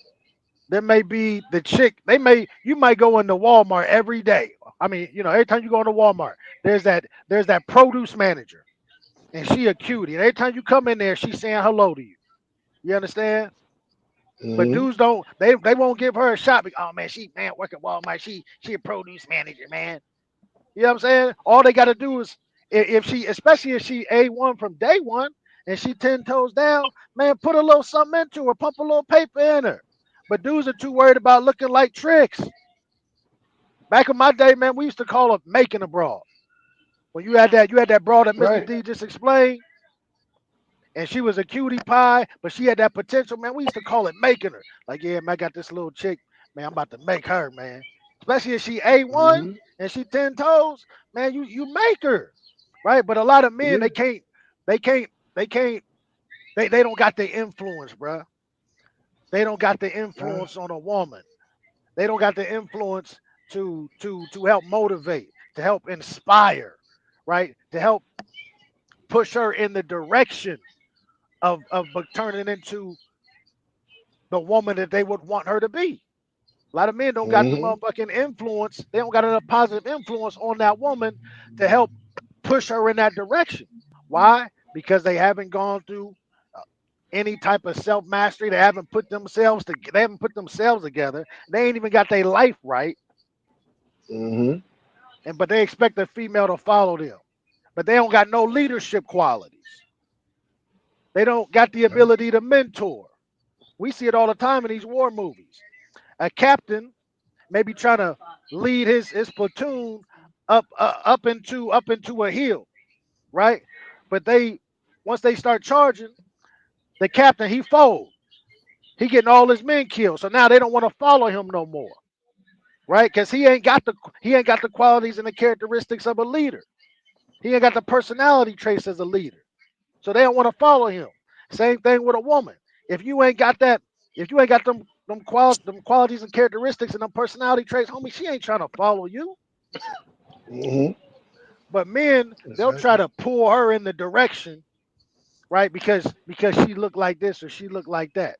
there may be the chick. You might go into Walmart every day. I mean, every time you go into Walmart, there's that produce manager, and she a cutie. And every time you come in there, she's saying hello to you. You understand? Mm-hmm. But dudes don't. They won't give her a shot. Oh man, work at Walmart. She a produce manager, man. You know what I'm saying? All they got to do is especially if she A1 from day one and she 10 toes down, man, put a little something into her, pump a little paper in her. But dudes are too worried about looking like tricks. Back in my day, man, we used to call it making a broad. When you had that broad that Mr. D just explained, and she was a cutie pie, but she had that potential, man. We used to call it making her. Like, yeah, man, I got this little chick, man, I'm about to make her, man. Especially if she A1 and she 10 toes, man, you make her, right? But a lot of men, they don't got the influence, bro. They don't got the influence on a woman. They don't got the influence to help motivate, to help inspire, right? To help push her in the direction of turning into the woman that they would want her to be. A lot of men don't got the motherfucking influence. They don't got enough positive influence on that woman to help push her in that direction. Why? Because they haven't gone through any type of self-mastery. They haven't put themselves together. They ain't even got their life right. But they expect a female to follow them. But they don't got no leadership qualities. They don't got the ability to mentor. We see it all the time in these war movies. A captain may be trying to lead his platoon up into a hill, right? But once they start charging, the captain, he folds. He getting all his men killed. So now they don't want to follow him no more, right? Because he ain't got the qualities and the characteristics of a leader. He ain't got the personality traits as a leader. So they don't want to follow him. Same thing with a woman. If you ain't got them qualities and characteristics and them personality traits, homie, she ain't trying to follow you. Mm-hmm. But men, they'll try to pull her in the direction, right? Because she look like this or she look like that.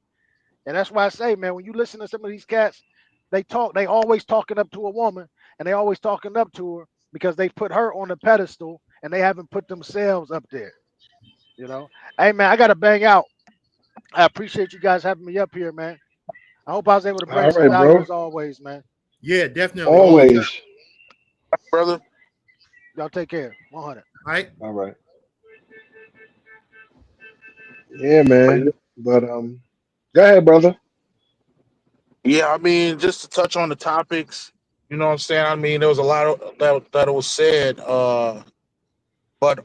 And that's why I say, man, when you listen to some of these cats, they always talking up to a woman, and they always talking up to her because they put her on a pedestal and they haven't put themselves up there. You know? Hey man, I gotta bang out. I appreciate you guys having me up here, man. I hope I was able to bring some value as always, man. Yeah, definitely. Always. Brother. Y'all take care. 100. All right. All right. Yeah, man. But go ahead, brother. Yeah, I mean, just to touch on the topics, you know what I'm saying? I mean, there was a lot of that was said, but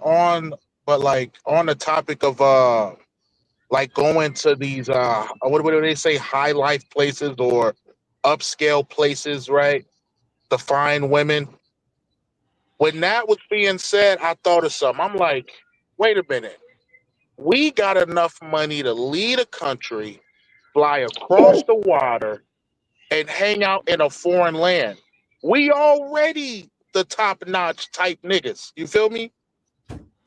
on the topic of like going to these what do they say, high life places or upscale places, right? To find women. When that was being said, I thought of something. I'm like, wait a minute. We got enough money to lead a country, fly across the water, and hang out in a foreign land. We already the top-notch type niggas. You feel me?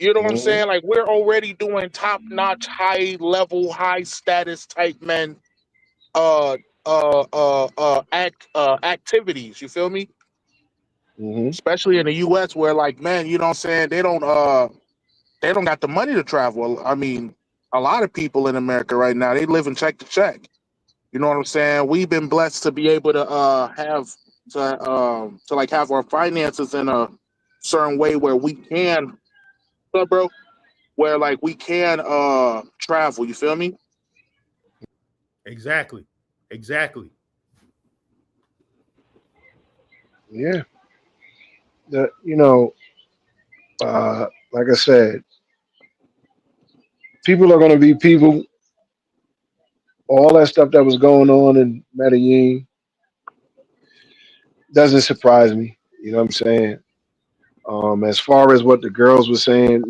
You know what I'm saying? Like, we're already doing top-notch, high-level, high-status type men activities. You feel me? Especially in the US where, like, man, you know what I'm saying, they don't got the money to travel. I mean, a lot of people in America right now, they live in check to check. You know what I'm saying? We've been blessed to be able to have our finances in a certain way where we can, bro, where like we can travel. You feel me? Exactly. Yeah. Like I said, people are going to be people. All that stuff that was going on in Medellin doesn't surprise me. You know what I'm saying? As far as what the girls were saying,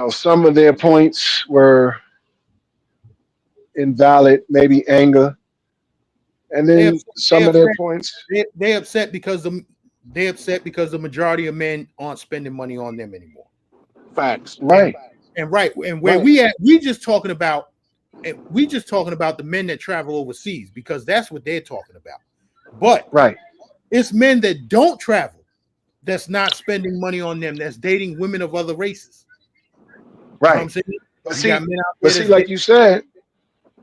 some of their points were invalid, maybe anger, and then some of their points they upset because the majority of men aren't spending money on them anymore. Facts, right? And where we at, we just talking about the men that travel overseas because that's what they're talking about. But it's men that don't travel that's not spending money on them, that's dating women of other races. Right. You know what I'm saying? See, like you said,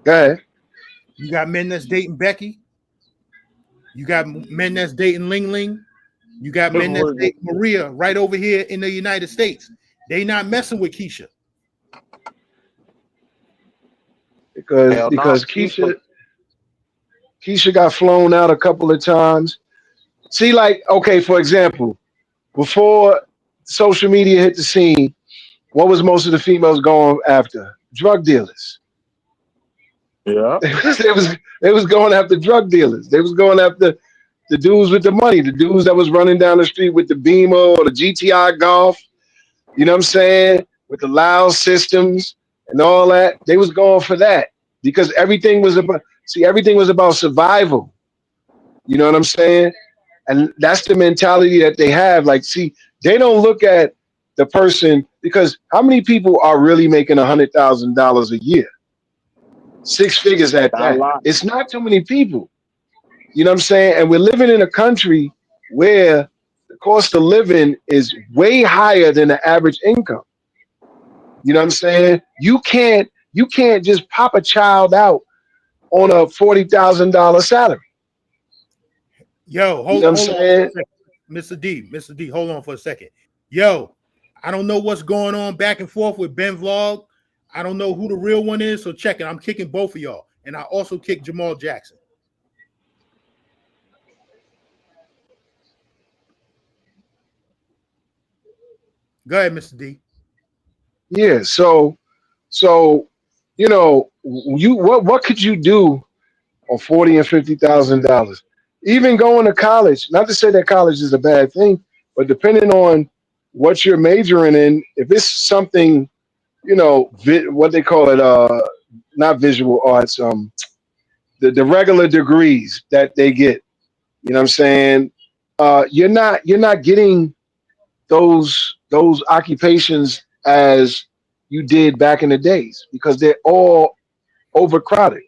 go ahead. You got men that's dating Becky. You got men that's dating Ling Ling. You got men that's dating Maria right over here in the United States. They not messing with Keisha. Because Keisha got flown out a couple of times. See, like, okay, for example, before social media hit the scene, what was most of the females going after? Drug dealers. Yeah. They was going after drug dealers. They was going after the dudes with the money, the dudes that was running down the street with the Beamer or the GTI Golf, you know what I'm saying? With the loud systems and all that. They was going for that because everything was about survival. You know what I'm saying? And that's the mentality that they have. Like, see, they don't look at the person because how many people are really making $100,000 a year? 6 figures at that. It's not too many people. You know what I'm saying? And we're living in a country where the cost of living is way higher than the average income. You know what I'm saying? You can't just pop a child out on a $40,000 salary. Yo, hold on, Mr. D, hold on for a second. Yo, I don't know what's going on back and forth with Ben Vlog. I don't know who the real one is, so check it. I'm kicking both of y'all, and I also kicked Jamal Jackson. Go ahead, Mr. D. Yeah, so what could you do on $40,000 and $50,000? Even going to college, not to say that college is a bad thing, but depending on what you're majoring in, if it's something, what they call it, not visual arts, the regular degrees that they get. You know what I'm saying? You're not getting those occupations as you did back in the days because they're all overcrowded.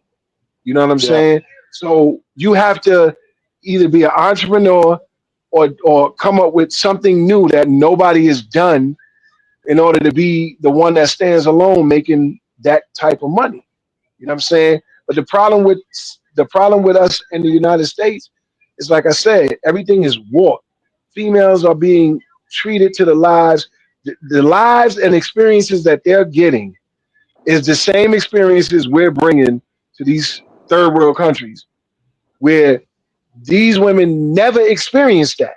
You know what I'm saying? So you have to either be an entrepreneur or come up with something new that nobody has done in order to be the one that stands alone making that type of money. You know what I'm saying? But the problem with us in the United States is, like I said, everything is warped. Females are being treated to the lives and experiences that they're getting is the same experiences we're bringing to these third world countries where these women never experienced that.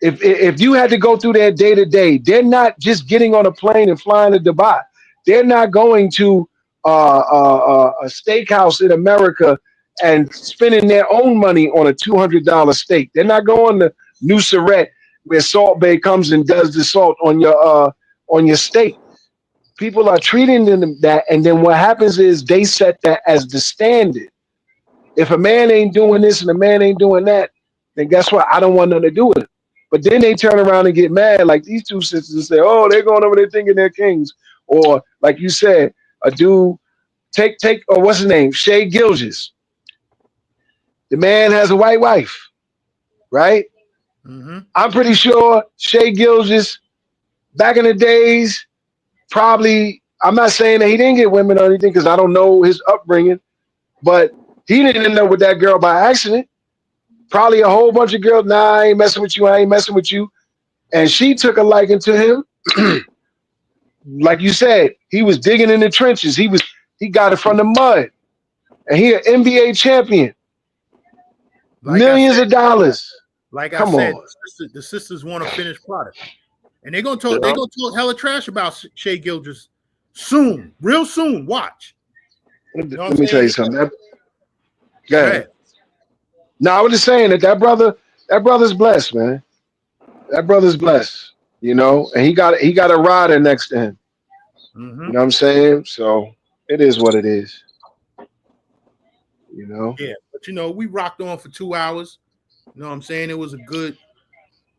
If you had to go through their day to day, they're not just getting on a plane and flying to Dubai. They're not going to a steakhouse in America and spending their own money on a $200 steak. They're not going to New Surrey where Salt Bay comes and does the salt on your steak. People are treating them that, and then what happens is they set that as the standard. If a man ain't doing this and a man ain't doing that, then guess what? I don't want nothing to do with it. But then they turn around and get mad, like these two sisters, and say, "Oh, they're going over there thinking they're kings," or like you said, a dude take or what's his name, Shea Gilgis. The man has a white wife, right? Mm-hmm. I'm pretty sure Shea Gilgis, back in the days, probably. I'm not saying that he didn't get women or anything because I don't know his upbringing, but he didn't end up with that girl by accident. Probably a whole bunch of girls, nah, I ain't messing with you, I ain't messing with you. And she took a liking to him. Like you said, he was digging in the trenches. He got it from the mud. And he an NBA champion. Like millions of dollars. Like Come I said, on. the sisters want a finished product. And they're gonna talk hella trash about Shea Gilgis soon, real soon. Watch. Let me tell you something. Go ahead. No, I was just saying that brother's blessed, man. That brother's blessed, you know, and he got a rider next to him. Mm-hmm. You know what I'm saying? So it is what it is. You know? Yeah, but you know, we rocked on for 2 hours. You know what I'm saying? It was a good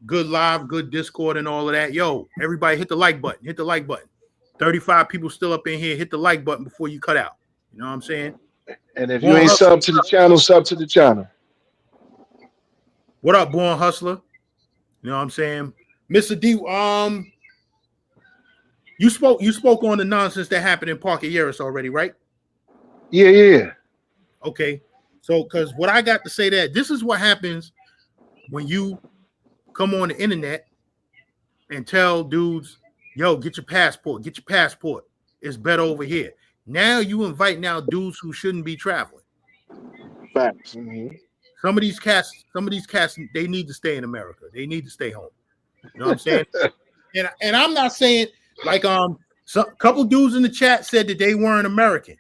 live, good Discord and all of that. Yo, everybody hit the like button. Hit the like button. 35 people still up in here. Hit the like button before you cut out. You know what I'm saying? And if you ain't sub to the channel, sub to the channel. What up, Born Hustler? You know what I'm saying? Mr. D, you spoke on the nonsense that happened in Parker Yaris already, right? Yeah. Okay. So, because what I got to say that this is what happens when you come on the internet and tell dudes, yo, get your passport. It's better over here. Now you invite dudes who shouldn't be traveling. Facts. Mm-hmm. Some of these cats, they need to stay in America. They need to stay home. You know what I'm saying? and I'm not saying like a couple dudes in the chat said that they weren't American.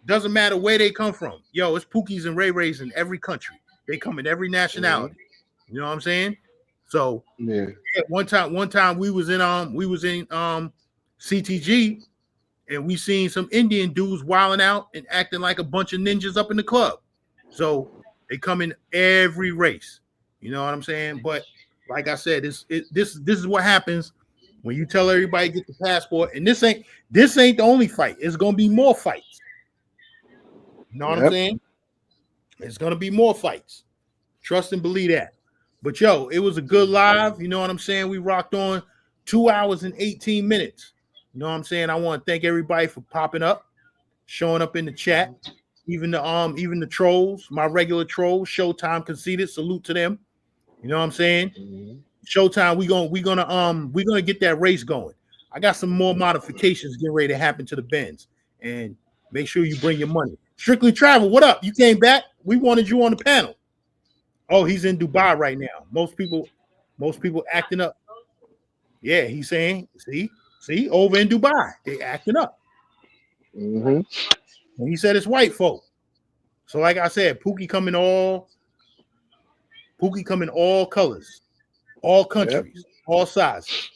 Doesn't matter where they come from. Yo, it's Pookies and Ray Rays in every country. They come in every nationality. Mm-hmm. You know what I'm saying? So yeah, one time we was in CTG and we seen some Indian dudes wilding out and acting like a bunch of ninjas up in the club. So they come in every race. You know what I'm saying? But like I said, this is what happens when you tell everybody get the passport. And this ain't the only fight. It's gonna be more fights. You know what I'm saying? It's gonna be more fights. Trust and believe that. But yo, it was a good live. You know what I'm saying? We rocked on 2 hours and 18 minutes. You know what I'm saying? I want to thank everybody for popping up, showing up in the chat. Even the trolls, my regular trolls, Showtime conceited. Salute to them. You know what I'm saying? Mm-hmm. Showtime, we're gonna get that race going. I got some more modifications getting ready to happen to the Benz. And make sure you bring your money. Strictly Travel, what up? You came back. We wanted you on the panel. Oh, he's in Dubai right now. Most people acting up. Yeah, he's saying, see, over in Dubai, they acting up. Mm-hmm. And he said it's white folk. So, like I said, Pookie come in all colors, all countries, all sizes.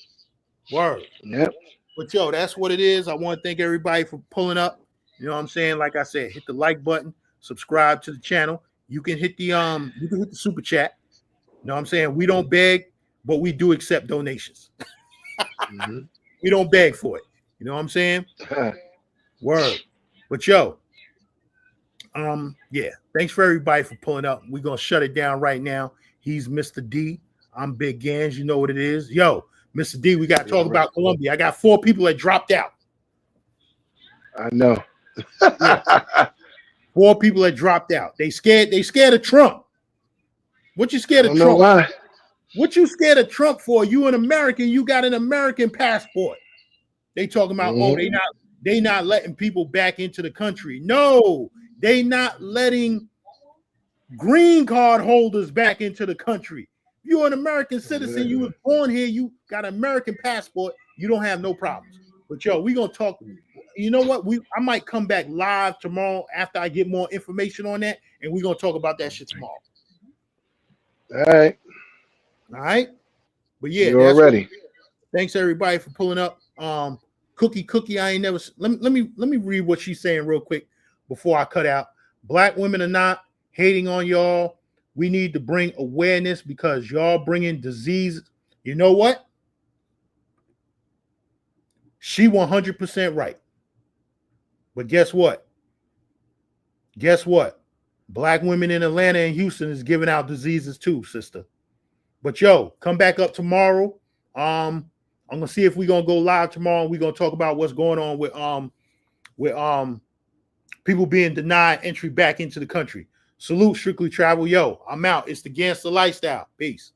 Word. Yep. But yo, that's what it is. I want to thank everybody for pulling up. You know what I'm saying? Like I said, hit the like button, subscribe to the channel. You can hit the super chat. You know what I'm saying? We don't beg, but we do accept donations. Mm-hmm. We don't beg for it. You know what I'm saying? Word. But yo, yeah, thanks for everybody for pulling up. We're gonna shut it down right now. He's Mr. D. I'm Big Gans. You know what it is. Yo, Mr. D, we got to talk about Colombia. I got 4 people that dropped out. I know. 4 people that dropped out. They scared of Trump. What you scared of Trump? I don't know why. What you scared of Trump for? You an American, you got an American passport. They talking about, they not letting people back into the country. No, they not letting green card holders back into the country. You're an American citizen, you was born here, you got an American passport, you don't have no problems. But yo, we gonna talk. You know what? I might come back live tomorrow after I get more information on that, and we're gonna talk about that shit tomorrow. All right. But yeah, you're ready. Thanks everybody for pulling up. Cookie, I ain't never. Let me read what she's saying real quick before I cut out. Black women are not hating on y'all. We need to bring awareness because y'all bringing disease. You know what? She 100% right. But guess what? Black women in Atlanta and Houston is giving out diseases too, sister. But yo, come back up tomorrow. I'm gonna see if we're gonna go live tomorrow. We're gonna talk about what's going on with people being denied entry back into the country. Salute Strictly Travel. Yo, I'm out. It's the Gangster Lifestyle. Peace.